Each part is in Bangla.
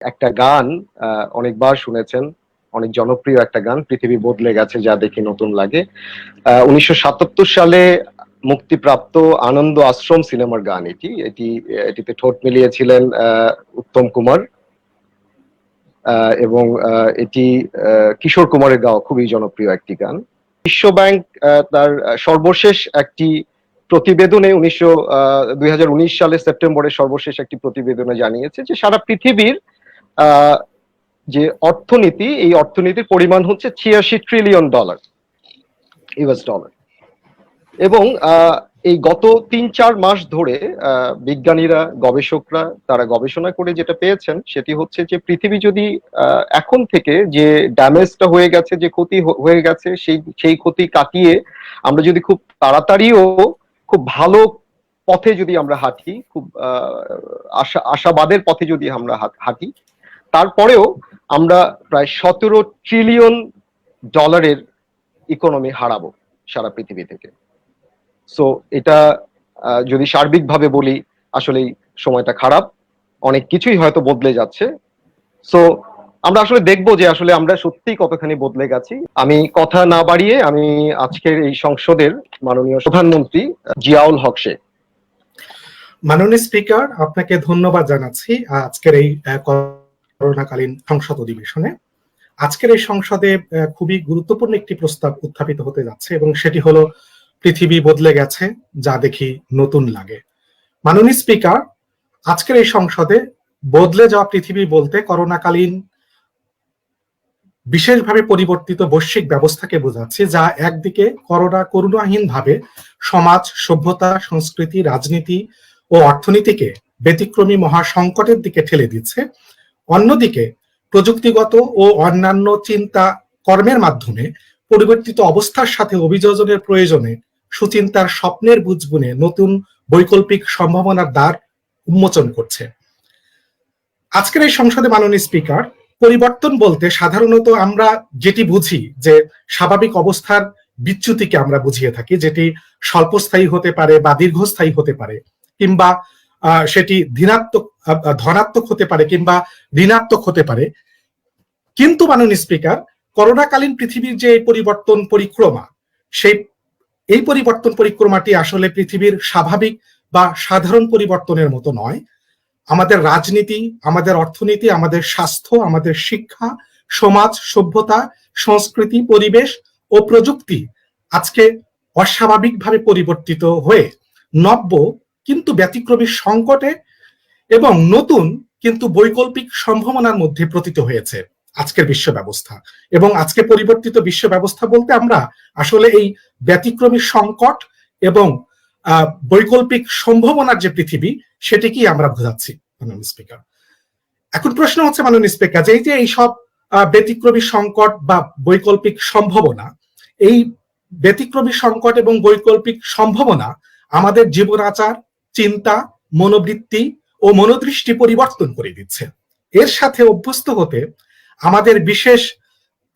একটা গান অনেকবার শুনেছেন, অনেক জনপ্রিয় একটা গান, পৃথিবী বদলে গেছে যা দেখি নতুন লাগে। 1977 সালে মুক্তিপ্রাপ্ত আনন্দ আশ্রম সিনেমার গান এটিতে ঠোঁট মিলিয়েছিলেন উত্তম কুমার, এবং এটি কিশোর কুমারের গাওয়া খুবই জনপ্রিয় একটি গান। বিশ্ব ব্যাংক তার সর্বশেষ একটি প্রতিবেদনে 2019 সালের সেপ্টেম্বরের সর্বশেষ একটি প্রতিবেদনে জানিয়েছে যে সারা পৃথিবীর যে অর্থনীতি, এই অর্থনীতির পরিমাণ হচ্ছে $86 ট্রিলিয়ন ইউএস ডলার। এবং এই গত 3-4 মাস ধরে বিজ্ঞানীরা, গবেষকরা তারা গবেষণা করে যেটা পেয়েছেন সেটি হচ্ছে যে পৃথিবী যদি এখন থেকে যে ড্যামেজটা হয়ে গেছে, যে ক্ষতি হয়ে গেছে, সেই ক্ষতি কাটিয়ে আমরা যদি খুব তাড়াতাড়িও খুব ভালো পথে যদি আমরা হাঁটি, খুব আশাবাদের পথে যদি আমরা হাঁটি, তারপরেও আমরা প্রায় $17 ট্রিলিয়ন ইকোনমি হারাবো সারা পৃথিবী থেকে। সো এটা যদি সার্বিকভাবে বলি, আসলেই সময়টা খারাপ, অনেক কিছুই হয়তো বদলে যাচ্ছে। সো আমরা আসলে দেখবো যে আসলে আমরা সত্যিই কতখানি বদলে গেছি। আমি কথা না বাড়িয়ে আমি আজকের এই সংসদের মাননীয় প্রধানমন্ত্রী জিয়াউল হক শেখ। মাননীয় স্পিকার, আপনাকে ধন্যবাদ জানাচ্ছি আজকের এই করোনাকালীন সংসদ অধিবেশনে। আজকের এই সংসদে খুবই গুরুত্বপূর্ণ একটি প্রস্তাব উত্থাপিত হতে যাচ্ছে এবং সেটি হলো পৃথিবী বদলে গেছে যা দেখি নতুন লাগে। মাননীয় স্পিকার, আজকের এই সংসদে বদলে যাওয়া পৃথিবী বলতে করোনাকালীন বিশেষভাবে পরিবর্তিত বৈশ্বিক ব্যবস্থাকে বোঝাচ্ছে, যা একদিকে করুণাহীনভাবে সমাজ, সভ্যতা, সংস্কৃতি, রাজনীতি ও অর্থনীতিকে ব্যতিক্রমী মহা সংকটের দিকে ঠেলে দিচ্ছে, অন্যদিকে প্রযুক্তিগত ও অন্যান্য চিন্তা কর্মের মাধ্যমে পরিবর্তিত অবস্থার সাথে অভিযোজনের প্রয়োজনে সুচিন্তার স্বপ্নের বুঝবুনে নতুন বৈকল্পিক সম্ভাবনার দ্বার উন্মোচন করছে। আজকের এই সংসদে মাননীয় স্পিকার, পরিবর্তন বলতে সাধারণত আমরা যেটি বুঝি যে স্বাভাবিক অবস্থার বিচ্যুতিকে আমরা বুঝিয়ে থাকি, যেটি স্বল্পস্থায়ী হতে পারে বা দীর্ঘস্থায়ী হতে পারে, কিংবা সেটি ধনাত্মক হতে পারে কিংবা ঋণাত্মক হতে পারে। কিন্তু মাননীয় স্পিকার, করোনাকালীন পৃথিবীর যে পরিবর্তন পরিক্রমা, এই পরিবর্তন পরিক্রমাটি আসলে পৃথিবীর স্বাভাবিক বা সাধারণ পরিবর্তনের মতো নয়। আমাদের রাজনীতি, আমাদের অর্থনীতি, আমাদের স্বাস্থ্য, আমাদের শিক্ষা, সমাজ, সভ্যতা, সংস্কৃতি, পরিবেশ ও প্রযুক্তি আজকে অস্বাভাবিকভাবে পরিবর্তিত হয়ে নব্য কিন্তু ব্যতিক্রমী সংকটে এবং নতুন কিন্তু বৈকল্পিক সম্ভাবনার মধ্যে পতিত হয়েছে আজকের বিশ্ব ব্যবস্থা। এবং আজকে পরিবর্তিত বিশ্ব ব্যবস্থা বলতে আমরা আসলে এই ব্যতিক্রমী সংকট এবং বৈকল্পিক সম্ভাবনার যে পৃথিবী, সেটিকেই আমরা বোঝাচ্ছি মাননীয় স্পিকার। এখন প্রশ্ন হচ্ছে মাননীয় স্পিকার, যে এই সব ব্যতিক্রমী সংকট বা বৈকল্পিক সম্ভাবনা, এই ব্যতিক্রমী সংকট এবং বৈকল্পিক সম্ভাবনা আমাদের জীবনাচার, চিন্তা, মনোবৃত্তি ও মনোদৃষ্টি পরিবর্তন করে দিচ্ছে। এর সাথে অভ্যস্ত হতে আমাদের বিশেষ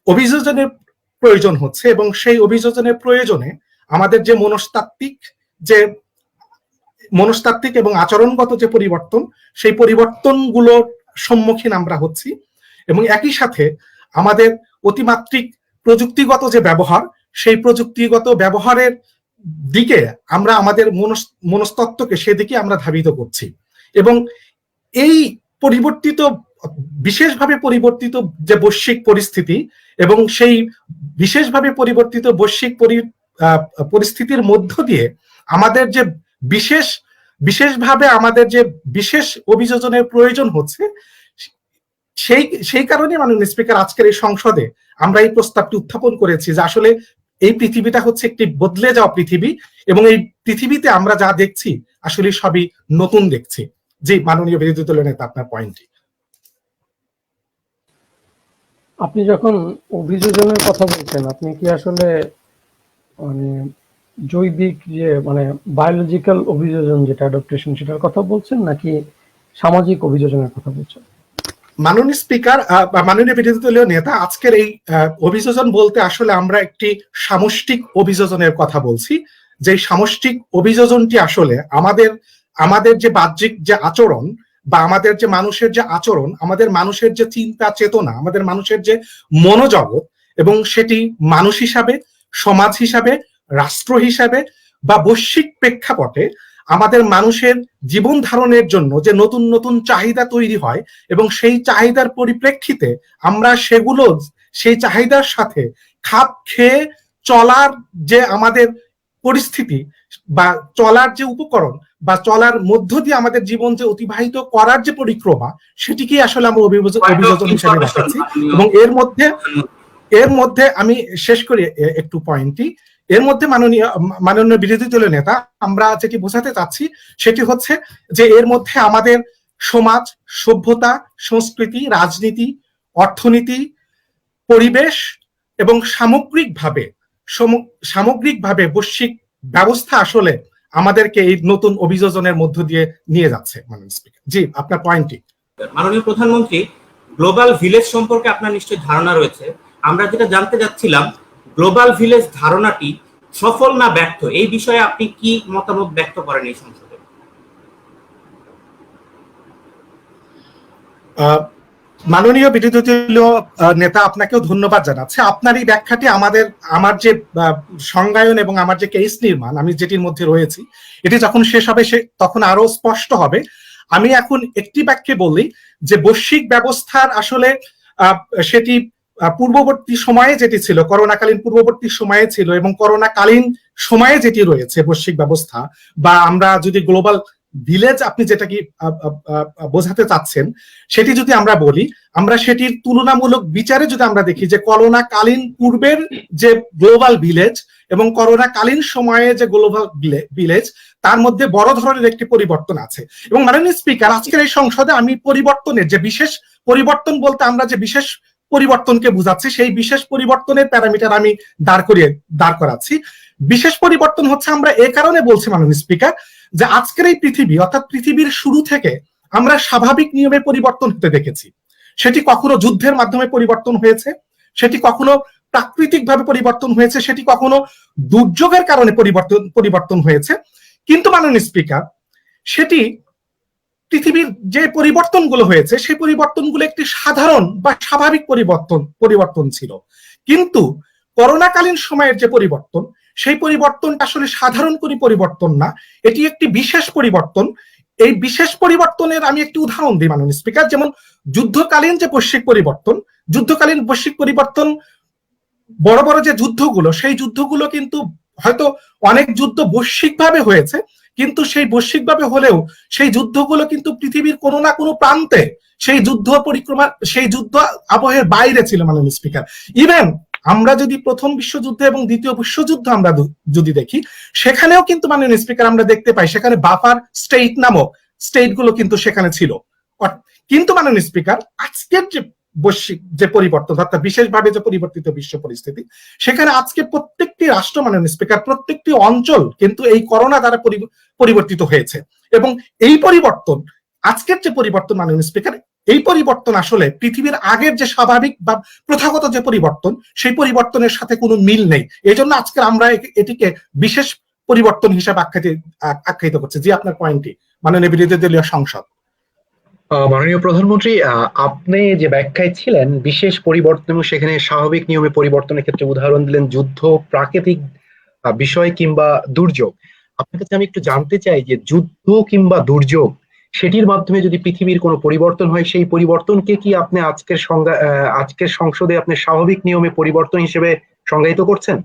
অভিযোজনের প্রয়োজন হচ্ছে এবং সেই অভিযোজনের প্রয়োজনে আমাদের যে মনস্তাত্ত্বিক এবং আচরণগত যে পরিবর্তন, সেই পরিবর্তনগুলোর সম্মুখীন আমরা হচ্ছি। এবং একই সাথে আমাদের অতিমাত্রিক প্রযুক্তিগত যে ব্যবহার, সেই প্রযুক্তিগত ব্যবহারের দিকে আমরা আমাদের মনস্তত্ত্বকে সেদিকে আমরা ধাবিত করছি। এবং এই বিশেষভাবে পরিবর্তিত যে বৈশ্বিক পরিস্থিতি এবং সেই বিশেষভাবে পরিবর্তিত বৈশ্বিক পরিস্থিতির মধ্য দিয়ে আমাদের যে বিশেষভাবে আমাদের যে বিশেষ অভিযোজনের প্রয়োজন হচ্ছে, সেই কারণে মাননীয় স্পিকার আজকের এই সংসদে আমরা এই প্রস্তাবটি উত্থাপন করেছি যে আসলে এই পৃথিবীটা হচ্ছে একটি বদলে যাওয়া পৃথিবী এবং এই পৃথিবীতে আমরা যা দেখছি আসলে সবই নতুন দেখছি। জি মাননীয় বিরোধী দলের নেতা, আপনার পয়েন্টটি। আপনি যখন অভিযোজনের কথা বলছেন, আপনি কি আসলে মানে জৈবিক যে বায়োলজিক্যাল অভিযোজন যেটা অ্যাডাপ্টেশন সেটার কথা বলছেন নাকি সামাজিক অভিযোজনের কথা বলছেন? মাননীয় স্পিকার, মাননীয় বিরোধী দলীয় নেতা, আজকের এই অভিযোজন বলতে আসলে আমরা একটি সামষ্টিক অভিযোজনের কথা বলছি। যে সামষ্টিক অভিযোজনটি আসলে আমাদের যে বাহ্যিক যে আচরণ বা আমাদের যে মানুষের যে আচরণ, আমাদের মানুষের যে চিন্তা চেতনা, আমাদের মানুষের যে মনোজগৎ, এবং সেটি মানুষ হিসাবে, সমাজ হিসাবে, রাষ্ট্র হিসাবে বা বৈশ্বিক প্রেক্ষাপটে আমাদের মানুষের জীবন ধারণের জন্য যে নতুন নতুন চাহিদা তৈরি হয় এবং সেই চাহিদার পরিপ্রেক্ষিতে আমরা সেই চাহিদার সাথে খাপ খেয়ে চলার যে আমাদের পরিস্থিতি বা চলার যে উপকরণ বা চলার মধ্য দিয়ে আমাদের জীবন যে অতিবাহিত করার যে পরিক্রমা, সেটিকে আসলে আমরা অভিযোজন হিসেবে দেখাচ্ছি। এবং এর মধ্যে আমি শেষ করি একটু পয়েন্টটি, এর মধ্যে মাননীয় বিরোধী দলীয় নেতা আমরা যেটি বোঝাতে চাচ্ছি সেটি হচ্ছে যে এর মধ্যে আমাদের সমাজ, সভ্যতা, সংস্কৃতি, রাজনীতি, অর্থনীতি, পরিবেশ এবং সামগ্রিকভাবে বৈশ্বিক ব্যবস্থা আসলে আমাদেরকে এই নতুন অভিযোজনের মধ্য দিয়ে নিয়ে যাচ্ছে। মাননীয় স্পিকার, জি আপনার পয়েন্টটি। মাননীয় প্রধানমন্ত্রী, গ্লোবাল ভিলেজ সম্পর্কে আপনার নিশ্চয়ই ধারণা রয়েছে। আমরা যেটা জানতে যাচ্ছিলাম, গ্লোবাল ভিলেজ ধারণাটি সফল না ব্যর্থ, এই বিষয়ে আপনি কি মতামত ব্যক্ত করেন এই সংসদে? মাননীয় বিরোধী দলীয় নেতা, আপনাকেও ধন্যবাদ জানাচ্ছি। আপনার এই ব্যাখ্যাটি আমার যে সংজ্ঞায়ন এবং আমার যে কেস নির্মাণ আমি যেটির মধ্যে রয়েছি, এটি যখন শেষ হবে তখন আরো স্পষ্ট হবে। আমি এখন একটি বাক্যে বলি যে বৈশ্বিক ব্যবস্থার আসলে সেটি পূর্ববর্তী সময়ে যেটি ছিল, করোনাকালীন পূর্ববর্তী সময়ে ছিল এবং করোনাকালীন সময়ে যেটি রয়েছে বৈশ্বিক ব্যবস্থা, বা আমরা যদি গ্লোবাল ভিলেজ আপনি যেটা কি বোঝাতে চাচ্ছেন সেটি যদি আমরা বলি, আমরা সেটির তুলনামূলক বিচারে যদি আমরা দেখি যে করোনাকালীন পূর্বের যে গ্লোবাল ভিলেজ এবং করোনাকালীন সময়ে যে গ্লোবাল ভিলেজ, তার মধ্যে বড় ধরনের একটি পরিবর্তন আছে। এবং মাননীয় স্পিকার, আজকের এই সংসদে আমি পরিবর্তনের যে বিশেষ পরিবর্তন বলতে আমরা যে বিশেষ পরিবর্তনকে বুঝাচ্ছি, সেই বিশেষ পরিবর্তনের প্যারামিটার আমি দাঁড় করাচ্ছি। বিশেষ পরিবর্তন হচ্ছে আমরা এ কারণে বলছি মাননীয় স্পিকার, যে আজকের এই পৃথিবী অর্থাৎ পৃথিবীর শুরু থেকে আমরা স্বাভাবিক নিয়মে পরিবর্তন হতে দেখেছি। সেটি কখনো যুদ্ধের মাধ্যমে পরিবর্তন হয়েছে, সেটি কখনো প্রাকৃতিকভাবে পরিবর্তন হয়েছে, সেটি কখনো দুর্যোগের কারণে পরিবর্তন হয়েছে। কিন্তু মাননীয় স্পিকার, সেটি পৃথিবীর যে পরিবর্তনগুলো হয়েছে সেই পরিবর্তনগুলো একটি সাধারণ বা স্বাভাবিক পরিবর্তন ছিল। কিন্তু করোনাকালীন সময়ের যে পরিবর্তন, সেই পরিবর্তনটা আসলে সাধারণ কোনো পরিবর্তন না, এটি একটি বিশেষ পরিবর্তন। এই বিশেষ পরিবর্তনের আমি একটি উদাহরণ দিই মাননীয় স্পিকার। যেমন যুদ্ধকালীন যে বৈশ্বিক পরিবর্তন, বড় বড় যে যুদ্ধগুলো, সেই যুদ্ধগুলো কিন্তু হয়তো অনেক যুদ্ধ বৈশ্বিকভাবে হয়েছে, কিন্তু সেই বৈশ্বিকভাবে হলেও সেই যুদ্ধগুলো কিন্তু পৃথিবীর কোনো না কোনো প্রান্তে সেই যুদ্ধ আবহের বাইরে ছিল মাননীয় স্পিকার। ইভেন আমরা যদি প্রথম বিশ্বযুদ্ধ এবং দ্বিতীয় বিশ্বযুদ্ধ আমরা যদি দেখি, সেখানেও কিন্তু মাননীয় স্পিকার আমরা দেখতে পাই সেখানে বাফার স্টেট নামক স্টেটগুলো কিন্তু সেখানে ছিল। কিন্তু মাননীয় স্পিকার, আজকের যে বৈশ্বিক যে পরিবর্তন অর্থাৎ বিশেষভাবে যে পরিবর্তিত বিশ্ব পরিস্থিতি, সেখানে আজকে প্রত্যেকটি রাষ্ট্র মাননীয় স্পিকার, প্রত্যেকটি অঞ্চল কিন্তু এই করোনা দ্বারা পরিবর্তিত হয়েছে। এবং এই পরিবর্তন, আজকের যে পরিবর্তন মাননীয় স্পিকার, এই পরিবর্তন আসলে পৃথিবীর আগের যে স্বাভাবিক বা প্রথাগত যে পরিবর্তন, সেই পরিবর্তনের সাথে কোনো মিল নেই। এই জন্য আজকে আমরা এটিকে বিশেষ পরিবর্তন হিসাবে আখ্যায়িত করছি। জি আপনার পয়েন্টটি মাননীয় বিরোধী দলীয় সংসদ। মাননীয় প্রধানমন্ত্রী, আপনি যে ব্যাখ্যায় ছিলেন বিশেষ পরিবর্তন এবং সেখানে স্বাভাবিক নিয়মে পরিবর্তনের ক্ষেত্রে উদাহরণ দিলেন যুদ্ধ, প্রাকৃতিক বিষয় কিংবা দুর্যোগ। আপনার কাছে আমি একটু জানতে চাই যে যুদ্ধ কিংবা দুর্যোগ, সেটির মাধ্যমে যদি পৃথিবীর কোনো পরিবর্তন হয়, সেই পরিবর্তনকে কি আপনি আজকের সংসদে আপনি স্বাভাবিক নিয়মে পরিবর্তন হিসেবে সংজ্ঞায়িত করছেন?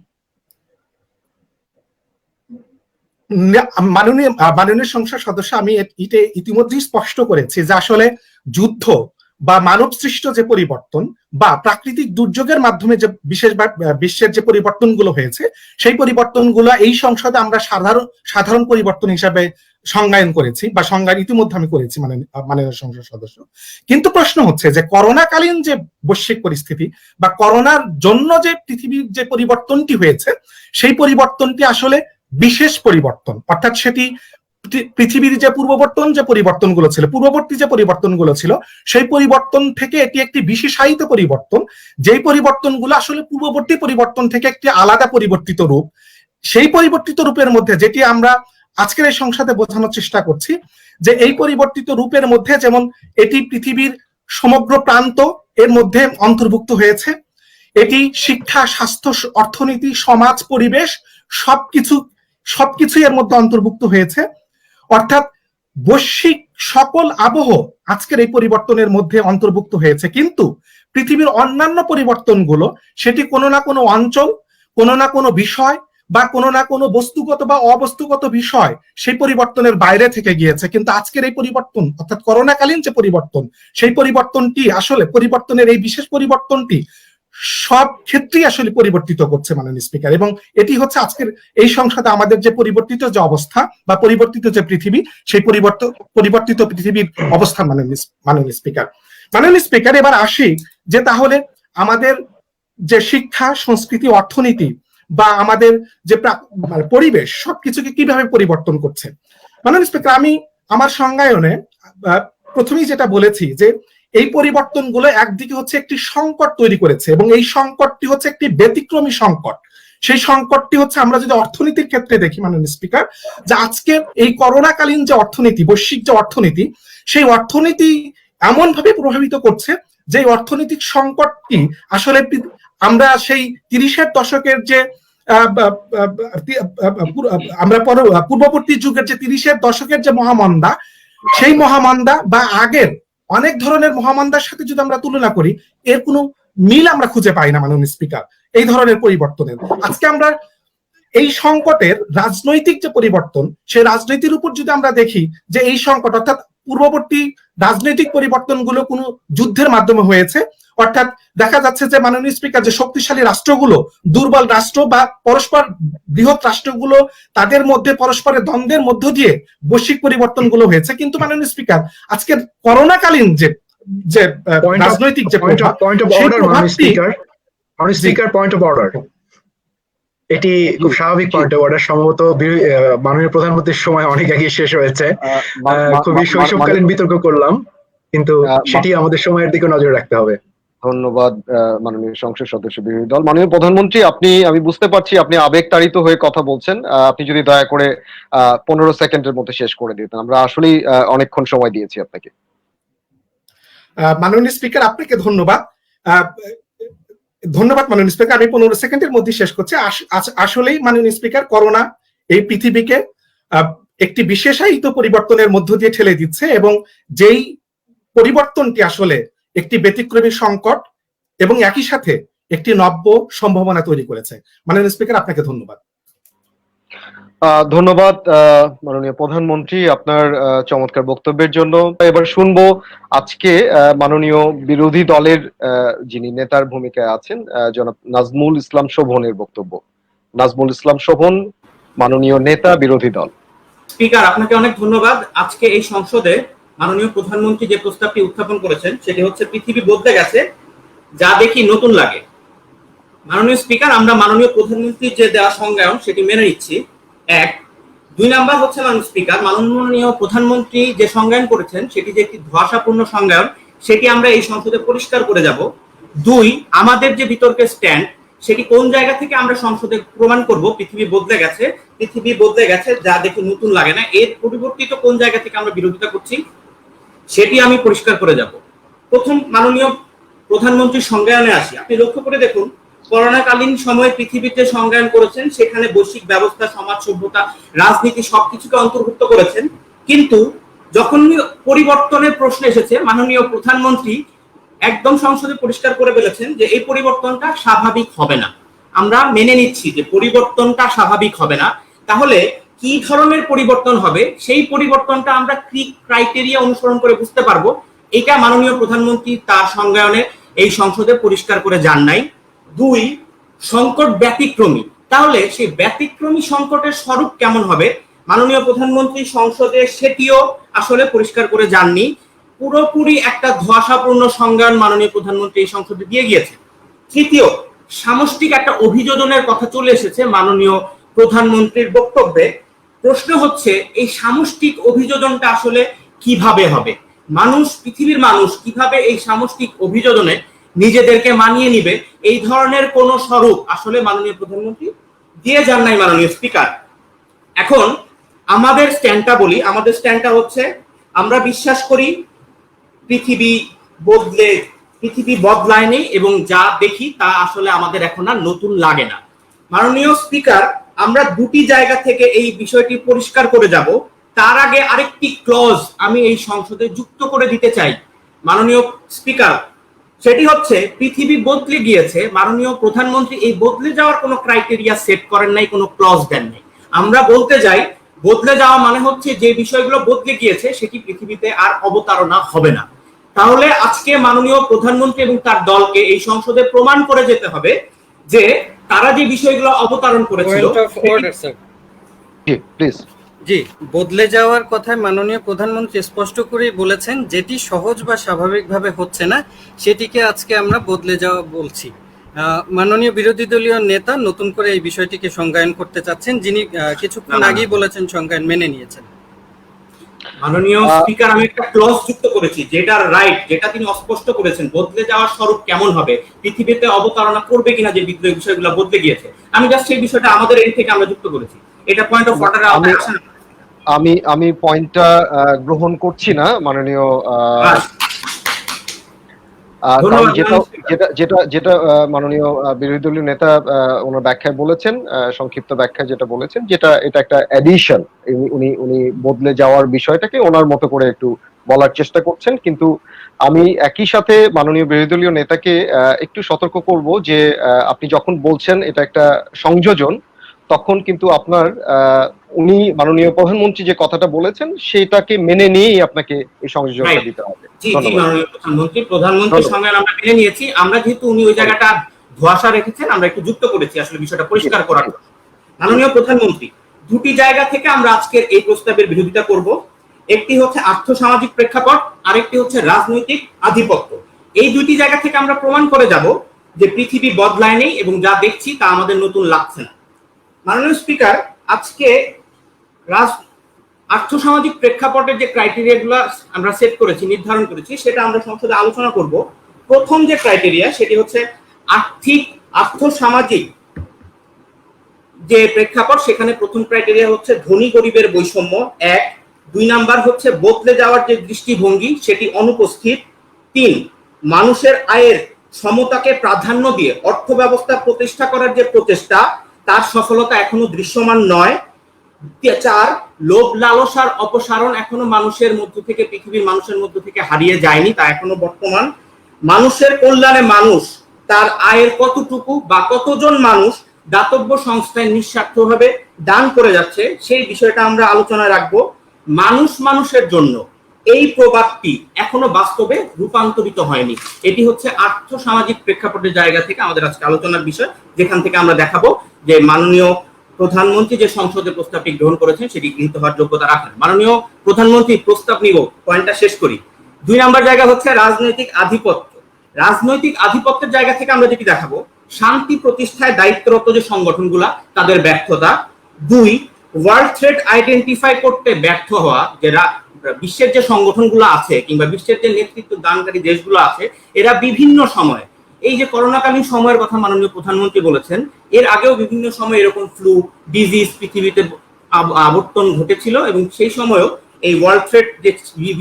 মাননীয় সংসদ সদস্য, আমি ইতিমধ্যেই স্পষ্ট করেছি যে আসলে যুদ্ধ বা মানব সৃষ্ট যে পরিবর্তন বা প্রাকৃতিক দুর্যোগের মাধ্যমে যে বিশ্বের যে পরিবর্তনগুলো হয়েছে, সেই পরিবর্তনগুলো এই সংসদে আমরা সাধারণ পরিবর্তন হিসাবে সংজ্ঞায়ন করেছি বা সংজ্ঞায়ন ইতিমধ্যে আমি করেছি মাননীয় সংসদ সদস্য। কিন্তু প্রশ্ন হচ্ছে যে করোনাকালীন যে বৈশ্বিক পরিস্থিতি বা করোনার জন্য যে পৃথিবীর যে পরিবর্তনটি হয়েছে, সেই পরিবর্তনটি আসলে বিশেষ পরিবর্তন, অর্থাৎ সেটি পৃথিবীর যে পূর্ববর্তী যে পরিবর্তনগুলো ছিল সেই পরিবর্তন থেকে এটি একটি বিশেষায়িত পরিবর্তন, যেই পরিবর্তনগুলো আসলে পূর্ববর্তী পরিবর্তন থেকে একটি আলাদা পরিবর্তিত রূপ। সেই পরিবর্তিত রূপের মধ্যে যেটি আমরা আজকের এই সংসদে বোঝানোর চেষ্টা করছি যে এই পরিবর্তিত রূপের মধ্যে যেমন এটি পৃথিবীর সমগ্র প্রান্ত এর মধ্যে অন্তর্ভুক্ত হয়েছে, এটি শিক্ষা, স্বাস্থ্য, অর্থনীতি, সমাজ, পরিবেশ সবকিছু এর মধ্যে অন্তর্ভুক্ত হয়েছে। অর্থাৎ বৈশ্বিক সকল আবহ আজকের এই পরিবর্তনের মধ্যে অন্তর্ভুক্ত হয়েছে। কিন্তু পৃথিবীর অন্যান্য পরিবর্তনগুলো সেটি কোনো না কোনো অঞ্চল, কোনো না কোনো বিষয় বা কোনো না কোনো বস্তুগত বা অবস্তুগত বিষয় সেই পরিবর্তনের বাইরে থেকে গিয়েছে। কিন্তু আজকের এই পরিবর্তন অর্থাৎ করোনাকালীন যে পরিবর্তন, সেই পরিবর্তনটি আসলে পরিবর্তনের এই বিশেষ পরিবর্তনটি সব ক্ষেত্রেই আসলে পরিবর্তিত করছে মাননীয় স্পিকার। এবং এটি হচ্ছে আজকের এই সংসদে আমাদের যে পরিবর্তিত যে অবস্থা বা পরিবর্তিত যে পৃথিবী, সেই পরিবর্তিত পৃথিবীর অবস্থান মাননীয় স্পিকার। মাননীয় স্পিকার, এবার আসি যে তাহলে আমাদের যে শিক্ষা, সংস্কৃতি, অর্থনীতি বা আমাদের যে পরিবেশ সবকিছুকে কিভাবে পরিবর্তন করছে। মাননীয় স্পিকার, আমি আমার সংজ্ঞায়নে প্রথমেই যেটা বলেছি যে এই পরিবর্তনগুলো একদিকে হচ্ছে একটি সংকট তৈরি করেছে এবং এই সংকটটি হচ্ছে একটি ব্যতিক্রমী সংকট। সেই সংকটটি হচ্ছে আমরা যদি অর্থনীতির ক্ষেত্রে দেখি মাননীয় স্পিকার, যে আজকে এই করোনাকালীন যে অর্থনীতি, বৈশ্বিক যে অর্থনীতি, সেই অর্থনীতি এমন ভাবে প্রভাবিত করছে যে অর্থনৈতিক সংকটটি আসলে আমরা সেই 30-এর দশকের যে আমরা পূর্ববর্তী যুগের যে 30-এর দশকের যে মহামন্দা, সেই মহামন্দা বা আগের অনেক ধরনের মহামন্দার সাথে যদি আমরা তুলনা করি, এর কোনো মিল আমরা খুঁজে পাই না মাননীয় স্পিকার এই ধরনের পরিবর্তনের। আজকে আমরা এই সংকটের রাজনৈতিক যে পরিবর্তন, সেই রাজনীতির উপর যদি আমরা দেখি যে এই সংকট অর্থাৎ পূর্ববর্তী রাজনৈতিক পরিবর্তনগুলো কোনো যুদ্ধের মাধ্যমে হয়েছে, অর্থাৎ দেখা যাচ্ছে যে মাননীয় স্পিকার যে শক্তিশালী রাষ্ট্রগুলো দুর্বল রাষ্ট্র বা পরস্পর বৃহৎ রাষ্ট্রগুলো তাদের মধ্যে পরস্পরের দ্বন্দ্বের মধ্য দিয়ে বৈশ্বিক পরিবর্তনগুলো হয়েছে। কিন্তু মাননীয় স্পিকার আজকে করোনাকালীন যে রাজনৈতিক যে পয়েন্ট অফ অর্ডার, এটি খুব স্বাভাবিক পয়েন্ট অফ অর্ডার। সম্ভবত মাননীয় প্রধানমন্ত্রীর সময় অনেক আগে শেষ হয়েছে, খুবই শৈশবকালীন বিতর্ক করলাম, কিন্তু সেটি আমাদের সময়ের দিকে নজর রাখতে হবে। ধন্যবাদ মাননীয় সংসদ সদস্য বিরোধী দল। মাননীয় প্রধানমন্ত্রী, আমি বুঝতে পারছি আপনি আবেগতাড়িত হয়ে কথা বলছেন। আপনি যদি দয়া করে 15 সেকেন্ডের মধ্যে শেষ করে দিতেন, আমরা আসলেই অনেকক্ষণ সময় দিয়েছি আপনাকে। মাননীয় স্পিকার, আপনাকে ধন্যবাদ। মাননীয় স্পিকার, আমি 15 সেকেন্ডের মধ্যে শেষ করছি। আসলেই মাননীয় স্পিকার, করোনা এই পৃথিবীকে একটি বিশেষায়িত পরিবর্তনের মধ্য দিয়ে ঠেলে দিচ্ছে এবং যেই পরিবর্তনটি আসলে একটি ব্যতিক্রমী সংকট এবং একই সাথে একটি নব্য সম্ভাবনা তৈরি করেছে। মাননীয় স্পিকার, আপনাকে ধন্যবাদ। ধন্যবাদ মাননীয় প্রধানমন্ত্রী আপনার চমৎকার বক্তব্যের জন্য। এবার শুনবো আজকে মাননীয় বিরোধী দলের যিনি নেতার ভূমিকায় আছেন জনাব নাজমুল ইসলাম শোভনের বক্তব্য। নাজমুল ইসলাম শোভন, মাননীয় নেতা বিরোধী দল। স্পিকার, আপনাকে অনেক ধন্যবাদ। আজকে এই সংসদে মাননীয় প্রধানমন্ত্রী যে প্রস্তাবটি উত্থাপন করেছেন সেটি হচ্ছে পৃথিবী বদলে গেছে, যা দেখি নতুন লাগে। মাননীয় স্পিকার, আমরা মাননীয় প্রধানমন্ত্রীর যে দেওয়া সংজ্ঞায়ন সেটি মেনে নিচ্ছি। 1, 2 নাম্বার হচ্ছে মাননীয় স্পিকার, মাননীয় প্রধানমন্ত্রী যে সংজ্ঞায়ন করেছেন সেটি যে একটি ধোঁয়াশাপূর্ণ সংজ্ঞায়ন, সেটি আমরা এই সংসদে পরিষ্কার করে যাব। 2, আমাদের যে বিতর্কের স্ট্যান্ড সেটি কোন জায়গা থেকে আমরা সংসদে প্রমাণ করব পৃথিবী বদলে গেছে যা দেখে নতুন লাগে না, এর পরিবর্তিত কোন জায়গা থেকে আমরা বিরোধিতা করছি সেটি আমি পরিষ্কার করে যাব। প্রথম মাননীয় প্রধানমন্ত্রীর সংজ্ঞায়নে আসি। আপনি লক্ষ্য করে দেখুন, করোনাকালীন সময়ে পৃথিবীতে সংজ্ঞায়ন করেছেন, সেখানে বৈশ্বিক ব্যবস্থা, সমাজ, সভ্যতা, রাজনীতি সবকিছুকে অন্তর্ভুক্ত করেছেন। কিন্তু যখন পরিবর্তনের প্রশ্ন এসেছে, মাননীয় প্রধানমন্ত্রী একদম সংসদে পরিষ্কার করে বলেছেন যে এই পরিবর্তনটা স্বাভাবিক হবে না। আমরা মেনে নিচ্ছি যে পরিবর্তনটা স্বাভাবিক হবে না, তাহলে কি ধরনের পরিবর্তন হবে সেই পরিবর্তনটা আমরা কি ক্রাইটেরিয়া অনুসরণ করে বুঝতে পারবো, এটা মাননীয় প্রধানমন্ত্রী তার সংজ্ঞায়নে এই সংসদে পরিষ্কার করে যান নাই। 2, সংকট ব্যতিক্রমী, তাহলে সেই ব্যতিক্রমী সংকটের স্বরূপ কেমন হবে মাননীয় প্রধানমন্ত্রী সংসদে সেটিও আসলে পরিষ্কার করে যাননি। পুরোপুরি একটা ধোঁয়াশাপূর্ণ সংজ্ঞায়ন মাননীয় প্রধানমন্ত্রী এই সংসদে দিয়ে গিয়েছে। 3, সামষ্টিক একটা অভিযোজনের কথা চলে এসেছে মাননীয় প্রধানমন্ত্রীর বক্তব্যে। প্রশ্ন হচ্ছে এই সামষ্টিক অভিযোজনটা আসলে কিভাবে হবে, পৃথিবীর মানুষ কিভাবে এই সামষ্টিক অভিযোজনে নিজেদেরকে মানিয়ে নিবে, এই ধরনের কোন স্বরূপ আসলে মাননীয় প্রধানমন্ত্রী দিয়ে যান নাই মাননীয় স্পিকার। এখন আমাদের স্ট্যান্ডটা বলি, আমাদের স্ট্যান্ডটা হচ্ছে আমরা বিশ্বাস করি পৃথিবী বদলায়নি এবং যা দেখি তা আসলে আমাদের এখন আর নতুন লাগে না। মাননীয় স্পিকার, আমরা দুটি জায়গা থেকে এই বিষয়টি পরিষ্কার করে যাব। তার আগে আরেকটি ক্লজ আমি এই সংসদে যুক্ত করে দিতে চাই মাননীয় স্পিকার, সেটি হচ্ছে পৃথিবী বদলে গিয়েছে, মাননীয় প্রধানমন্ত্রী এই বদলে যাওয়ার কোনো ক্রাইটেরিয়া সেট করেন নাই, কোনো ক্লজ দেন নাই। আমরা বলতে যাই বদলে যাওয়া মানে হচ্ছে যে বিষয়গুলো বদলে গিয়েছে সেটি পৃথিবীতে আর অবতারণা হবে না। তাহলে আজকে মাননীয় প্রধানমন্ত্রী এবং তার দলকে এই সংসদে প্রমাণ করে যেতে হবে যে তারা যে বিষয়গুলো অবতারণ করেছিল। জি প্লিজ। জি, বদলে যাওয়ার কথায় মাননীয় প্রধানমন্ত্রী স্পষ্ট করেই বলেছেন যেটি সহজ বা স্বাভাবিকভাবে হচ্ছে না সেটিকে আজকে আমরা বদলে যাওয়া বলছি। মাননীয় বিরোধী দলীয় নেতা নতুন করে এই বিষয়টিকে সংজ্ঞায়ন করতে চাচ্ছেন, যিনি কিছুক্ষণ আগেই বলেছেন সংজ্ঞায়ন মেনে নিয়েছেন। মাননীয় স্পিকার, আমি একটা ক্লজ যুক্ত করেছি যেটা রাইট, যেটা তিনি অস্পষ্ট করেছেন বদলে যাওয়ার স্বরূপ কেমন হবে, পৃথিবীতে অবতারণা করবে কিনা যে বিদ্রোহী বিষয়গুলো বদলে গিয়েছে। আমি জাস্ট সেই বিষয়টা আমাদের এই থেকে আমরা যুক্ত করেছি। এটা পয়েন্ট অফ অর্ডারে আসে না। আমি পয়েন্টটা গ্রহণ করছি না মাননীয় যেটা মাননীয় বিরোধী দলীয় নেতা ওনার ব্যাখ্যায় বলেছেন, সংক্ষিপ্ত ব্যাখ্যায় যেটা বলেছেন, যেটা এটা একটা এডিশন, উনি বদলে যাওয়ার বিষয়টাকে ওনার মতো করে একটু বলার চেষ্টা করছেন। কিন্তু আমি একই সাথে মাননীয় বিরোধী দলীয় নেতাকে একটু সতর্ক করব যে আপনি যখন বলছেন এটা একটা সংযোজন, তখন কিন্তু আপনার উনি মাননীয় প্রধানমন্ত্রী যে কথাটা বলেছেন সেটাকে মেনে নিয়েই আপনাকে এই সংযোজনটা দিতে হবে। জি জি, মাননীয় প্রধানমন্ত্রীর সঙ্গে আমরা মেনে নিয়েছি। আমরা যেহেতু উনি ওই জায়গাটা ধোঁয়াশা রেখেছেন, আমরা একটু যুক্ত করেছি আসলে বিষয়টা পরিষ্কার করার জন্য। মাননীয় প্রধানমন্ত্রী, দুটি জায়গা থেকে আমরা আজকের এই প্রস্তাবের বিরোধিতা করব। একটি হচ্ছে আর্থসামাজিক প্রেক্ষাপট, আরেকটি হচ্ছে রাজনৈতিক আধিপত্য। এই দুটি জায়গা থেকে আমরা প্রমাণ করে যাব যে পৃথিবী বদলায়নি এবং যা দেখছি তা আমাদের নতুন লাগছে না। মাননীয় স্পিকার, আজকে আর্থসামাজিক প্রেক্ষাপটের যে ক্রাইটেরিয়াগুলো আমরা সেট করেছি, নির্ধারণ করেছি, সেটা আমরা সংসদে আলোচনা করব। প্রথম যে ক্রাইটেরিয়া সেটি হচ্ছে আর্থসামাজিক যে প্রেক্ষাপট, সেখানে প্রথম ক্রাইটেরিয়া হচ্ছে ধনী গরিবের বৈষম্য 1। 2 নাম্বার হচ্ছে বদলে যাওয়ার যে দৃষ্টিভঙ্গি সেটি অনুপস্থিত। 3, মানুষের আয়ের সমতাকে প্রাধান্য দিয়ে অর্থ ব্যবস্থা প্রতিষ্ঠা করার যে প্রচেষ্টা তার সফলতা এখনো দৃশ্যমান নয়। 4, লোভ লালসার অপসারণ এখনো মানুষের মধ্য থেকে, পৃথিবীর মানুষের মধ্য থেকে হারিয়ে যায়নি, তা এখনো বর্তমান। মানুষের কল্যাণে মানুষ তার আয়ের কতটুকু বা কতজন মানুষ দাতব্য সংস্থায় নিঃস্বার্থভাবে দান করে যাচ্ছে সেই বিষয়টা আমরা আলোচনায় রাখবো। মানুষ মানুষের জন্য এই প্রবাদটি এখনো বাস্তবে রূপান্তরিত হয়নি। এটি হচ্ছে আর্থসামাজিক প্রেক্ষাপটের জায়গা থেকে আমাদের আজকে আলোচনার বিষয়, যেখান থেকে আমরা দেখাবো যে মাননীয় প্রধানমন্ত্রী যে সংসদে প্রস্তাবটি গ্রহণ করেছেন সেটি গৃহীত হওয়ার যোগ্যতা রাখেন। মাননীয় প্রধানমন্ত্রী, প্রস্তাব নিব, পয়েন্টটা শেষ করি। 2 নাম্বার জায়গা হচ্ছে রাজনৈতিক আধিপত্য। রাজনৈতিক আধিপত্যের জায়গা থেকে আমরা যেটি দেখাবো শান্তি প্রতিষ্ঠায় দায়িত্বরত যে সংগঠনগুলা তাদের ব্যর্থতা। 2, ওয়ার্ল্ড থ্রেট আইডেন্টিফাই করতে ব্যর্থ হওয়া, যে বিশ্বের যে সংগঠনগুলো আছে কিংবা বিশ্বের যে নেতৃত্ব দানকারী দেশগুলো আছে, এরা বিভিন্ন সময়, এই যে করোনাকালীন সময়ের কথা মাননীয় প্রধানমন্ত্রী বলেছেন, এর আগেও বিভিন্ন সময় এরকম ফ্লু ডিজিজ পৃথিবীতে আবর্তন ঘটেছিল এবং সেই সময়ও এই ওয়ার্ল্ড থ্রেট যে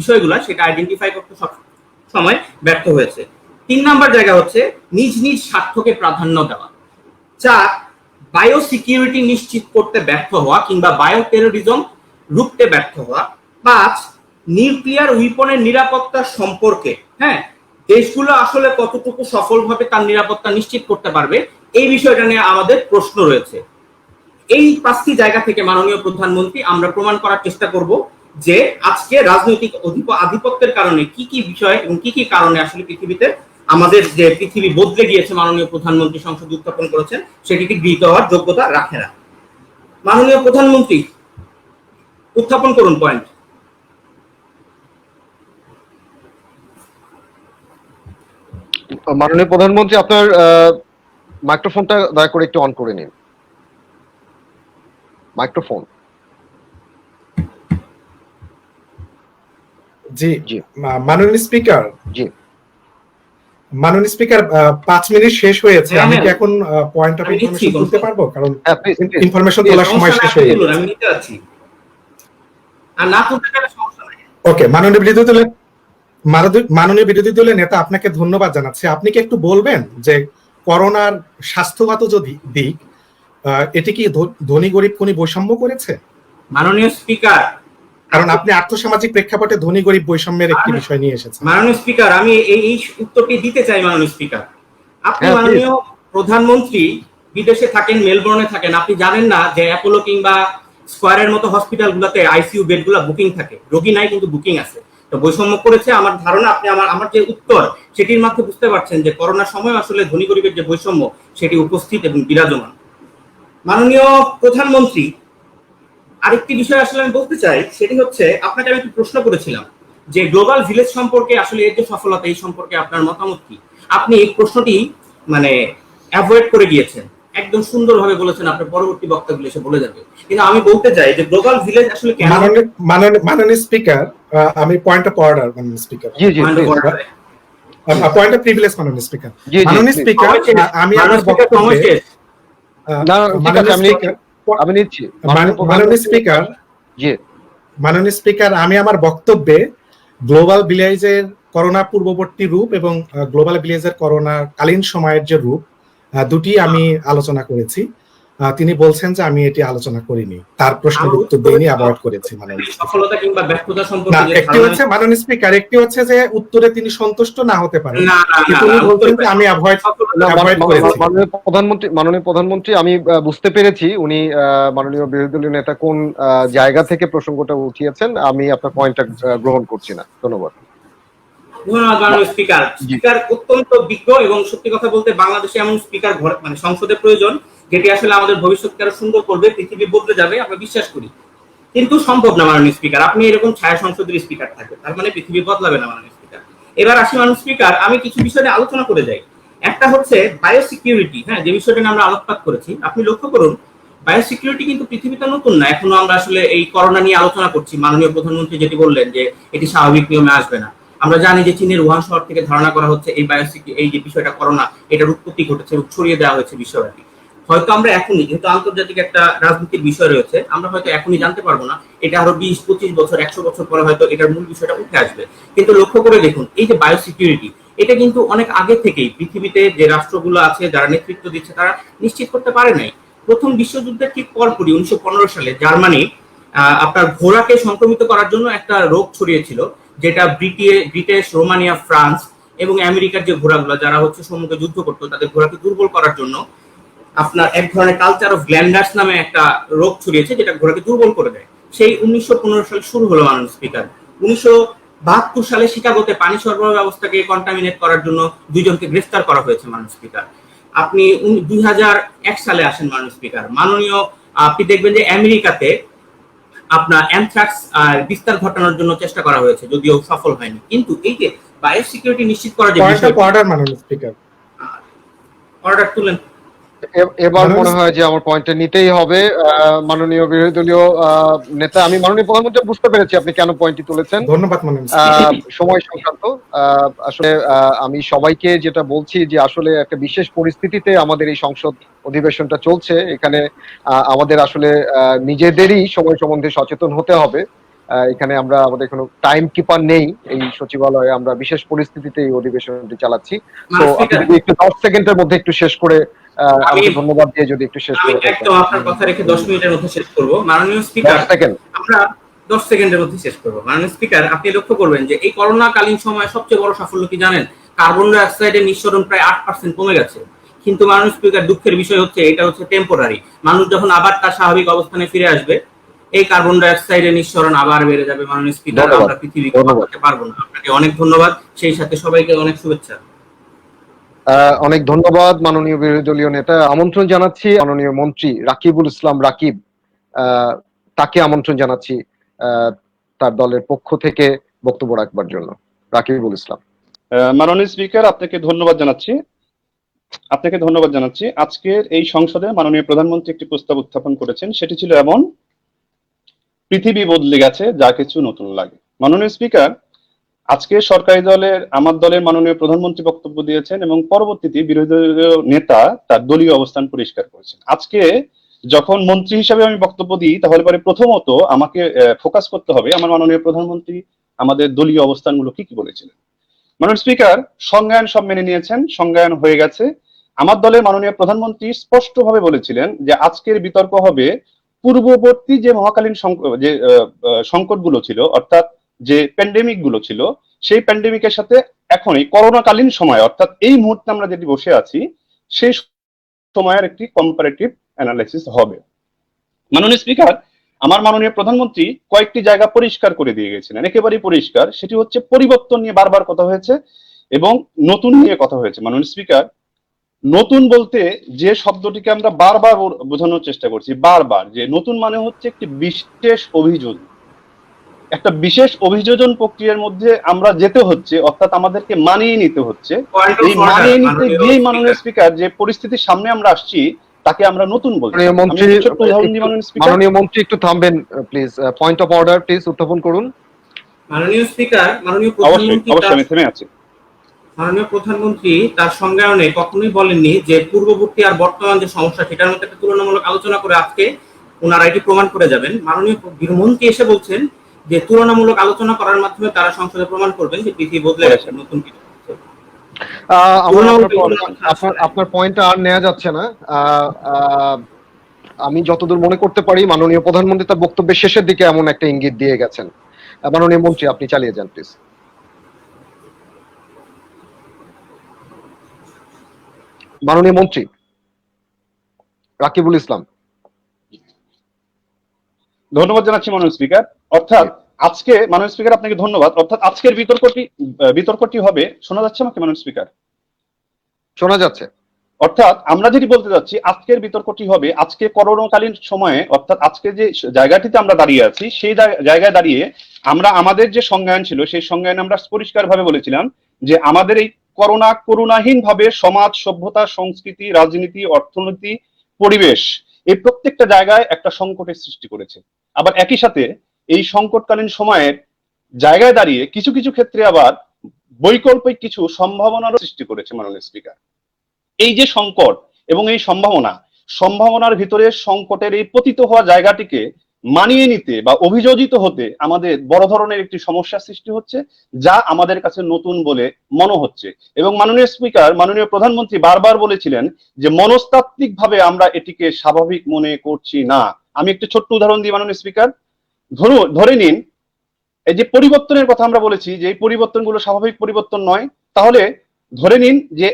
বিষয়গুলো সেটা আইডেন্টিফাই করতে সব সময় ব্যর্থ হয়েছে। 3 নাম্বার জায়গা হচ্ছে নিজ নিজ স্বার্থকে প্রাধান্য দেওয়া। 4, বায়ো সিকিউরিটি নিশ্চিত করতে ব্যর্থ হওয়া কিংবা বায়ো টেরোরিজম রুখতে ব্যর্থ হওয়া। 5, নিউক্লিয়ার উইপনের নিরাপত্তা সম্পর্কে দেশগুলো আসলে কতটুকু সফলভাবে তার নিরাপত্তা নিশ্চিত করতে পারবে এই বিষয়টা নিয়ে আমাদের প্রশ্ন রয়েছে। এই 5টি জায়গা থেকে মাননীয় প্রধানমন্ত্রী আমরা প্রমাণ করার চেষ্টা করব যে আজকে রাজনৈতিক আধিপত্যের কারণে কি কি বিষয় এবং কি কি কারণে আসলে পৃথিবীতে আমাদের যে পৃথিবী বদলে গিয়েছে মাননীয় প্রধানমন্ত্রী সংসদে উত্থাপন করেছেন সেটিকে গৃহীত হওয়ার যোগ্যতা রাখে না। মাননীয় প্রধানমন্ত্রী, উত্থাপন করুন পয়েন্ট। মাননীয় প্রধানমন্ত্রী, আপনার মাইক্রোফোনটা দয়া করে একটু অন করে নিন। মাইক্রোফোন। জি জি, মাননীয় স্পিকার। জি মাননীয় স্পিকার, 5 মিনিট শেষ হয়েছে। আমি কি এখন পয়েন্ট অফ ইনফরমেশন তুলতে পারবো? কারণ ইনফরমেশন তোলার সময় শেষ হয়ে গেছে। আমি নিতে আছি, আর না তুলতে গেলে সমস্যা নাই। ওকে, মাননীয় বিরোধী দলের নেতা, আপনাকে ধন্যবাদ জানাচ্ছি। আপনি কি একটু বলবেন যে করোনার স্বাস্থ্যগত যদি দিক, এটি কি ধনী গরিব কোন বৈষম্য করেছে? মাননীয় স্পিকার, কারণ আপনি আর্থসামাজিক প্রেক্ষাপটে ধনী গরিব বৈষম্যের একটি বিষয় নিয়ে এসেছেন। মাননীয় স্পিকার, আমি এই উত্তরটি দিতে চাই। মাননীয় স্পিকার, আপনি হ্যাঁ, মাননীয় প্রধানমন্ত্রী বিদেশে থাকেন, মেলবোর্নে থাকেন, আপনি জানেন না যে অ্যাপোলো কিংবা স্কয়ারের মতো হসপিটাল গুলাতে আইসিইউ বেড গুলা বুকিং থাকে, রোগী নাই কিন্তু বুকিং আছে। তো বৈষম্য করেছে আমার ধারণা। আপনি আমার যে উত্তর সেটির মাধ্যমে বুঝতে পারছেন যে করোনার সময় আসলে ধনী গরিবের যে বৈষম্য সেটি উপস্থিত এবং বিরাজমান। মাননীয় প্রধানমন্ত্রী, আরেকটি বিষয় আসলে আমি বলতে চাই, সেটি হচ্ছে আপনাকে আমি একটি প্রশ্ন করেছিলাম যে গ্লোবাল ভিলেজ সম্পর্কে আসলে এর যে সফলতা, এই সম্পর্কে আপনার মতামত কি? আপনি এই প্রশ্নটি মানে অ্যাভয়েড করে গিয়েছেন, একদম সুন্দরভাবে বলেছেন আপনার পরবর্তী বক্তব্য এসে বলে যাবে। কিন্তু আমি বলতে চাই যে গ্লোবাল ভিলেজ আসলে কেন? মাননীয় স্পিকার, আমি পয়েন্ট অফ অর্ডার, মাননীয় speaker, G G Point of order। Point of privilege, মাননীয় স্পিকার। জি, জি, মাননীয় please। স্পিকার, আমি আমার বক্তব্যে না ঠিক আছে, আমি নিচ্ছি মাননীয় স্পিকার, জি। মাননীয় স্পিকার, আমি আমার বক্তব্যে গ্লোবাল ভিলেজের করোনা পূর্ববর্তী রূপ এবং গ্লোবাল ভিলেজের করোনা কালীন সময়ের যে রূপ, দুটি আমি আলোচনা করেছি। তিনি বলছেন যে আমি এটি আলোচনা করিনি, তার প্রশ্নের উত্তর দেইনি, অ্যাভয়েড করেছি। সফলতা কিংবা ব্যর্থতা না, সম্পর্কে একটি হচ্ছে মাননীয় স্পিকার, একটি হচ্ছে যে উত্তরে তিনি সন্তুষ্ট না হতে পারেন, না, কিন্তু উনি বলছেন যে আমি অ্যাভয়েড করেছি। মাননীয় প্রধানমন্ত্রী, আমি বুঝতে পেরেছি উনি মাননীয় বিরোধী দলীয় নেতা কোন জায়গা থেকে প্রসঙ্গটা উঠিয়েছেন। আমি আপনার পয়েন্টটা গ্রহণ করছি না। ধন্যবাদ। ধন্যবাদ মাননীয় স্পিকার। স্পিকার অত্যন্ত বিজ্ঞ এবং সত্যি কথা বলতে বাংলাদেশে এমন স্পিকার মানে সংসদে প্রয়োজন যেটি আসলে আমাদের ভবিষ্যৎকে আরো সুন্দর করবে, পৃথিবী বদলে যাবে, আমরা বিশ্বাস করি। কিন্তু সম্ভব না মাননীয় স্পিকার, আপনি এরকম ছায়া সংসদের স্পিকার থাকবে, তার মানে পৃথিবী বদলাবে না মাননীয় স্পিকার। এবার আসি মাননীয় স্পিকার, আমি কিছু বিষয় নিয়ে আলোচনা করে যাই। একটা হচ্ছে বায়োসিকিউরিটি, হ্যাঁ, যে বিষয়টা নিয়ে আমরা আলোকপাত করেছি। আপনি লক্ষ্য করুন, বায়োসিকিউরিটি কিন্তু পৃথিবীতে নতুন না, এখনো আমরা আসলে এই করোনা নিয়ে আলোচনা করছি। মাননীয় প্রধানমন্ত্রী যেটি বললেন যে এটি স্বাভাবিক নিয়মে আসবে না। আমরা জানি যে চীনের উহান শহর থেকে ধারণা করা হচ্ছে এই যে বিষয়টা করোনা, এটার উৎপত্তি ঘটেছে এবং ছড়িয়ে দেওয়া হয়েছে বিশ্বব্যাপী। হয়তো আমরা এখনই, যেহেতু আন্তর্জাতিক একটা রাজনীতির বিষয় রয়েছে, আমরা হয়তো এখনই জানতে পারবো না, এটা আরো 20-25 বছর 100 বছর পরে হয়তো এটার মূল বিষয়টা উঠে আসবে। কিন্তু লক্ষ্য করে দেখুন, এই যে বায়োসিকিউরিটি, এটা কিন্তু অনেক আগে থেকেই পৃথিবীতে যে রাষ্ট্রগুলো আছে যারা নেতৃত্ব দিচ্ছে তারা নিশ্চিত করতে পারে নাই। প্রথম বিশ্বযুদ্ধের ঠিক পরপরই 1915 সালে জার্মানি আপনার ঘোড়াকে সংক্রমিত করার জন্য একটা রোগ ছড়িয়েছিল, যেটা ব্রিটিশ, রোমানিয়া, ফ্রান্স এবং আমেরিকার যে ঘোড়াগুলো যারা হচ্ছে সম্মুখে যুদ্ধ করতো তাদের ঘোড়াকে দুর্বল করার জন্য আপনার এক ধরনের কালচার অফ গ্ল্যান্ডার্স নামে একটা রোগ ছড়িয়েছে, যেটা ঘোড়াকে দুর্বল করে দেয়। সেই 1915 সালে শুরু হলো মাননীয় স্পিকার। 1972 সালে শিকাগোতে পানি সরবরাহ ব্যবস্থাকে কন্টামিনেট করার জন্য 2 জনকে গ্রেফতার করা হয়েছে মাননীয় স্পিকার। আপনি 2001 সালে আসেন মাননীয় স্পিকার, আপনি দেখবেন যে আমেরিকাতে আপনার অ্যানথ্রাক্স বিস্তার ঘটানোর জন্য চেষ্টা করা হয়েছে, যদিও সফল হয়নি। কিন্তু এই যে বায়োসিকিউরিটি নিশ্চিত করার যে বিষয়, অর্ডার, মাননীয় স্পিকার, অর্ডার তুলেন। এবার মনে হয় যে আমার পয়েন্টটা নিতেই হবে। মাননীয় বিরোধী দলীয় নেতা, আমি মাননীয় প্রধানমন্ত্রী বুঝতে পেরেছি আপনি কেন পয়েন্টটি তুলেছেন। ধন্যবাদ মাননীয় সময় সংক্রান্ত। আসলে আমি সবাইকে যেটা বলছি যে আসলে একটা বিশেষ পরিস্থিতিতে আমাদের এই সংসদ অধিবেশনটা চলছে। এখানে আমাদের আসলে নিজেদেরই সময় সম্বন্ধে সচেতন হতে হবে। এখানে আমাদের কোনো টাইম কিপার নেই এই সচিবালয়ে, আমরা বিশেষ পরিস্থিতিতে এই অধিবেশনটি চালাচ্ছি। তো আপনি যদি একটু 10 সেকেন্ডের মধ্যে একটু শেষ করে, আমাকে ধন্যবাদ দিয়ে যদি একটু শেষ করে। একদম আপনার কথা রেখে 10 মিনিটের মধ্যে শেষ করব মাননীয় স্পিকার। আমরা 10 সেকেন্ডের মধ্যে শেষ করব মাননীয় স্পিকার। আপনি লক্ষ্য করবেন যে এই করোনা কালীন সময়ে সবচেয়ে বড় সাফল্য কি জানেন? কার্বন ডাই অক্সাইডের নিঃসরণ প্রায় 8% কমে গেছে। কিন্তু মাননীয় স্পিকার, দুঃখের বিষয় হচ্ছে এটা হচ্ছে টেম্পোরারি। মানুষ যখন আবার তার স্বাভাবিক অবস্থানে ফিরে আসবে, এই কার্বন ডাই অক্সাইডের নিঃসরণ আবার বেড়ে যাবে। মাননীয় স্পিকার, আমরা পৃথিবীকে বাঁচাতে পারবো না। আপনাকে অনেক ধন্যবাদ, সেই সাথে সবাইকে অনেক শুভেচ্ছা। অনেক ধন্যবাদ মাননীয় বিরোধী দলীয় নেতা। আমন্ত্রণ জানাচ্ছি মাননীয় মন্ত্রী রাকিবুল ইসলাম রাকিব, তাকে আমন্ত্রণ জানাচ্ছি তার দলের পক্ষ থেকে বক্তব্য রাখবার জন্য। রাকিবুল ইসলাম। মাননীয় স্পিকার, আপনাকে ধন্যবাদ জানাচ্ছি। আজকের এই সংসদে মাননীয় প্রধানমন্ত্রী একটি প্রস্তাব উত্থাপন করেছেন, সেটি ছিল এমন: পৃথিবী বদলে গেছে, যা কিছু নতুন লাগে। মাননীয় স্পিকার, আজকে সরকারি দলের, আমার দলের মাননীয় প্রধানমন্ত্রী বক্তব্য দিয়েছেন এবং পরবর্তীতে বিরোধী দলীয় নেতা তার দলীয় অবস্থান পরিষ্কার করেছেন। আজকে যখন মন্ত্রী হিসাবে আমি বক্তব্য দিই, তাহলে পরে প্রথমত আমাকে ফোকাস করতে হবে আমার মাননীয় প্রধানমন্ত্রী আমাদের দলীয় অবস্থানগুলো কি কি বলেছিলেন। মাননীয় স্পিকার, সংজ্ঞায়ন সব মেনে নিয়েছেন, সংজ্ঞায়ন হয়ে গেছে। আমার দলের মাননীয় প্রধানমন্ত্রী স্পষ্টভাবে বলেছিলেন যে আজকের বিতর্ক হবে পূর্ববর্তী যে মহাকালীন যে সংকটগুলো ছিল, অর্থাৎ যে প্যান্ডেমিক গুলো ছিল, সেই প্যান্ডেমিকের সাথে এখন এই করোনাকালীন সময়, অর্থাৎ এই মুহূর্তে আমরা যেটি বসে আছি, সেই সময়ের একটি কম্পারেটিভ অ্যানালাইসিস হবে। মাননীয় স্পিকার, আমার মাননীয় প্রধানমন্ত্রী কয়েকটি জায়গা পরিষ্কার করে দিয়ে গেছিলেন, একেবারেই পরিষ্কার। সেটি হচ্ছে পরিবর্তন নিয়ে বারবার কথা হয়েছে এবং নতুন নিয়ে কথা হয়েছে। মাননীয় স্পিকার, নতুন বলতে যে শব্দটিকে আমরা বারবার বোঝানোর চেষ্টা করছি, বারবার, যে নতুন মানে হচ্ছে একটি বিশেষ অভিযোজন, একটা বিশেষ অভিযোজন প্রক্রিয়ার মধ্যে আমরা যেতে হচ্ছে, অর্থাৎ আমাদেরকে মানিয়ে নিতে হচ্ছে। এই মানিয়ে নিতে গিয়েই মাননীয় স্পিকার যে পরিস্থিতির সামনে আমরা আসছি তাকে আমরা নতুন বলছি। মাননীয় মন্ত্রী একটু থামবেন please, point of order please উত্থাপন করুন। মাননীয় স্পিকার, মাননীয় অবশ্যই আমি থেমে আছি। মাননীয় প্রধানমন্ত্রী তার সংজ্ঞায়নে কখনোই বলেননি যে পূর্ববর্তী আর বর্তমান যে সমস্যা সেটার মধ্যে একটা তুলনামূলক আলোচনা করে আজকে ওনারা এটি প্রমাণ করে যাবেন। মাননীয় গৃহমন্ত্রী এসে বলছেন যে তুলনামূলক আলোচনা করার মাধ্যমে তারা সংসদে প্রমাণ করবেন যে পৃথিবী বদলে গেছে, নতুন কিছু। আপনার পয়েন্টটা আর নেওয়া যাচ্ছে না। আমি যতদূর মনে করতে পারি মাননীয় প্রধানমন্ত্রী তার বক্তব্যের শেষের দিকে এমন একটা ইঙ্গিত দিয়ে গেছেন। মাননীয় মন্ত্রী, আপনি চালিয়ে যান প্লিজ। মাননীয় মন্ত্রী রাকিবুল ইসলাম। ধন্যবাদ জানাচ্ছি মাননীয় স্পিকার। অর্থাৎ আজকে মাননীয় স্পিকার আপনাকে ধন্যবাদ। অর্থাৎ আজকের বিতর্কটি হবে, শোনা যাচ্ছে আমাকে মাননীয় স্পিকার? শোনা যাচ্ছে। অর্থাৎ আমরা যেটি বলতে যাচ্ছি, আজকের বিতর্কটি হবে আজকে করোনাকালীন সময়ে, অর্থাৎ আজকে যে জায়গাটিতে আমরা দাঁড়িয়ে আছি সেই জায়গায় দাঁড়িয়ে আমরা আমাদের যে সংজ্ঞায়ন ছিল সেই সংজ্ঞায়নে আমরা পরিষ্কারভাবে বলেছিলাম যে আমাদের এই করোনাহীন ভাবে সমাজ, সভ্যতা, সংস্কৃতি, রাজনীতি, অর্থনীতি, পরিবেশ, এই প্রত্যেকটা জায়গায় একটা সংকটের সৃষ্টি করেছে। আবার একই সাথে এই সংকটকালীন সময়ের জায়গায় দাঁড়িয়ে কিছু কিছু ক্ষেত্রে আবার বৈকল্পিক কিছু সম্ভাবনারও সৃষ্টি করেছে মাননীয় স্পিকার। এই যে সংকট এবং এই সম্ভাবনার ভিতরে সংকটের এই পতিত হওয়া জায়গাটিকে মানিয়ে নিতে বা অভিযোজিত হতে আমাদের বড় ধরনের একটি সমস্যা সৃষ্টি হচ্ছে, যা আমাদের কাছে নতুন বলে মনে হচ্ছে। এবং মাননীয় স্পিকার, মাননীয় প্রধানমন্ত্রী বারবার বলেছিলেন যে মনস্তাত্ত্বিক ভাবে আমরা এটিকে স্বাভাবিক মনে করছি না। আমি একটি ছোট্ট উদাহরণ দিই মাননীয় স্পিকার। ধরে নিন এই যে পরিবর্তনের কথা আমরা বলেছি যে এই পরিবর্তনগুলো স্বাভাবিক পরিবর্তন নয়, তাহলে ধরে নিন যে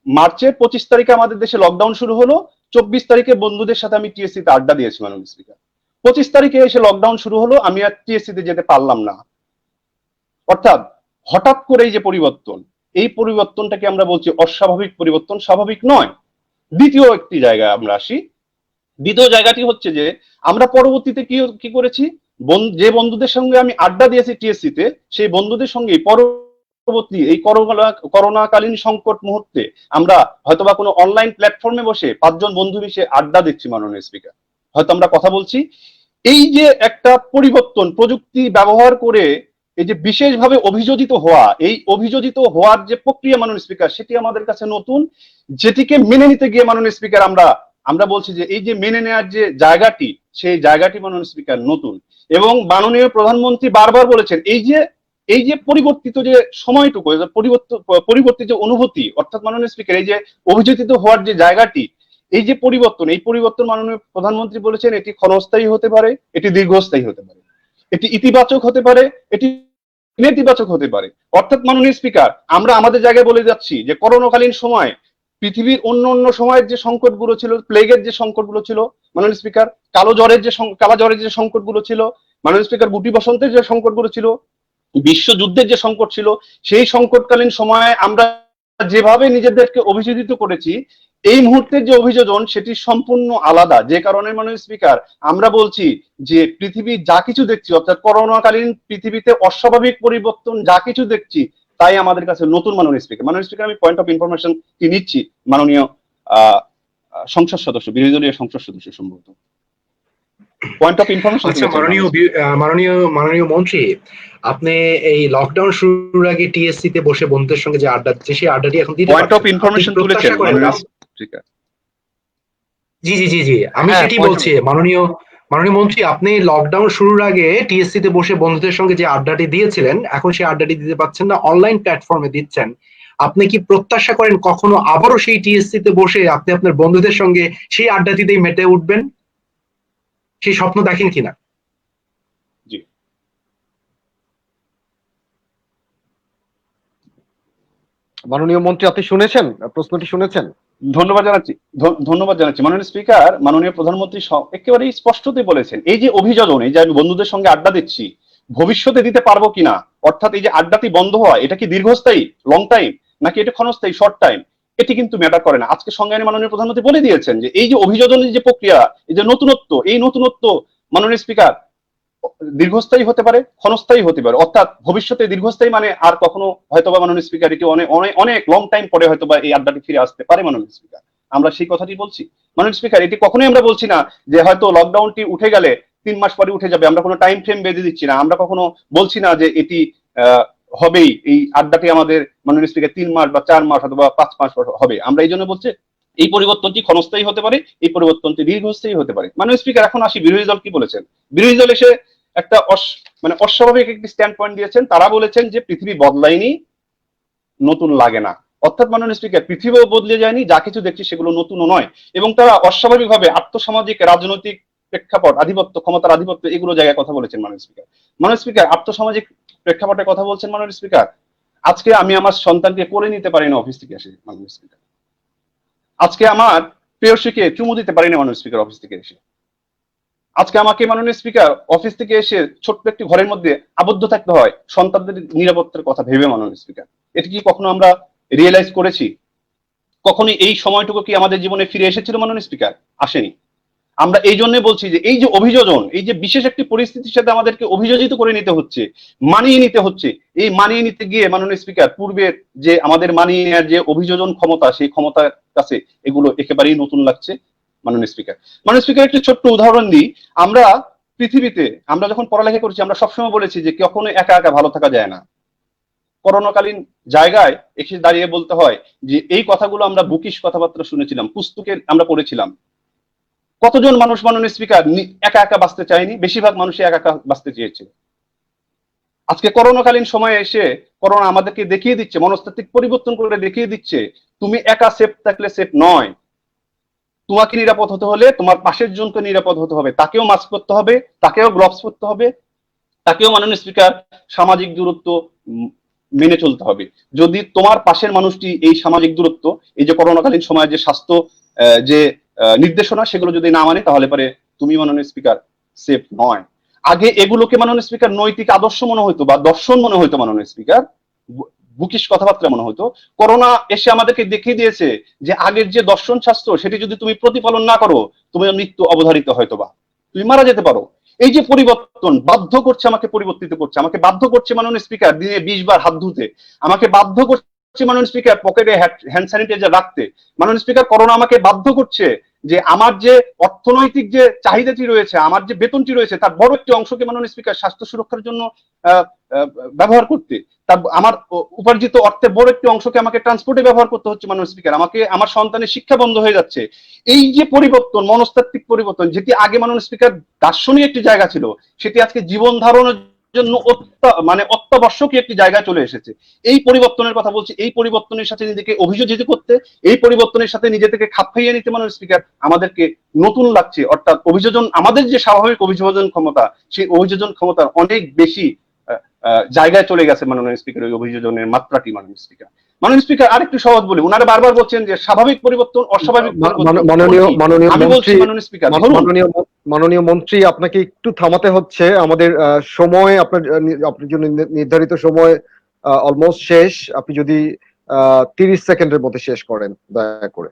মার্চের 25 তারিখে আমাদের দেশে লকডাউন শুরু হলো, 24 তারিখে বন্ধুদের সাথে আমি টিএসসি তে আড্ডা দিয়েছি মাননীয় স্পিকার। 25 তারিখে এসে লকডাউন শুরু হলো, আমি আর টিএসসি তে যেতে পারলাম না। অর্থাৎ হঠাৎ করে এই যে পরিবর্তন, এই পরিবর্তনটাকে আমরা বলছি অস্বাভাবিক পরিবর্তন, স্বাভাবিক নয়। দ্বিতীয় একটি জায়গায় আমরা আসি। দ্বিতীয় জায়গাটি হচ্ছে যে আমরা পরবর্তীতে কি করেছি, যে বন্ধুদের সঙ্গে আমি আড্ডা দিয়েছি টিএসসি তে, সেই বন্ধুদের সঙ্গে পরবর্তী এই করোনাকালীন সংকট মুহূর্তে আমরা হয়তোবা কোনো অনলাইন প্ল্যাটফর্মে বসে 5 জন বন্ধু মিশে আড্ডা দিচ্ছি মাননীয় স্পিকার, হয়তো আমরা কথা বলছি। এই যে একটা পরিবর্তন, প্রযুক্তি ব্যবহার করে এই যে বিশেষভাবে অভিযোজিত হওয়া, এই অভিযোজিত হওয়ার যে প্রক্রিয়া মাননীয় স্পিকার, সেটি আমাদের কাছে নতুন, যেটিকে মেনে নিতে গিয়ে মাননীয় স্পিকার আমরা বলছি যে এই যে মেনে নেওয়ার যে জায়গাটি, সেই জায়গাটি মাননীয় স্পিকার নতুন। এবং মাননীয় প্রধানমন্ত্রী বারবার বলেছেন এই যে পরিবর্তিত যে সময়টুকু, পরিবর্তিত যে অনুভূতি, অর্থাৎ মাননীয় স্পিকার এই যে অভিযোজিত হওয়ার যে জায়গাটি, এই যে পরিবর্তন, এই পরিবর্তন মাননীয় প্রধানমন্ত্রী বলেছেন এটি ক্ষণস্থায়ী হতে পারে, এটি দীর্ঘস্থায়ী হতে পারে, এটি ইতিবাচক হতে পারে, এটি নেতিবাচক হতে পারে। অর্থাৎ মাননীয় স্পিকার, আমরা আমাদের জায়গায় বলে যাচ্ছি যে করোনাকালীন সময় পৃথিবীর অন্য সময়ের যে সংকটগুলো ছিল, প্লেগের যে সংকটগুলো ছিল মাননীয় স্পিকার, কালো জ্বরের যে সংকটগুলো ছিল মাননীয় স্পিকার, গুটি বসন্তের যে সংকটগুলো ছিল, বিশ্বযুদ্ধের যে সংকট ছিল, সেই সংকটকালীন সময়ে আমরা যেভাবে নিজেদেরকে অভিযোজিত করেছি, এই মুহূর্তের যে অভিযোজন সেটি সম্পূর্ণ আলাদা। যে কারণে মাননীয় স্পিকার আমরা বলছি যে পৃথিবী যা কিছু দেখছি, অর্থাৎ করোনাকালীন পৃথিবীতে অস্বাভাবিক পরিবর্তন যা কিছু দেখছি, তাই আমাদের কাছে নতুন। মাননীয় স্পিকার, আমি পয়েন্ট অফ ইনফরমেশন কি নিচ্ছি মাননীয় সংসদ সদস্য, বিরোধী দলীয় সংসদ সদস্য সম্ভবত পয়েন্ট অফ ইনফরমেশন। আচ্ছা, মাননীয় মন্ত্রী, আপনি এই লকডাউন শুরুর আগে টিএসসি তে বসে বন্ধুদের সঙ্গে যে আড্ডা দিচ্ছে, সেই আড্ডাটি এখন দিতে পয়েন্ট অফ ইনফরমেশন তুলেছেন। জি, আমি সেটি বলছি। মাননীয় মন্ত্রী, আপনি লকডাউন শুরুর আগে টিএসসি তে বসে বন্ধুদের সঙ্গে যে আড্ডাটি দিয়েছিলেন, এখন সেই আড্ডাটি দিতে পারছেন না, অনলাইন প্ল্যাটফর্মে দিচ্ছেন। আপনি কি প্রত্যাশা করেন কখনো আবারও সেই টিএসসি তে বসে আপনি আপনার বন্ধুদের সঙ্গে সেই আড্ডাটিতেই মেতে উঠবেন? সেই স্বপ্ন দেখেন কিনা? জি, মাননীয় মন্ত্রী, আপনি শুনেছেন প্রশ্নটি? শুনেছেন? ধন্যবাদ জানাচ্ছি মাননীয় স্পিকার। মাননীয় প্রধানমন্ত্রী একেবারেই স্পষ্টতই বলেছেন, এই যে অভিযোজন, এই যে আমি বন্ধুদের সঙ্গে আড্ডা দিচ্ছি, ভবিষ্যতে দিতে পারবো কিনা, অর্থাৎ এই যে আড্ডাটি বন্ধ হয়, এটা কি দীর্ঘস্থায়ী লং টাইম নাকি এটা ক্ষণস্থায়ী শর্ট টাইম, এটি কিন্তু ম্যাটার করে না। আজকে সংজ্ঞানে মাননীয় প্রধানমন্ত্রী বলে দিয়েছেন যে এই যে অভিযোজনের যে প্রক্রিয়া, এই যে নতুনত্ব, এই নতুনত্ব মাননীয় স্পিকার দীর্ঘস্থায়ী হতে পারে, ক্ষণস্থায়ী হতে পারে। অর্থাৎ ভবিষ্যতে দীর্ঘস্থায়ী মানে আর কখনো হয়তোবা মাননীয় স্পিকার এটি অনেক অনেক অনেক লং টাইম পরে হয়তোবা এই আড্ডাটি ফিরে আসতে পারে মাননীয় স্পিকার। আমরা সেই কথাটি বলছি মাননীয় স্পিকার। এটি কখনোই আমরা বলছি না যে হয়তো লকডাউনটি উঠে গেলে 3 মাস পরে উঠে যাবে, আমরা কোনো টাইম ফ্রেম বেঁধে দিচ্ছি না। আমরা কখনো বলছি না যে এটি হবেই, এই আড্ডাটি আমাদের মাননীয় স্পিকার 3 মাস বা 4 মাস অথবা 5 মাস হবে। আমরা এই জন্য বলছি এই পরিবর্তনটি ক্ষণস্থায়ী হতে পারে, এই পরিবর্তনটি দীর্ঘস্থায়ী হতে পারে। মাননীয় স্পিকার, এখন আসি বিরোধী দল কি বলেছেন। বিরোধী দল এসে একটা অস্বাভাবিক একটি স্ট্যান্ড পয়েন্ট দিয়েছেন। তারা বলেছেন যে পৃথিবী বদলায়নি, নতুন লাগে না। অর্থাৎ মাননীয় স্পিকার, পৃথিবীও বদলে যায়নি, যা কিছু দেখছি সেগুলো নতুনও নয়। এবং তারা অস্বাভাবিকভাবে আর্থসামাজিক রাজনৈতিক প্রেক্ষাপট, আধিপত্য, ক্ষমতার আধিপত্য, এগুলো জায়গায় কথা বলেছেন মাননীয় স্পিকার। মাননীয় স্পিকার, আর্থসামাজিক প্রেক্ষাপটে কথা বলছেন মাননীয় স্পিকার। আজকে আমি আমার সন্তানকে কোলে নিতে পারি না অফিস থেকে এসে মাননীয় স্পিকার। আজকে আমার প্রেয়সীকে চুমু দিতে পারি না মাননীয় স্পিকার অফিস থেকে এসে। আজকে আমাকে মাননীয় স্পিকার অফিস থেকে এসে ছোট্ট একটি ঘরের মধ্যে আবদ্ধ থাকতে হয় সন্তানদের নিরাপত্তার কথা ভেবে মাননীয় স্পিকার। এটি কি কখনো আমরা রিয়েলাইজ করেছি? কখনোই এই সময়টুকু কি আমাদের জীবনে ফিরে এসেছিল মাননীয় স্পিকার? আসেনি। আমরা এই জন্য বলছি যে এই যে অভিযোজন, এই যে বিশেষ একটি পরিস্থিতির সাথে আমাদেরকে অভিযোজিত করে নিতে হচ্ছে, মানিয়ে নিতে হচ্ছে। এই মানিয়ে নিতে গিয়ে মাননীয় স্পিকার পূর্বের যে আমাদের মানিয়ে নেওয়ার যে অভিযোজন ক্ষমতা, সেই ক্ষমতার কাছে এগুলো একেবারেই নতুন লাগছে মাননীয় স্পিকার। মাননীয় স্পিকার, একটি ছোট্ট উদাহরণ দিই। আমরা পৃথিবীতে আমরা যখন পড়ালেখা করছি, আমরা সবসময় বলেছি যে কখনো একা একা ভালো থাকা যায় না। করোনাকালীন জায়গায় এসে দাঁড়িয়ে বলতে হয় যে এই কথাগুলো আমরা বুকিশ কথাবার্তা শুনেছিলাম, পুস্তকে আমরা পড়েছিলাম। কতজন মানুষ মাননীয় স্পিকার একা একা বাঁচতে চায়নি? বেশিরভাগ মানুষই একা একা বাঁচতে চেয়েছে। আজকে করোনাকালীন সময়ে এসে করোনা আমাদেরকে দেখিয়ে দিচ্ছে, মনস্তাত্ত্বিক পরিবর্তন করে দেখিয়ে দিচ্ছে, তুমি একা সেফ থাকলে সেফ নয়। তোমাকে নিরাপদ হতে হলে তোমার পাশের জনকে নিরাপদ হতে হবে, তাকেও মাস্ক পরতে হবে, তাকেও গ্লোভস পরতে হবে, তাকেও মাননীয় স্পিকার সামাজিক দূরত্ব মেনে চলতে হবে। যদি তোমার পাশের মানুষটি এই সামাজিক দূরত্ব, এই যে করোনাকালীন সময়ে যে স্বাস্থ্য যে নির্দেশনা, সেগুলো যদি না মানে, তাহলে পরে তুমি মাননীয় স্পিকার সেফ নয়। আগে এগুলোকে মাননীয় স্পিকার নৈতিক আদর্শ মনে হইতো বা দর্শন মনে হইতো মাননীয় স্পিকার, বুকিশ কথাবার্তা মনে হতো। করোনা এসে আমাদেরকে দেখিয়ে দিয়েছে যে আগের যে দর্শন শাস্ত্র, সেটি যদি তুমি প্রতিপালন না করো, তুমি মৃত্যু অবধারিত হয়তোবা তুমি মারা যেতে পারো। এই যে পরিবর্তন বাধ্য করছে, আমাকে পরিবর্তিত করছে, আমাকে বাধ্য করছে মাননীয় স্পিকার দিনে 20 বার হাত ধুতে, আমাকে বাধ্য করছে মাননীয় স্পিকার পকেটে হ্যান্ড স্যানিটাইজার রাখতে। মাননীয় স্পিকার, করোনা আমাকে বাধ্য করছে যে আমার যে অর্থনৈতিক যে চাহিদাটি রয়েছে, আমার যে বেতনটি রয়েছে, তার বড় একটি অংশকে মাননীয় স্পিকার স্বাস্থ্য সুরক্ষার জন্য ব্যবহার করতে, তার আমার উপার্জিত অর্থের বড় একটি অংশকে আমাকে ট্রান্সপোর্টে ব্যবহার করতে হচ্ছে মাননীয় স্পিকার। আমাকে আমার সন্তানের শিক্ষা বন্ধ হয়ে যাচ্ছে। এই যে পরিবর্তন, মনস্তাত্ত্বিক পরিবর্তন, যেটি আগে মাননীয় স্পিকার দার্শনিক একটি জায়গা ছিল, সেটি আজকে জীবন ধারণের জন্য অত্যাবশ্যকীয় একটি জায়গায় চলে এসেছে। এই পরিবর্তনের কথা বলছি। এই পরিবর্তনের সাথে নিজেকে অভিযোজিত করতে, এই পরিবর্তনের সাথে নিজেদেরকে খাপ খাইয়ে নিতে মাননীয় স্পিকার আমাদেরকে নতুন লাগছে। অর্থাৎ অভিযোজন, আমাদের যে স্বাভাবিক অভিযোজন ক্ষমতা, সেই অভিযোজন ক্ষমতার অনেক বেশি জায়গায় চলে গেছে মাননীয় স্পিকার ওই অভিযোজনের মাত্রাটি মাননীয় স্পিকার। মাননীয় স্পিকার, আরেকটু সহজ বলি, ওনারা বারবার বলছেন যে স্বাভাবিক পরিবর্তন, অস্বাভাবিক মাননীয় মন্ত্রী, আপনাকে একটু থামাতে হচ্ছে। আমাদের সময় আপনার জন্য নির্ধারিত সময় অলমোস্ট শেষ। আপনি যদি 30 সেকেন্ডের মধ্যে শেষ করেন দয়া করে।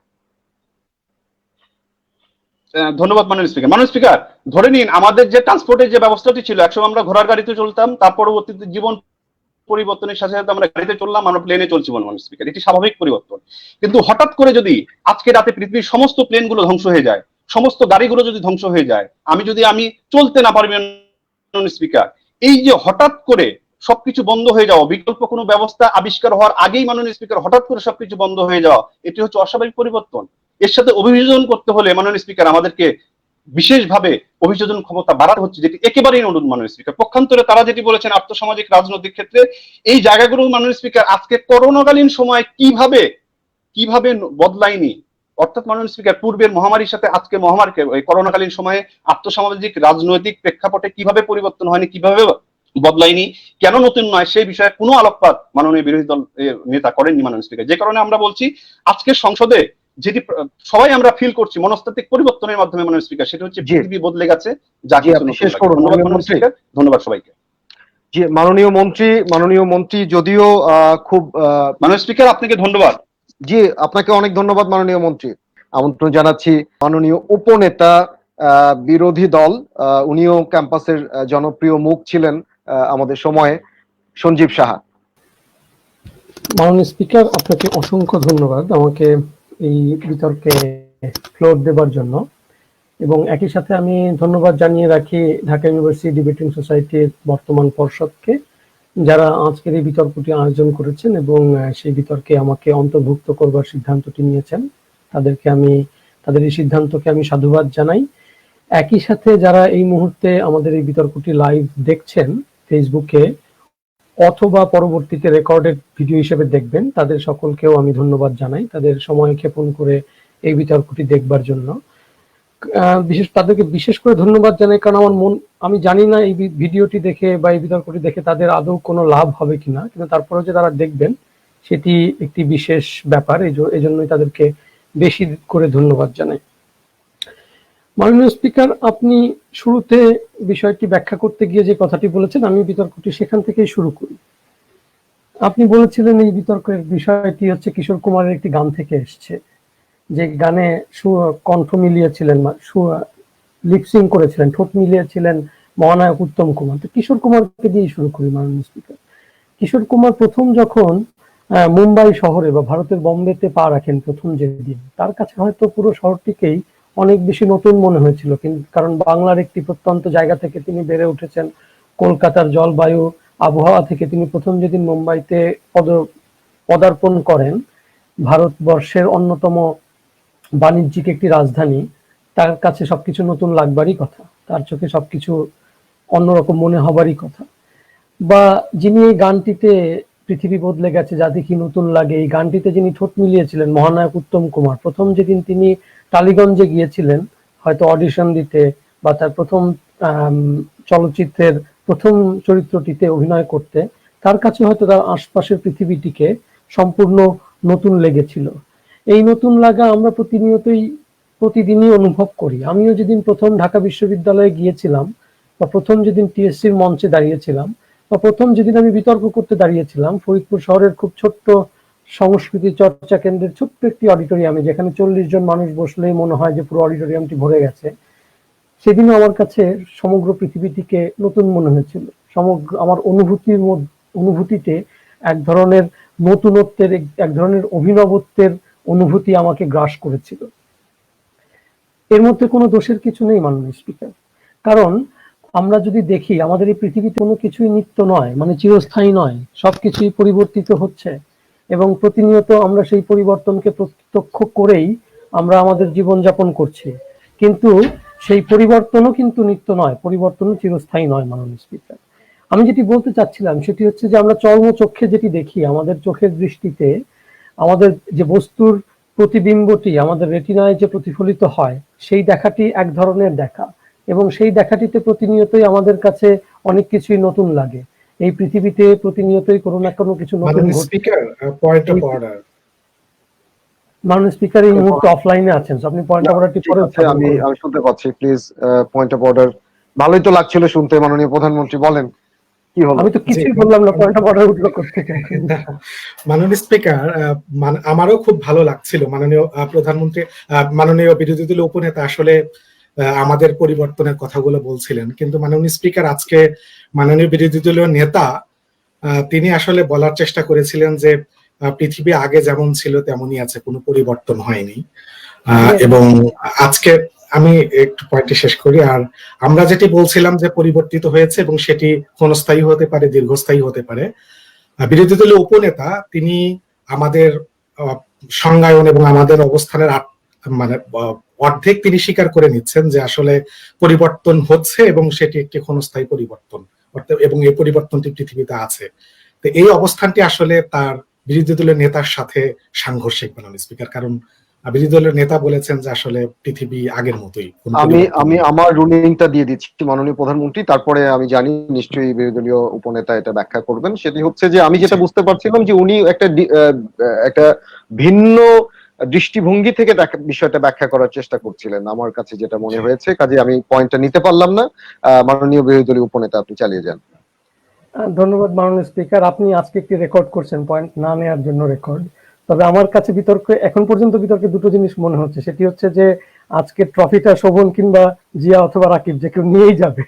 ধন্যবাদ মাননীয় স্পিকার। মাননীয় স্পিকার, ধরে নিন আমাদের যে ট্রান্সপোর্টের যে ব্যবস্থাটি ছিল, একসময় আমরা ঘোড়ার গাড়িতে চলতাম, তার পরবর্তীতে জীবন পরিবর্তনের সাথে সাথে আমরা গাড়িতে চললাম, আমরা প্লেনে চলছি মাননীয় স্পিকার। এটি স্বাভাবিক পরিবর্তন। কিন্তু হঠাৎ করে যদি আজকে রাতে পৃথিবীর সমস্ত প্লেনগুলো ধ্বংস হয়ে যায়, সমস্ত গাড়িগুলো যদি ধ্বংস হয়ে যায়, আমি চলতে না পারি মাননীয় স্পিকার, এই যে হঠাৎ করে সবকিছু বন্ধ হয়ে যাওয়া, বিকল্প কোনো ব্যবস্থা আবিষ্কার হওয়ার আগেই মাননীয় স্পিকার হঠাৎ করে সবকিছু বন্ধ হয়ে যাওয়া, এটি হচ্ছে অস্বাভাবিক পরিবর্তন। এর সাথে অভিযোজন করতে হলে মাননীয় স্পিকার আমাদেরকে বিশেষভাবে অভিযোজন ক্ষমতা বাড়ানো হচ্ছে, যেটি একেবারেই অনুরোধ মাননীয় স্পিকার। পক্ষান্তরে তারা যেটি বলেছেন আর্থসামাজিক রাজনৈতিক ক্ষেত্রে এই জায়গাগুলো মাননীয় স্পিকার আজকে করোনাকালীন সময় কিভাবে বদলায়নি, অর্থাৎ মাননীয় স্পিকার পূর্বের মহামারীর সাথে আজকে মহামারীকে করোনাকালীন সময়ে আর্থসামাজিক রাজনৈতিক প্রেক্ষাপটে কিভাবে পরিবর্তন হয়নি, কিভাবে বদলায়নি, কেন নতুন নয়, সেই বিষয়ে কোনো আলোকপাত মাননীয় বিরোধী দল নেতা করেননি মাননীয় স্পিকার। যে কারণে আমরা বলছি আজকের সংসদে যেটি সবাই আমরা ফিল করছি মনস্তাত্ত্বিক পরিবর্তনের মাধ্যমে মাননীয় স্পিকার, সেটা হচ্ছে পৃথিবী বদলে গেছে, যা কিছু শেষ করুন ধন্যবাদ মাননীয় স্পিকার, ধন্যবাদ সবাইকে। জি, মাননীয় মন্ত্রী যদিও খুব মাননীয় স্পিকার আপনাকে ধন্যবাদ। জি, আপনাকে অনেক ধন্যবাদ মাননীয় মন্ত্রী। আমন্ত্রণ জানাচ্ছি মাননীয় উপনেতা বিরোধী দল, উনিও ক্যাম্পাসের জনপ্রিয় মুখ ছিলেন আমাদের সময়ে, সঞ্জীব সাহা। মাননীয় স্পিকার, আপনাকে অসংখ্য ধন্যবাদ আমাকে এই বিতর্কে ফ্লোর দেবার জন্য, এবং একই সাথে আমি ধন্যবাদ জানিয়ে রাখি ঢাকা ইউনিভার্সিটি ডিবেটিং সোসাইটির বর্তমান পর্ষদকে, যারা আজকের এই বিতর্কটি আয়োজন করেছেন এবং সেই বিতর্কে আমাকে অন্তর্ভুক্ত করবার সিদ্ধান্তটি নিয়েছেন। তাদের এই সিদ্ধান্তকে আমি সাধুবাদ জানাই। একই সাথে যারা এই মুহূর্তে আমাদের এই বিতর্কটি লাইভ দেখছেন ফেসবুকে অথবা পরবর্তীতে রেকর্ডেড ভিডিও হিসেবে দেখবেন, তাদের সকলকেও আমি ধন্যবাদ জানাই তাদের সময় ক্ষেপণ করে এই বিতর্কটি দেখবার জন্য। তাদেরকে বিশেষ করে ধন্যবাদ জানাই, কারণ আমি জানি না এই ভিডিওটি দেখে বা এই বিতর্কটি দেখে তাদের আদৌ কোনো লাভ হবে কিনা, কিন্তু তারপরেও যে তারা দেখবেন সেটি একটি বিশেষ ব্যাপার, এই জন্যই তাদেরকে বেশি করে ধন্যবাদ জানাই। মাননীয় স্পিকার, আপনি শুরুতে বিষয়টি ব্যাখ্যা করতে গিয়ে যে কথাটি বলেছেন, আমি বিতর্কটি সেখান থেকেই শুরু করি। আপনি বলেছিলেন এই বিতর্কের বিষয়টি হচ্ছে কিশোর কুমারের একটি গান থেকে এসছে, যে গানে কণ্ঠ মিলিয়েছিলেন, লিপসিং করেছিলেন, ঠোঁট মিলিয়েছিলেন মহানায়ক উত্তম কুমার। তো কিশোর কুমারকে দিয়ে শুরু করি মাননীয় স্পিকার। কিশোর কুমার প্রথম যখন মুম্বাই শহরে বা ভারতের বম্বেতে পা রাখেন প্রথম যেদিন, তার কাছে হয়তো পুরো শহরটিকেই অনেক বেশি নতুন মনে হয়েছিল, কিন্তু কারণ বাংলার একটি প্রত্যন্ত জায়গা থেকে তিনি বেড়ে উঠেছেন, কলকাতার জলবায়ু আবহাওয়া থেকে তিনি প্রথম যেদিন মুম্বাইতে পদার্পণ করেন, ভারতবর্ষের অন্যতম বাণিজ্যিক একটি রাজধানী, তার কাছে সবকিছু নতুন লাগবারই কথা, তার চোখে সবকিছু অন্যরকম মনে হবারই কথা। বা যিনি এই গানটিতে পৃথিবী বদলে গেছে যা দেখি নতুন লাগে, এই গানটিতে যিনি ঠোঁট মিলিয়েছিলেন মহানায়ক উত্তম কুমার, প্রথম যেদিন তিনি টালিগঞ্জে গিয়েছিলেন হয়তো অডিশন দিতে বা তার প্রথম চলচ্চিত্রের প্রথম চরিত্রটিতে অভিনয় করতে, তার কাছে হয়তো তার আশপাশের পৃথিবীটিকে সম্পূর্ণ নতুন লেগেছিল। এই নতুন লাগা আমরা প্রতিদিনই অনুভব করি। আমিও যেদিন প্রথম ঢাকা বিশ্ববিদ্যালয়ে গিয়েছিলাম, বা প্রথম যেদিন টিএসসির মঞ্চে দাঁড়িয়েছিলাম, বা প্রথম যেদিন আমি বিতর্ক করতে দাঁড়িয়েছিলাম ফরিদপুর শহরের খুব ছোট্ট সংস্কৃতি চর্চা কেন্দ্রের ছোট্ট একটি অডিটোরিয়ামে, যেখানে 40 জন মানুষ বসলেই মনে হয় যে পুরো অডিটোরিয়ামটি ভরে গেছে, সেদিনও আমার কাছে সমগ্র পৃথিবীটিকে নতুন মনে হয়েছিল। আমার অনুভূতিতে এক ধরনের নতুনত্বের, এক ধরনের অভিনবত্বের অনুভূতি আমাকে গ্রাস করেছিল। এর মধ্যে কোনো দোষের কিছু নেই মাননীয় স্পিকার, কারণ আমরা যদি দেখি আমাদের এই পৃথিবীতে কোনো কিছুই নিত্য নয়, মানে চিরস্থায়ী নয়, সবকিছুই পরিবর্তিত হচ্ছে, এবং প্রতিনিয়ত আমরা সেই পরিবর্তনকে প্রত্যক্ষ করেই আমরা আমাদের জীবনযাপন করছি। কিন্তু সেই পরিবর্তনও কিন্তু নিত্য নয়, পরিবর্তনও চিরস্থায়ী নয় মাননীয় স্পিকার। আমি যেটি বলতে চাচ্ছিলাম সেটি হচ্ছে যে আমরা চর্মচক্ষে যেটি দেখি, আমাদের চোখের দৃষ্টিতে আমাদের যে বস্তুর প্রতিবিম্বটি আমাদের রেটিনায় যে প্রতিফলিত হয়, সেই দেখাটি এক ধরনের দেখা, এবং সেই দেখাটিতে প্রতিনিয়তই আমাদের কাছে অনেক কিছুই নতুন লাগে। এই পৃথিবীতে প্রতিনিয়তই কোনো না কোনো কিছু নতুন স্পিকার, পয়েন্ট অফ অর্ডার। মাননীয় স্পিকার এই মুহূর্তে অফলাইনে আছেন, আপনি পয়েন্ট অফ অর্ডারটি পরে আমি শুনতে পাচ্ছি, প্লিজ পয়েন্ট অফ অর্ডার। ভালোই তো লাগছিল শুনতে, মাননীয় প্রধানমন্ত্রী বলেন কি হলো। আমি তো কিছুই বললাম না, পয়েন্ট অফ অর্ডার উঠলো কোত্থেকে। মাননীয় স্পিকার, আমারও খুব ভালো লাগছিল মাননীয় প্রধানমন্ত্রী, মাননীয় বিরোধী দলীয় উপনেতা আসলে আমাদের পরিবর্তনের কথাগুলো বলছিলেন, কিন্তু মাননীয় স্পিকার আজকে মাননীয় বিরোধী দলীয় নেতা তিনি আসলে বলার চেষ্টা করেছিলেন যে পৃথিবী আগে যেমন ছিল তেমনই আছে, কোনো পরিবর্তন হয়নি। এবং আজকে আমি একটু পয়েন্টটি শেষ করি। আর আমরা যেটি বলছিলাম যে পরিবর্তিত হয়েছে এবং সেটি ক্ষণস্থায়ী হতে পারে, দীর্ঘস্থায়ী হতে পারে। বিরোধী দলীয় উপনেতা তিনি আমাদের সংজ্ঞায়ন এবং আমাদের অবস্থানের মানে অর্ধেক তিনি স্বীকার করে নিচ্ছেন যে আসলে পরিবর্তন হচ্ছে এবং সেটি একটি ক্ষণস্থায়ী পরিবর্তন, এবং এই পরিবর্তনটি পৃথিবীতে আছে। তো এই অবস্থানটি আসলে তার বিরোধী দলের নেতার সাথে সাংঘর্ষিক, মাননীয় স্পিকার। কারণ বিরোধী দলের নেতা বলেছেন যে আসলে পৃথিবী আগের মতোই। আমি আমার রুলিংটা দিয়ে দিচ্ছি মাননীয় প্রধানমন্ত্রী, তারপরে আমি জানি নিশ্চয়ই বিরোধী দলীয় উপনেতা এটা ব্যাখ্যা করবেন। সেটি হচ্ছে যে আমি যেটা বুঝতে পারছিলাম যে উনি একটা ভিন্ন দৃষ্টিভঙ্গি থেকে বিষয়টা ব্যাখ্যা করার চেষ্টা করছিলেন, আমার কাছে যেটা মনে হয়েছে। কাজে আমি পয়েন্টটা নিতে পারলাম না। মাননীয় বিরোধী দলীয় উপনেতা, আপনি চালিয়ে যান। ধন্যবাদ মাননীয় স্পিকার, আপনি আজকে একটি রেকর্ড করছেন পয়েন্ট না নেওয়ার জন্য রেকর্ড। তবে আমার কাছে বিতর্কে এখন পর্যন্ত দুটো জিনিস মনে হচ্ছে। সেটি হচ্ছে যে আজকে ট্রফিটা শোভন কিংবা জিয়া অথবা রাকিব যে কেউ নিয়েই যাবে,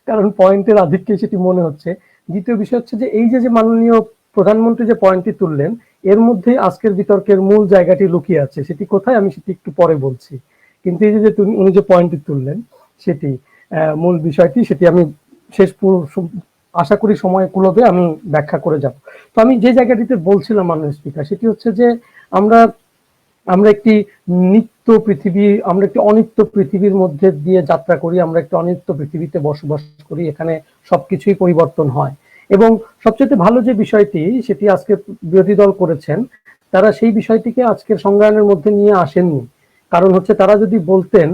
কারণ পয়েন্টের আধিক্যে সেটি মনে হচ্ছে। দ্বিতীয় বিষয় হচ্ছে যে এই যে মাননীয় প্রধানমন্ত্রী যে পয়েন্টটি তুললেন, এর মধ্যে আজকের বিতর্কের মূল জায়গাটি লুকিয়ে আছে। সেটি কোথায় আমি সেটি একটু পরে বলছি, কিন্তু এই যে উনি যে পয়েন্টটি তুললেন সেটি মূল বিষয়টি, সেটি আমি শেষ আশা করি সময় কুলোবে আমি ব্যাখ্যা করে যাব। তো আমি যে জায়গাটিতে বলছিলাম মাননীয় স্পিকার, সেটি হচ্ছে যে আমরা একটি আমরা একটি অনিত্য পৃথিবীর মধ্যে দিয়ে যাত্রা করি, আমরা একটি অনিত্য পৃথিবীতে বসবাস করি, এখানে সবকিছুই পরিবর্তন হয়। এবং সবচেয়ে ভালো যে বিষয়টি সেটি আজকে বিরোধী দল করেছেন, তারা সেই বিষয়টিকে আজকের সংজ্ঞানের মধ্যে নিয়ে আসেননি। কারণ হচ্ছে তারা যদি বলতেন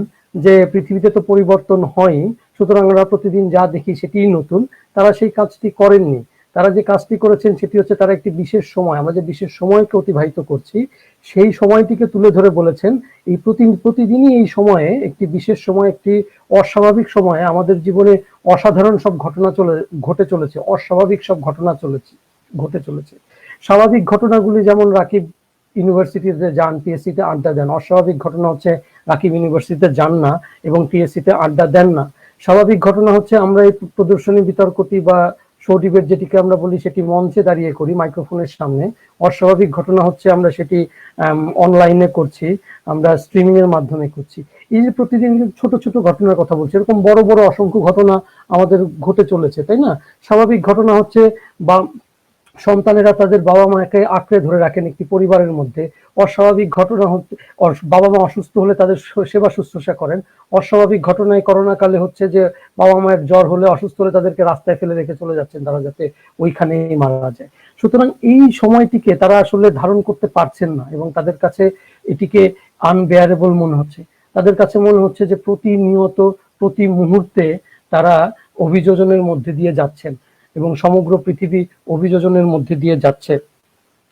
যে পৃথিবীতে তো পরিবর্তন হয়, সুতরাং আমরা প্রতিদিন যা দেখি সেটিই নতুন, তারা সেই কাজটি করেননি। তারা যে কাজটি করেছেন সেটি হচ্ছে তারা একটি বিশেষ সময়, আমরা যে বিশেষ সময়কে অতিবাহিত করছি সেই সময়টিকে তুলে ধরে বলেছেন এই প্রতিদিনই এই সময়ে একটি বিশেষ সময়, একটি অস্বাভাবিক সময়ে আমাদের জীবনে অসাধারণ সব ঘটনা ঘটে চলেছে, অস্বাভাবিক সব ঘটনা ঘটে চলেছে। স্বাভাবিক ঘটনাগুলি যেমন রাকিব ইউনিভার্সিটিতে যান, টিএসসিতে আড্ডা দেন। অস্বাভাবিক ঘটনা হচ্ছে রাকিব ইউনিভার্সিটিতে যান না এবং টিএসসিতে আড্ডা দেন না। স্বাভাবিক ঘটনা হচ্ছে আমরা এই প্রদর্শনী বিতর্কটি বা শো ডিবেট যেটিকে আমরা বলি সেটি মঞ্চে দাঁড়িয়ে করি মাইক্রোফোনের সামনে। অস্বাভাবিক ঘটনা হচ্ছে আমরা সেটি অনলাইনে করছি, আমরা স্ট্রিমিং এর মাধ্যমে করছি। এই যে প্রতিদিন ছোট ছোট ঘটনার কথা বলছি, এরকম বড় বড় অসংখ্য ঘটনা আমাদের ঘটে চলেছে, তাই না? স্বাভাবিক ঘটনা হচ্ছে বা সন্তানেরা তাদের বাবা মাকে আঁকড়ে ধরে রাখেন একটি পরিবারের মধ্যে। অস্বাভাবিক ঘটনা হচ্ছে বাবা মা অসুস্থ হলে তাদের সেবা শুশ্রূষা করেন। অস্বাভাবিক ঘটনায় করোনা কালে হচ্ছে যে বাবা মায়ের জ্বর হলে, অসুস্থ হলে তাদেরকে রাস্তায় ফেলে রেখে চলে যাচ্ছেন তারা, যাতে ওইখানেই মারা যায়। সুতরাং এই সময়টিকে তারা আসলে ধারণ করতে পারছেন না এবং তাদের কাছে এটিকে আনবেয়ারেবল মনে হচ্ছে। তাদের কাছে মনে হচ্ছে যে প্রতিনিয়ত প্রতি মুহূর্তে তারা অভিযোজনের মধ্যে দিয়ে যাচ্ছেন এবং সমগ্র পৃথিবী অভিযোজনের মধ্যে দিয়ে যাচ্ছে,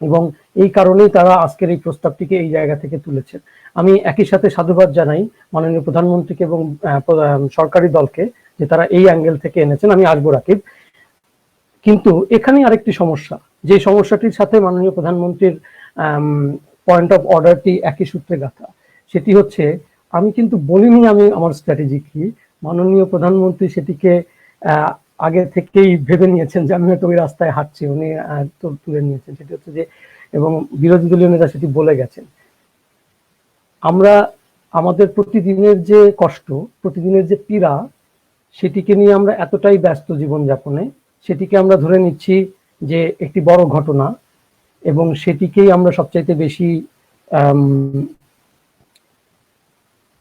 এবং এই কারণেই তারা আজকের এই প্রস্তাবটিকে এই জায়গা থেকে তুলেছেন। আমি একই সাথে সাধুবাদ জানাই মাননীয় প্রধানমন্ত্রীকে এবং সরকারি দলকে যে তারা এই অ্যাঙ্গেল থেকে এনেছেন। আমি আসবো রাকিব, কিন্তু এখানে আরেকটি সমস্যা, যে সমস্যাটির সাথে মাননীয় প্রধানমন্ত্রীর পয়েন্ট অফ অর্ডারটি একই সূত্রে গাঁথা। সেটি হচ্ছে, আমি কিন্তু বলিনি আমি আমার স্ট্র্যাটেজি কি, মাননীয় প্রধানমন্ত্রী সেটিকে আগে থেকেই ভেবে নিয়েছেন যে আমি হয়তো ওই রাস্তায় হাঁটছি, উনি তুলে নিয়েছেন। সেটি হচ্ছে যে, এবং বিরোধী দলীয় নেতা সেটি বলে গেছেন, আমরা আমাদের প্রতিদিনের যে কষ্ট, প্রতিদিনের যে পীড়া, সেটিকে নিয়ে আমরা এতটাই ব্যস্ত জীবনযাপনে, সেটিকে আমরা ধরে নিচ্ছি যে একটি বড় ঘটনা এবং সেটিকেই আমরা সবচাইতে বেশি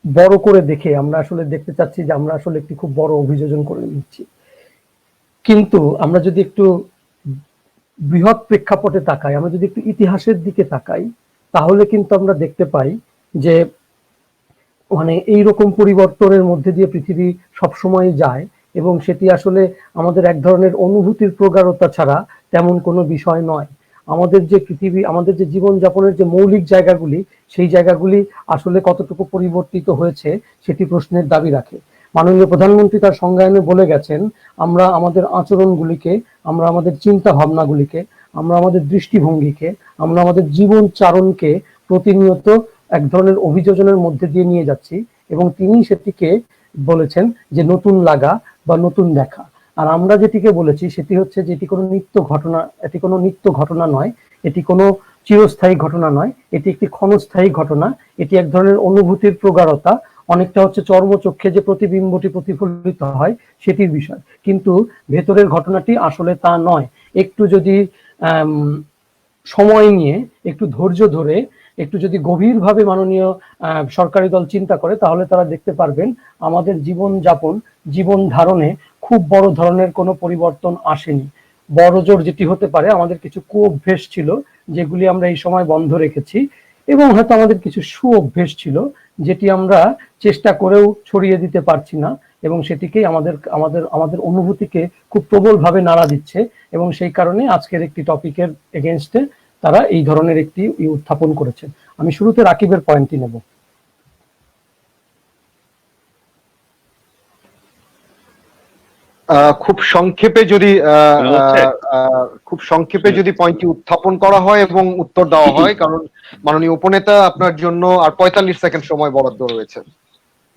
বড় করে দেখে আমরা আসলে দেখতে চাচ্ছি যে আমরা আসলে একটি খুব বড় অভিযোজন করে নিচ্ছি। কিন্তু আমরা যদি একটু বৃহৎ প্রেক্ষাপটে তাকাই, আমরা যদি একটু ইতিহাসের দিকে তাকাই, তাহলে কিন্তু আমরা দেখতে পাই যে মানে এইরকম পরিবর্তনের মধ্যে দিয়ে পৃথিবী সবসময় যায় এবং সেটি আসলে আমাদের এক ধরনের অনুভূতির প্রগাঢ়তা ছাড়া তেমন কোনো বিষয় নয়। আমাদের যে পৃথিবী, আমাদের যে জীবনযাপনের যে মৌলিক জায়গাগুলি, সেই জায়গাগুলি আসলে কতটুকু পরিবর্তিত হয়েছে সেটি প্রশ্নের দাবি রাখে। মাননীয় প্রধানমন্ত্রী তার সংজ্ঞায়নে বলে গেছেন, আমরা আমাদের আচরণগুলিকে, আমরা আমাদের চিন্তা ভাবনাগুলিকে, আমরা আমাদের দৃষ্টিভঙ্গিকে, আমরা আমাদের জীবন চারণকে প্রতিনিয়ত এক ধরনের অভিযোজনের মধ্যে দিয়ে নিয়ে যাচ্ছি এবং তিনি সেটিকে বলেছেন যে নতুন লাগা বা নতুন দেখা। আর আমরা যেটিকে বলেছি সেটি হচ্ছে যে এটি কোনো নিত্য ঘটনা, এটি কোনো নিত্য ঘটনা নয়, এটি কোনো চিরস্থায়ী ঘটনা নয়, এটি একটি ক্ষণস্থায়ী ঘটনা, এটি এক ধরনের অনুভূতির প্রগাঢ়তা, অনেকটা হচ্ছে চর্মচক্ষে যে প্রতিবিম্বটি প্রতিফলিত হয় সেটির বিষয়, কিন্তু ভেতরের ঘটনাটি আসলে তা নয়। একটু যদি সময় নিয়ে, একটু ধৈর্য ধরে একটু যদি গভীরভাবে মাননীয় সরকারি দল চিন্তা করে, তাহলে তারা দেখতে পারবেন আমাদের জীবন ধারণে খুব বড় ধরনের কোনো পরিবর্তন আসেনি। বড় জোর যেটি হতে পারে, আমাদের কিছু কুঅভ্যেস ছিল যেগুলি আমরা এই সময় বন্ধ রেখেছি, এবং হয়তো আমাদের কিছু সুঅভ্যেস ছিল যেটি আমরা চেষ্টা করেও ছড়িয়ে দিতে পারছি না, এবং সেটিকেই আমাদের অনুভূতিকে খুব প্রবলভাবে নাড়া দিচ্ছে, এবং সেই কারণে আজকের একটি টপিকের এগেনস্টে তারা এই ধরনের একটি উত্থাপন করেছে। আমি শুরুতে রাকিবের পয়েন্টটি নেব। খুব সংক্ষেপে যদি পয়েন্টটি উত্থাপন করা হয় এবং উত্তর দেওয়া হয়, কারণ মাননীয় উপনেতা আপনার জন্য আর 45 সেকেন্ড সময় বরাদ্দ রয়েছে।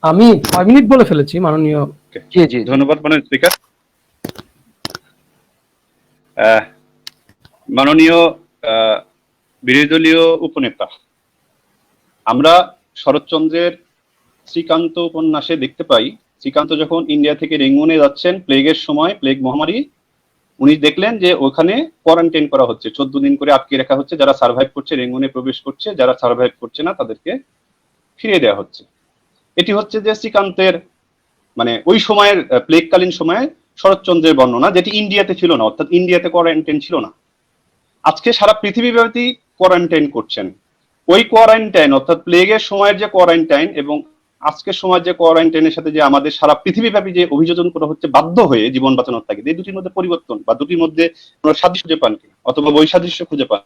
আমি 6 মিনিট বলে ফেলেছি মাননীয়। জি জি, ধন্যবাদ মাননীয় স্পিকার। মাননীয় বিরোধী দলীয় উপনেতা, আমরা শরৎচন্দ্রের শ্রীকান্ত উপন্যাসে দেখতে পাই, শ্রীকান্ত যখন ইন্ডিয়া থেকে রেঙ্গুনে যাচ্ছেন প্লেগের সময়, প্লেগ মহামারী, উনি দেখলেন যে ওখানে কোয়ারেন্টাইন করা হচ্ছে, 14 দিন করে আটকে রাখা হচ্ছে, যারা সার্ভাইভ করছে রেঙ্গুনে প্রবেশ করছে, যারা সার্ভাইভ করছে না তাদেরকে ফিরিয়ে দেওয়া হচ্ছে। এটি হচ্ছে যে শ্রীকান্তের মানে ওই সময়ের প্লেগকালীন সময়ে শরৎচন্দ্রের বর্ণনা, যেটি ইন্ডিয়াতে ছিল না, অর্থাৎ ইন্ডিয়াতে কোয়ারেন্টাইন ছিল না। আজকে সারা পৃথিবীব্যাপী কোয়ারেন্টাইন করছেন। ওই কোয়ারেন্টাইন অর্থাৎ প্লেগের সময়ের যে কোয়ারেন্টাইন এবং আজকের সময় যে কোয়ারেন্টাইনের সাথে যে আমাদের সারা পৃথিবীব্যাপী যে অভিযোজন করা হচ্ছে বাধ্য হয়ে জীবন বাঁচানোর তাগিদে, এই দুটির মধ্যে পরিবর্তন বা দুটির মধ্যে কোনো সাদৃশ্য খুঁজে পান কিনা অথবা বৈসাদৃশ্য খুঁজে পান?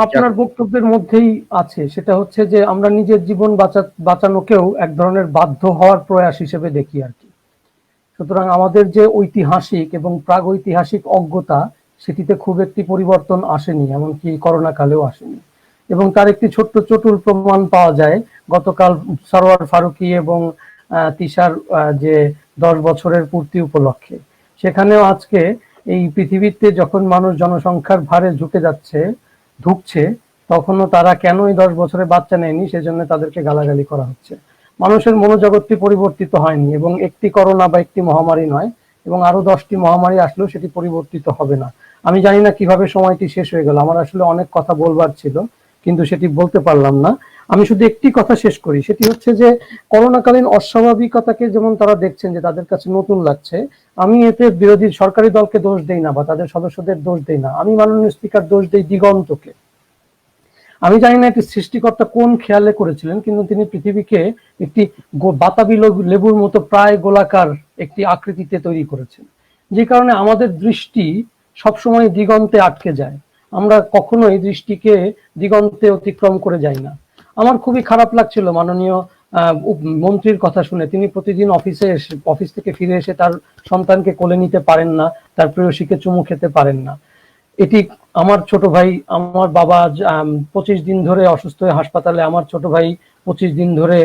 আপনার বক্তব্যের মধ্যেই আছে, সেটা হচ্ছে যে আমরা নিজের জীবন বাঁচানোকেও এক ধরনের বাধ্য হওয়ার প্রয়াস হিসেবে দেখি আর কি। সুতরাং আমাদের যে ঐতিহাসিক এবং প্রাগৈতিহাসিক অজ্ঞতা, সেটিতে খুব একটি পরিবর্তন আসেনি, এমনকি করোনা কালেও আসেনি। এবং তার একটি ছোট্ট চটুল প্রমাণ পাওয়া যায় গতকাল সরওয়ার ফারুকী এবং তিশার যে 10 বছরের পূর্তি উপলক্ষে। সেখানেও আজকে এই পৃথিবীতে যখন মানুষ জনসংখ্যার ভারে ঢুকছে, তখনও তারা কেন এই 10 বছরে বাচ্চা নেয়নি সেজন্য তাদেরকে গালাগালি করা হচ্ছে। মানুষের মনোজগৎটি পরিবর্তিত হয়নি, এবং একটি করোনা বা একটি মহামারী নয়, এবং আরো 10টি মহামারী আসলেও সেটি পরিবর্তিত হবে না। আমি জানি না কিভাবে সময়টি শেষ হয়ে গেল, আমার আসলে অনেক কথা বলবার ছিল কিন্তু সেটি বলতে পারলাম না। আমি শুধু একটি কথা শেষ করি, সেটি হচ্ছে যে করোনাকালীন অস্বাভাবিকতাকে যেমন তারা দেখছেন যে তাদের কাছে নতুন লাগছে, আমি এতে বিরোধী সরকারি দলকে দোষ দেই না বা তাদের সদস্যদের দোষ দেই না, আমি মাননীয় স্পিকার দোষ দেই দিগন্তকে। আমি জানি না এটি সৃষ্টিকর্তা কোন খেয়ালে করেছিলেন, কিন্তু তিনি পৃথিবীকে একটি বাতাবি লেবুর মতো প্রায় গোলাকার একটি আকৃতিতে তৈরি করেছেন, যে কারণে আমাদের দৃষ্টি সবসময় দিগন্তে আটকে যায়, আমরা কখনোই দৃষ্টিকে দিগন্তে অতিক্রম করে যাই না। আমার খুবই খারাপ লাগছিল মাননীয় মন্ত্রীর কথা শুনে, তিনি প্রতিদিন অফিস থেকে ফিরে এসে তার সন্তানকে কোলে নিতে পারেন না, তার প্রেয়সীকে চুমু খেতে পারেন না। এটি আমার ছোট ভাই, আমার বাবা 25 দিন ধরে অসুস্থ হয়ে হাসপাতালে, আমার ছোট ভাই 25 দিন ধরে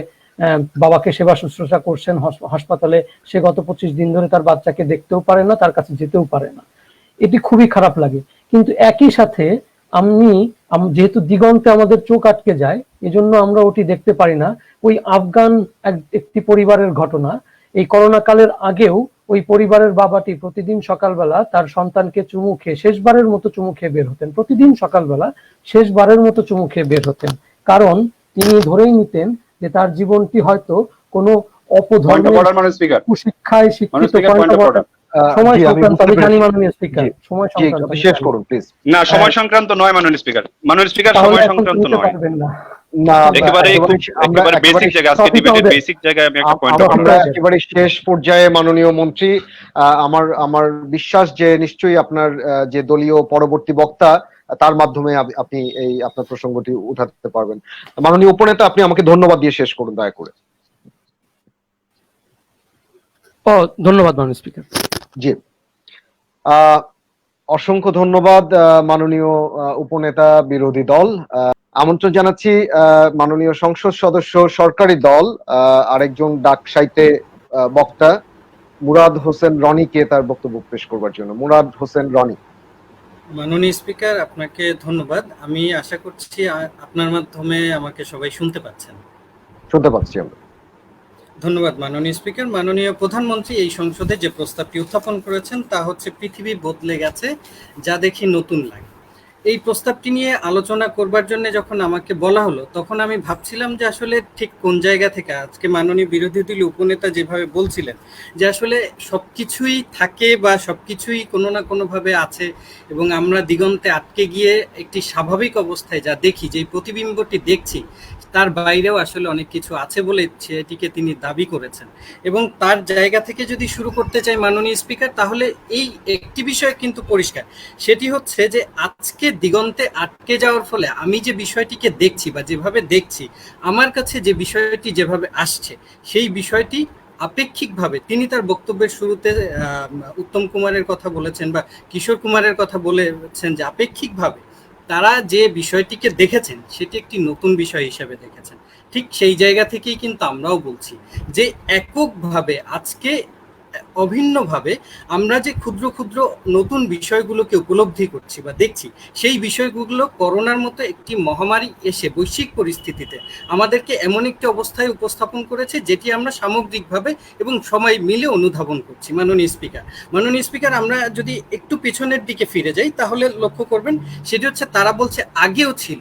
বাবাকে সেবা শুশ্রূষা করছেন হাসপাতালে, সে গত 25 দিন ধরে তার বাচ্চাকে দেখতেও পারে না, তার কাছে যেতেও পারে না। এটি খুবই খারাপ লাগে। কিন্তু একই সাথে যেহেতু দিগন্তে আমাদের চোখ আটকে যায়, এজন্য আমরা ওটি দেখতে পারি না। ওই আফগান একটি পরিবারের ঘটনা, এই করোনা কালের আগেও ওই পরিবারের বাবাটি প্রতিদিন সকালবেলা তার সন্তানকে চুমু খেয়ে শেষবারের মতো চুমু খেয়ে বের হতেন, প্রতিদিন সকালবেলা শেষবারের মতো চুমু খেয়ে বের হতেন, কারণ তিনি ধরেই নিতেন যে তার জীবনটি হয়তো কোনো অপধর্মের কুশিক্ষায় শিক্ষিত। সময় সংক্রান্ত, আমি জানি মাননীয় স্পিকার, সময় সংক্রান্ত শেষ করুন প্লিজ। না, সময় সংক্রান্ত নয় মাননীয় স্পিকার, মাননীয় স্পিকার সময় সংক্রান্ত নয়, একেবারে বেসিক জায়গা, আজকে ডিবেটের বেসিক জায়গায় আমি একটা পয়েন্ট আমরা একেবারে শেষ পর্যায়ে মাননীয় মন্ত্রী, আমার বিশ্বাস যে নিশ্চয়ই আপনার যে দলীয় পরবর্তী বক্তা, তার মাধ্যমে আপনি এই আপনার প্রসঙ্গটি উঠাতে পারবেন। মাননীয় উপনেতা, আপনি আমাকে ধন্যবাদ দিয়ে শেষ করুন দয়া করে। ধন্যবাদ মাননীয় স্পিকার। জি, অসংখ্য ধন্যবাদ মাননীয় উপনেতা বিরোধী দল। আমন্ত্রণ জানাচ্ছি মাননীয় সংসদ সদস্য সরকারি দল আরেকজন ডাক সাহিত্যে বক্তা মুরাদ হোসেন রনিকে তার বক্তব্য পেশ করবার জন্য। মুরাদ হোসেন রনি। মাননীয় স্পিকার, আপনাকে ধন্যবাদ। আমি আশা করছি আপনার মাধ্যমে আমাকে সবাই শুনতে পাচ্ছেন। শুনতে পাচ্ছি আমরা। ধন্যবাদ মাননীয় স্পিকার। মাননীয় প্রধানমন্ত্রী এই সংসদে যে প্রস্তাবটি উত্থাপন করেছেন তা হচ্ছে পৃথিবী বদলে গেছে, যা দেখি নতুন লাগে। এই প্রস্তাবটি নিয়ে আলোচনা করবার জন্য যখন আমাকে বলা হলো, তখন আমি ভাবছিলাম যে আসলে ঠিক কোন জায়গা থেকে আজকে মাননীয় বিরোধী দল উপনেতা যেভাবে বলছিলেন যে আসলে সবকিছুই থাকে বা সবকিছুই কোনো না কোনোভাবে আছে, এবং আমরা দিগন্তে আটকে গিয়ে একটি স্বাভাবিক অবস্থায় যা দেখি, যে প্রতিবিম্বটি দেখছি তার বাইরেও আসলে অনেক কিছু আছে বলে সেটিকে তিনি দাবি করেছেন। এবং তার জায়গা থেকে যদি শুরু করতে চাই মাননীয় স্পিকার, তাহলে এই একটি বিষয় কিন্তু পরিষ্কার, সেটি হচ্ছে যে আজকে দিগন্তে আটকে যাওয়ার ফলে আমি যে বিষয়টিকে দেখছি বা যেভাবে দেখছি, আমার কাছে যে বিষয়টি যেভাবে আসছে, সেই বিষয়টি আপেক্ষিকভাবে তিনি তার বক্তব্যের শুরুতে উত্তম কুমারের কথা বলেছেন বা কিশোর কুমারের কথা বলেছেন যে আপেক্ষিকভাবে তারা যে বিষয়টিকে দেখেছেন সেটি একটি নতুন বিষয় হিসেবে দেখেছেন। ঠিক সেই জায়গা থেকেই কিন্তু আমরাও বলছি যে এককভাবে আজকে অভিন্নভাবে আমরা যে ক্ষুদ্র ক্ষুদ্র নতুন বিষয়গুলোকে উপলব্ধি করছি বা দেখছি, সেই বিষয়গুলো করোনার মতো একটি মহামারী এসে বৈশ্বিক পরিস্থিতিতে আমাদেরকে এমন একটি অবস্থায় উপস্থাপন করেছে যেটি আমরা সামগ্রিকভাবে এবং সময় মিলে অনুধাবন করছি। মাননীয় স্পিকার, আমরা যদি একটু পেছনের দিকে ফিরে যাই তাহলে লক্ষ্য করবেন সেটি হচ্ছে তারা বলছে আগেও ছিল,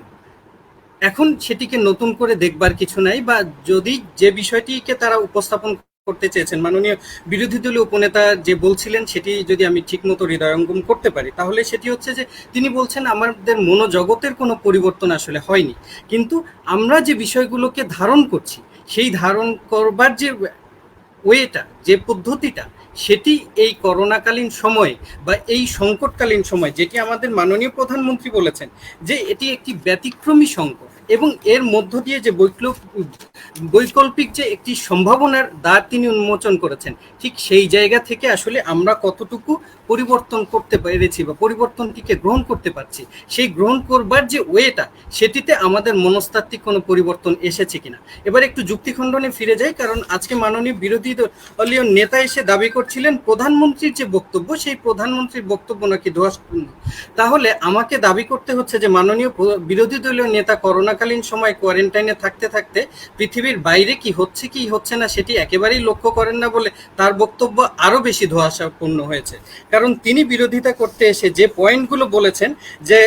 এখন সেটিকে নতুন করে দেখবার কিছু নাই, বা যদি যে বিষয়টিকে তারা উপস্থাপন করতে চেয়েছেন মাননীয় বিরোধী দলীয় উপনেতা যে বলছিলেন, সেটি যদি আমি ঠিকমতো হৃদয়ঙ্গম করতে পারি তাহলে সেটি হচ্ছে যে তিনি বলছেন আমাদের মনোজগতের কোনো পরিবর্তন আসলে হয়নি, কিন্তু আমরা যে বিষয়গুলোকে ধারণ করছি সেই ধারণ করবার যে ওয়েটা, যে পদ্ধতিটা, সেটি এই করোনাকালীন সময়ে বা এই সংকটকালীন সময়, যেটি আমাদের মাননীয় প্রধানমন্ত্রী বলেছেন যে এটি একটি ব্যতিক্রমী সংকট, এবং এর মধ্য দিয়ে যে বৈকল্পিক যে একটি সম্ভাবনার দ্বার তিনি উন্মোচন করেছেন, ঠিক সেই জায়গা থেকে আসলে আমরা কতটুকু পরিবর্তন করতে পেরেছি বা পরিবর্তনটিকে গ্রহণ করতে পারছি, সেই গ্রহণ করবার যে ওয়েটা, সেটিতে আমাদের মনস্তাত্ত্বিক কোনো পরিবর্তন এসেছে কিনা। এবার একটু যুক্তিখণ্ডনে ফিরে যাই, কারণ আজকে মাননীয় বিরোধী দলীয় নেতা এসে দাবি করছিলেন প্রধানমন্ত্রীর যে বক্তব্য, সেই প্রধানমন্ত্রীর বক্তব্য নাকি দোষপূর্ণ। তাহলে আমাকে দাবি করতে হচ্ছে যে মাননীয় বিরোধী দলীয় নেতা করোনাকালীন সময় কোয়ারেন্টাইনে থাকতে থাকতে পৃথিবীর বাইরে কি হচ্ছে কি হচ্ছে না সেটি একেবারেই লক্ষ্য করেন না বলে তার বক্তব্য আরো বেশি ধোঁয়াশাপূর্ণ হয়েছে। কারণ তিনি বিরোধিতা করতে এসে যে পয়েন্টগুলো বলেছেন, যে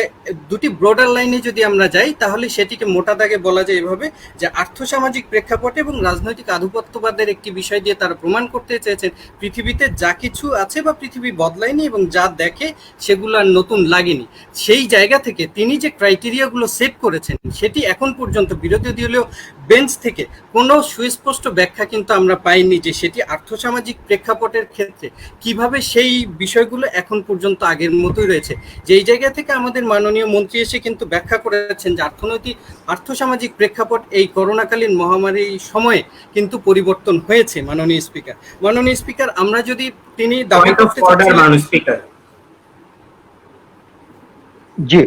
দুটি ব্রডার লাইনে যদি আমরা যাই তাহলে সেটিকে মোটা দাগে বলা যায় এভাবে যে আর্থসামাজিক প্রেক্ষাপট এবং রাজনৈতিক আধিপত্যবাদের একটি বিষয় দিয়ে তারা প্রমাণ করতে চেয়েছেন পৃথিবীতে যা কিছু আছে বা পৃথিবী বদলায়নি এবং যা দেখে সেগুলো আর নতুন লাগেনি। সেই জায়গা থেকে তিনি যে ক্রাইটেরিয়াগুলো সেট করেছেন সেটি এখন পর্যন্ত বিরোধী দলীয় বেঞ্চ থেকে কোনো সুস্পষ্ট ব্যাখ্যা কিন্তু আমরা পাইনি যে সেটি আর্থসামাজিক প্রেক্ষাপটের ক্ষেত্রে কিভাবে সেই বিষয়গুলো এখন পর্যন্ত আগের মতোই রয়েছে। যেই জায়গা থেকে আমাদের মাননীয় মন্ত্রী এসে কিন্তু ব্যাখ্যা করেছেন যে আর্থসামাজিক প্রেক্ষাপট এই করোনাকালীন মহামারীর সময়ে কিন্তু পরিবর্তন হয়েছে। মাননীয় স্পিকার, আমরা যদি তিনি দাবি করতে স্পিকার জি,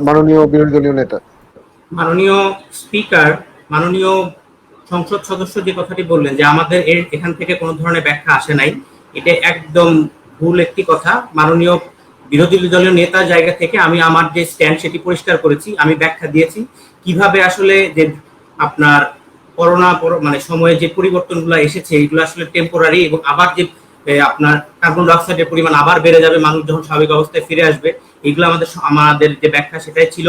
মাননীয় বিরোধী দলীয় নেতা। মাননীয় স্পিকার, মাননীয় সংসদ সদস্য যে কথাটি বললেন যে আমাদের এখান থেকে কোনো ধরনের ব্যাখ্যা আসে নাই, এটা একদম ভুল একটি কথা। মাননীয় বিরোধী দলীয় নেতা জায়গা থেকে আমি আমার যে স্ট্যান্ড সেটি পরিষ্কার করেছি, আমি ব্যাখ্যা দিয়েছি কিভাবে আসলে যে আপনার করোনা মানে সময়ে যে পরিবর্তনগুলো এসেছে এইগুলো আসলে টেম্পোরারি, এবং আবার যে আপনার কার্বন ডাইঅক্সাইডের পরিমাণ আবার বেড়ে যাবে, মানুষ যখন স্বাভাবিক অবস্থায় ফিরে আসবে, এগুলো আমাদের যে ব্যাখ্যা সেটাই ছিল।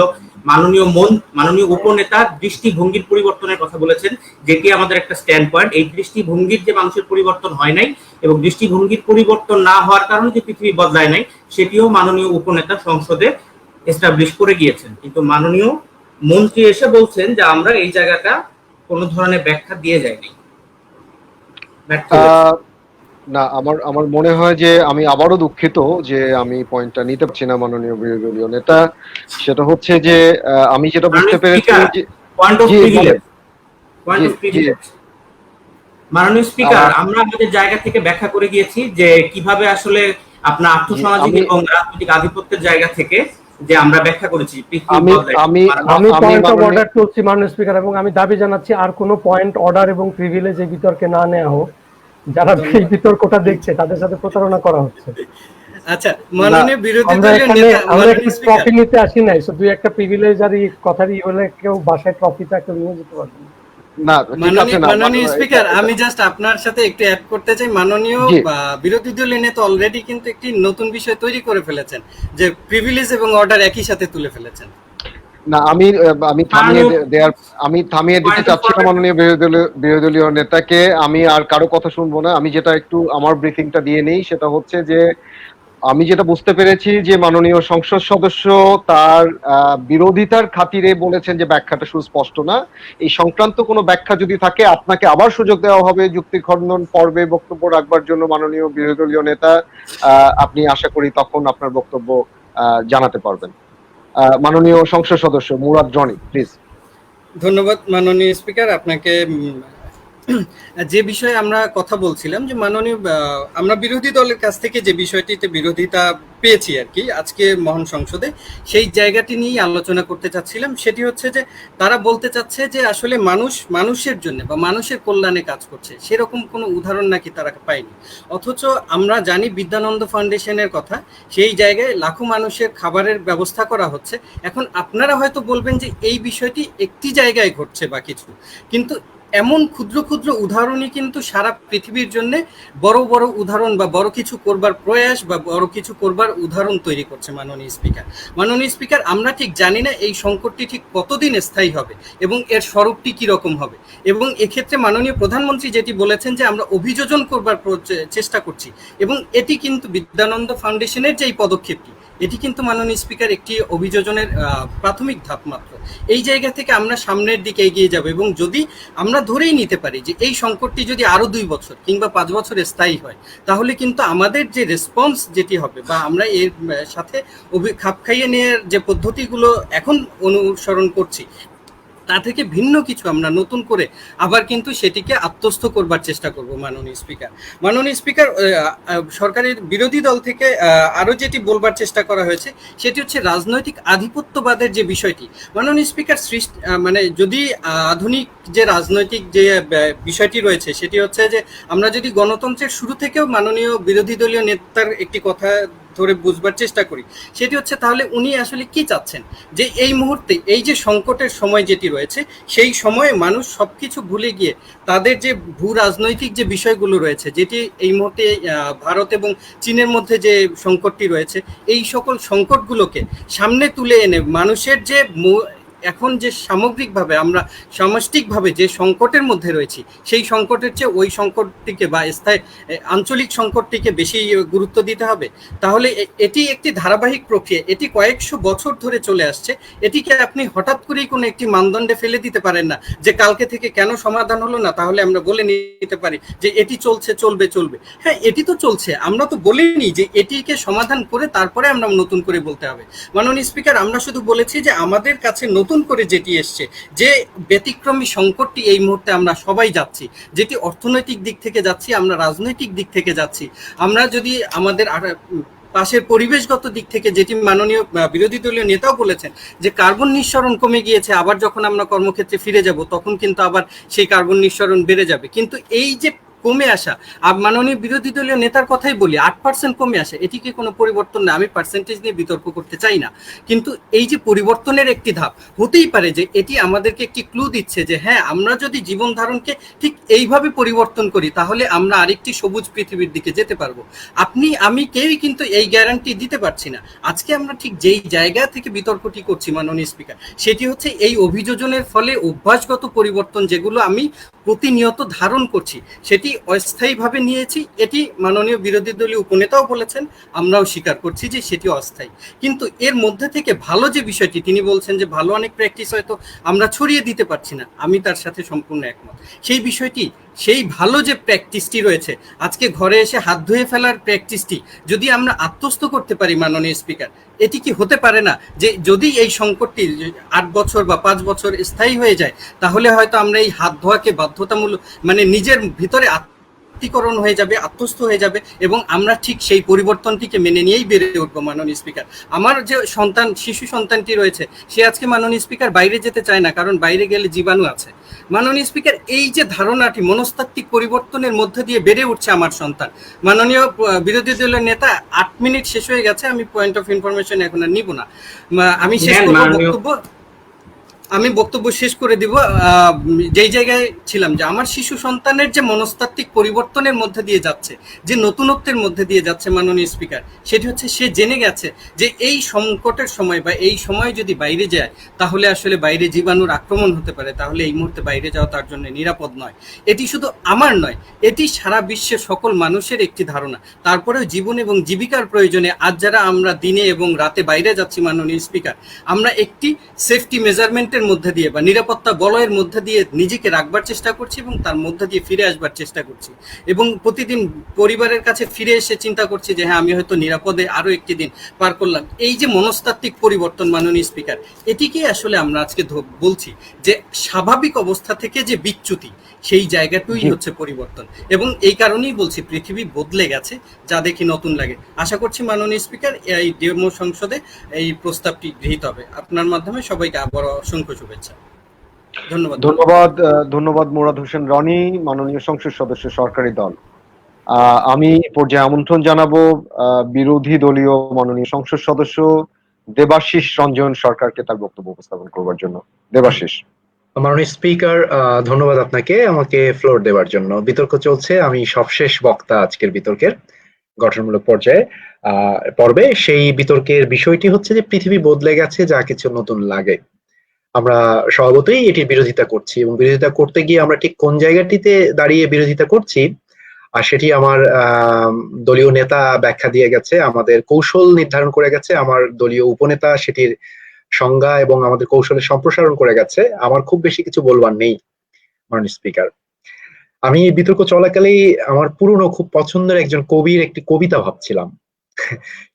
মাননীয় উপনেতার দৃষ্টিভঙ্গির পরিবর্তনের কথা বলেছেন, যেটি আমাদের একটা স্ট্যান্ড পয়েন্ট। এই দৃষ্টিভঙ্গির যে মানুষের পরিবর্তন হয় নাই এবং দৃষ্টিভঙ্গির পরিবর্তন না হওয়ার কারণে যে পৃথিবী বদলায় নাই, সেটিও মাননীয় উপনেতা সংসদে এস্টাবলিশ করে গিয়েছেন। কিন্তু মাননীয় মন্ত্রী এসে বলছেন যে আমরা এই জায়গাটা কোনো ধরনের ব্যাখ্যা দিয়ে যাইনি। না, আমার মনে হয় যে আমি আবারও দুঃখিত যে আমি পয়েন্টটা নিতে পারছি না মাননীয় বিরোধী দলীয় নেতা। সেটা হচ্ছে যে আমি যেটা বুঝতে পেরেছি যে মাননীয় স্পিকার, আমরা আমাদের জায়গা থেকে ব্যাখ্যা করে গিয়েছি যে কিভাবে আসলে আপনার আর্থসামাজিক এবং রাজনৈতিক আধিপত্যের জায়গা থেকে যে আমরা ব্যাখ্যা করেছি। আমি পয়েন্ট অফ অর্ডার করছি মাননীয় স্পিকার, এবং আমি দাবি জানাচ্ছি আর কোনো পয়েন্ট অর্ডার এবং প্রিভিলেজ এই বিতর্কে না নেওয়া হোক। যারা এই বিতর্কটা দেখছে তাদের সাথে প্রতারণা করা হচ্ছে। আচ্ছা, মাননীয় বিরোধী দলীয় নেতা, আমরা ট্রফি নিতে আসি নাই, শুধু একটা প্রিভিলেজ আর কথারই হলে কেউ বাসায় ট্রফিটা কেউ নিয়ে যেতে পারবে না। না ঠিক আছে না মাননীয় স্পিকার, আমি জাস্ট আপনার সাথে একটু অ্যাড করতে চাই। মাননীয় জি। বিরোধী দলীয় নেতা অলরেডি কিন্তু একটি নতুন বিষয় তৈরি করে ফেলেছেন, যে প্রিভিলেজ এবং অর্ডার একই সাথে তুলে ফেলেছেন। না আমি থামিয়ে দিতে চাচ্ছি না মাননীয় বিরোধী দলীয় নেতাকে। আমি আর কারো কথা শুনবো না। আমি যেটা একটু আমার ব্রিফিংটা দিয়ে নেই, সেটা হচ্ছে যে আমি যেটা বুঝতে পেরেছি যে মাননীয় সংসদ সদস্য তার বিরোধিতার খাতিরে বলেছেন যে ব্যাখ্যাটা সুস্পষ্ট না। এই সংক্রান্ত কোনো ব্যাখ্যা যদি থাকে আপনাকে আবার সুযোগ দেওয়া হবে যুক্তি খণ্ডন পর্বে বক্তব্য রাখবার জন্য মাননীয় বিরোধী দলীয় নেতা। আপনি আশা করি তখন আপনার বক্তব্য জানাতে পারবেন। মাননীয় সংসদ সদস্য মুরাদ জনি, প্লিজ। ধন্যবাদ মাননীয় স্পিকার আপনাকে। যে বিষয়ে আমরা কথা বলছিলাম, যে মাননীয় আমরা বিরোধী দলের কাছ থেকে যে বিষয়টিতে বিরোধিতা পেয়েছি আর কি আজকে মহান সংসদে, সেই জায়গাটি নিয়ে আলোচনা করতে চাচ্ছিলাম। সেটি হচ্ছে যে তারা বলতে চাচ্ছে যে আসলে মানুষ মানুষের জন্য বা মানুষের কল্যাণে কাজ করছে, সেরকম কোনো উদাহরণ নাকি তারা পায়নি। অথচ আমরা জানি বিদ্যানন্দ ফাউন্ডেশনের কথা, সেই জায়গায় লাখো মানুষের খাবারের ব্যবস্থা করা হচ্ছে। এখন আপনারা হয়তো বলবেন যে এই বিষয়টি একটি জায়গায় ঘটছে বা কিছু, কিন্তু এমন ক্ষুদ্র ক্ষুদ্র উদাহরণই কিন্তু সারা পৃথিবীর জন্য বড় বড় উদাহরণ বা বড় কিছু করবার প্রয়াস বা বড় কিছু করবার উদাহরণ তৈরি করছে। মাননীয় স্পিকার, আমরা ঠিক জানি না এই সংকটটি ঠিক কতদিন স্থায়ী হবে এবং এর স্বরূপটি কিরকম হবে। এবং এক্ষেত্রে মাননীয় প্রধানমন্ত্রী যেটি বলেছেন যে আমরা অভিযোজন করবার চেষ্টা করছি, এবং এটি কিন্তু বিদ্যানন্দ ফাউন্ডেশনের যে পদক্ষেপটি, এটি কিন্তু মাননীয় স্পিকার একটি অভিযোজনের প্রাথমিক ধাপ মাত্র। এই জায়গা থেকে আমরা সামনের দিকে এগিয়ে যাব, এবং যদি আমরা ধরেই নিতে পারি যে এই সংকটটি যদি আরো 2 বছর কিংবা 5 বছর স্থায়ী হয়, তাহলে কিন্তু আমাদের যে রেসপন্স যেটি হবে বা আমরা এর সাথে খাপ খাইয়ে নেওয়ার যে পদ্ধতিগুলো এখন অনুসরণ করছি, তা থেকে ভিন্ন কিছু আমরা নতুন করে আবার কিন্তু সেটিকে আত্মস্থ করবার চেষ্টা করব। মাননীয় স্পিকার, সরকারের বিরোধী দল থেকে আরো যেটি বলবার চেষ্টা করা হয়েছে, সেটি হচ্ছে রাজনৈতিক আধিপত্যবাদের যে বিষয়টি। মাননীয় স্পিকার, মানে যদি আধুনিক যে রাজনৈতিক যে বিষয়টি রয়েছে, সেটি হচ্ছে যে আমরা যদি গণতন্ত্রের শুরু থেকেও মাননীয় বিরোধী দলীয় নেতার একটি কথা ধরে বুঝবার চেষ্টা করি, সেটি হচ্ছে তাহলে উনি আসলে কি চাচ্ছেন, যে এই মুহূর্তে এই যে সংকটের সময় যেটি রয়েছে, সেই সময়ে মানুষ সবকিছু ভুলে গিয়ে তাদের যে ভূ রাজনৈতিক যে বিষয়গুলো রয়েছে, যেটি এই মুহূর্তে ভারত এবং চীনের মধ্যে যে সংকটটি রয়েছে, এই সকল সংকটগুলোকে সামনে তুলে এনে মানুষের যে এখন যে সামগ্রিকভাবে আমরা সামষ্টিকভাবে যে সংকটের মধ্যে রয়েছি, সেই সংকটের চেয়ে ওই সংকটটিকে বা স্থায়ী আঞ্চলিক সংকটটিকে বেশি গুরুত্ব দিতে হবে। তাহলে এটি একটি ধারাবাহিক প্রক্রিয়া, এটি কয়েকশো বছর ধরে চলে আসছে। এটিকে আপনি হঠাৎ করেই কোনো একটি মানদণ্ডে ফেলে দিতে পারেন না যে কালকে থেকে কেন সমাধান হলো না, তাহলে আমরা বলে নিতে পারি যে এটি চলবে। হ্যাঁ, এটি তো চলছে, আমরা তো বলিনি যে এটিকে সমাধান করে তারপরে আমরা নতুন করে বলতে হবে। মাননীয় স্পিকার, আমরা শুধু বলেছি যে আমাদের কাছে নতুন করে যেটি এসছে, যে ব্যতিক্রমী সংকটটি এই মুহূর্তে আমরা সবাই যাচ্ছি, যেটি অর্থনৈতিক দিক থেকে যাচ্ছি, আমরা রাজনৈতিক দিক থেকে যাচ্ছি, আমরা যদি আমাদের পাশের পরিবেশগত দিক থেকে, যেটি মাননীয় বিরোধী দলীয় নেতাও বলেছেন যে কার্বন নিঃসরণ কমে গিয়েছে, আবার যখন আমরা কর্মক্ষেত্রে ফিরে যাব তখন কিন্তু আবার সেই কার্বন নিঃসরণ বেড়ে যাবে। কিন্তু এই যে কমে আসা, মাননীয় বিরোধী দলীয় নেতার কথাই বলি, 8% কমে আসে, এটি কি কোনো পরিবর্তন না? আমি পার্সেন্টেজ নিয়ে বিতর্ক করতে চাই না, কিন্তু এই যে পরিবর্তনের একটি ধাপ হতেই পারে, যে এটি আমাদেরকে একটি ক্লু দিচ্ছে যে হ্যাঁ, আমরা যদি জীবন ধারণকে ঠিক এইভাবে পরিবর্তন করি, তাহলে আমরা আরেকটি সবুজ পৃথিবীর দিকে যেতে পারবো। আপনি আমি কেউই কিন্তু এই গ্যারান্টি দিতে পারছি না। আজকে আমরা ঠিক যেই জায়গা থেকে বিতর্কটি করছি মাননীয় স্পিকার, সেটি হচ্ছে এই অভিযোজনের ফলে অভ্যাসগত পরিবর্তন যেগুলো আমি প্রতিনিয়ত ধারণ করছি, সেটি অস্থায়ীভাবে নিয়েছি। এটি মাননীয় বিরোধী দলীয় উপনেতাও বলেছেন, আমরাও স্বীকার করছি যে সেটি অস্থায়ী। কিন্তু এর মধ্যে থেকে ভালো যে বিষয়টি, তিনি বলছেন যে ভালো অনেক প্র্যাকটিস হয়তো আমরা ছড়িয়ে দিতে পারছি না, আমি তার সাথে সম্পূর্ণ একমত। সেই বিষয়টি, সেই ভালো যে প্র্যাকটিসটি রয়েছে, আজকে ঘরে এসে হাত ধুয়ে ফেলার প্র্যাকটিসটি যদি আমরা আত্মস্থ করতে পারি মাননীয় স্পিকার, এটি কি হতে পারে না যে যদি এই সংকটটি 8 বছর বা 5 বছর স্থায়ী হয়ে যায়, তাহলে হয়তো আমরা এই হাত ধোয়াকে বাধ্যতামূলক মানে নিজের ভিতরে আত্মীকরণ হয়ে যাবে, আত্মস্থ হয়ে যাবে, এবং আমরা ঠিক সেই পরিবর্তনটিকে মেনে নিয়েই বেড়ে উঠবো। মাননীয় স্পিকার, আমার যে শিশু সন্তানটি রয়েছে, সে আজকে মাননীয় স্পিকার বাইরে যেতে চায় না, কারণ বাইরে গেলে জীবাণু আছে। মাননীয় স্পিকার, এই যে ধারণাটি মনস্তাত্ত্বিক পরিবর্তনের মধ্যে দিয়ে বেড়ে উঠছে আমার সন্তান। মাননীয় বিরোধী দলের নেতা, 8 মিনিট শেষ হয়ে গেছে, আমি পয়েন্ট অফ ইনফরমেশন এখন আর নিব না, আমি শেষ করব বক্তব্য। আমি বক্তব্য শেষ করে দিব। যেই জায়গায় ছিলাম যে আমার শিশু সন্তানের যে মনস্তাত্ত্বিক পরিবর্তনের মধ্যে দিয়ে যাচ্ছে, যে নতুনত্বের মধ্যে দিয়ে যাচ্ছে মাননীয় স্পিকার, সেটি হচ্ছে সে জেনে গেছে যে এই সংকটের সময় বা এই সময় যদি বাইরে যায় তাহলে আসলে বাইরে জীবাণুর আক্রমণ হতে পারে, তাহলে এই মুহূর্তে বাইরে যাওয়া তার জন্য নিরাপদ নয়। এটি শুধু আমার নয়, এটি সারা বিশ্বের সকল মানুষের একটি ধারণা। তারপরেও জীবন এবং জীবিকার প্রয়োজনে আজ যারা আমরা দিনে এবং রাতে বাইরে যাচ্ছি মাননীয় স্পিকার, আমরা একটি সেফটি মেজারমেন্টের মধ্যে দিয়ে বা নিরাপত্তা বলয়ের মধ্যে দিয়ে নিজেকে রাখবার চেষ্টা করছি এবং তার মধ্যে দিয়ে ফিরে আসবার চেষ্টা করছি, এবং প্রতিদিন পরিবারের কাছে ফিরে এসে চিন্তা করছি যে হ্যাঁ, আমি হয়তো নিরাপদে আরো একটি দিন পার করলাম। এই যে মনস্তাত্ত্বিক পরিবর্তন মাননীয় স্পিকার, এটিকে আসলে আমরা আজকে বলছি যে স্বাভাবিক অবস্থা থেকে যে বিচ্যুতি, সেই জায়গাটুই হচ্ছে পরিবর্তন। এবং এই কারণেই বলছি পৃথিবী বদলে গেছে, যা দেখি নতুন লাগে। আশা করছি মাননীয় স্পিকার এই ডেমো সংসদে এই প্রস্তাবটি গৃহীত হবে। আপনার মাধ্যমে সবাইকে আবার অসংখ্য শুভেচ্ছা। ধন্যবাদ। ধন্যবাদ মুরাদ হোসেন রনি, মাননীয় সংসদ সদস্য, সরকারি দল। আমি পর্যায়ে আমন্ত্রণ জানাবো বিরোধী দলীয় মাননীয় সংসদ সদস্য দেবাশিস রঞ্জন সরকারকে তার বক্তব্য উপস্থাপন করবার জন্য। দেবাশিস। মাননীয় স্পিকার, ধন্যবাদ আপনাকে আমাকে ফ্লোর দেওয়ার জন্য। বিতর্ক চলছে, আমি সবশেষ বক্তা আজকের বিতর্কের গঠনমূলক পর্বে। সেই বিতর্কের বিষয়টি হচ্ছে যে পৃথিবী বদলে গেছে, যা কিছু নতুন লাগে। আমরা স্বভাবতই এটির বিরোধিতা করছি, এবং বিরোধিতা করতে গিয়ে আমরা ঠিক কোন জায়গাটিতে দাঁড়িয়ে বিরোধিতা করছি আর সেটি আমার দলীয় নেতা ব্যাখ্যা দিয়ে গেছে, আমাদের কৌশল নির্ধারণ করে গেছে, আমার দলীয় উপনেতা সেটির সংজ্ঞা এবং আমাদের কৌশলের সম্প্রসারণ করে গেছে। আমার খুব বেশি কিছু বলবার নেই মাননীয় স্পিকার। আমি বিতর্ক চলাকালেই আমার পুরনো খুব পছন্দের একজন কবির একটি কবিতা ভাবছিলাম।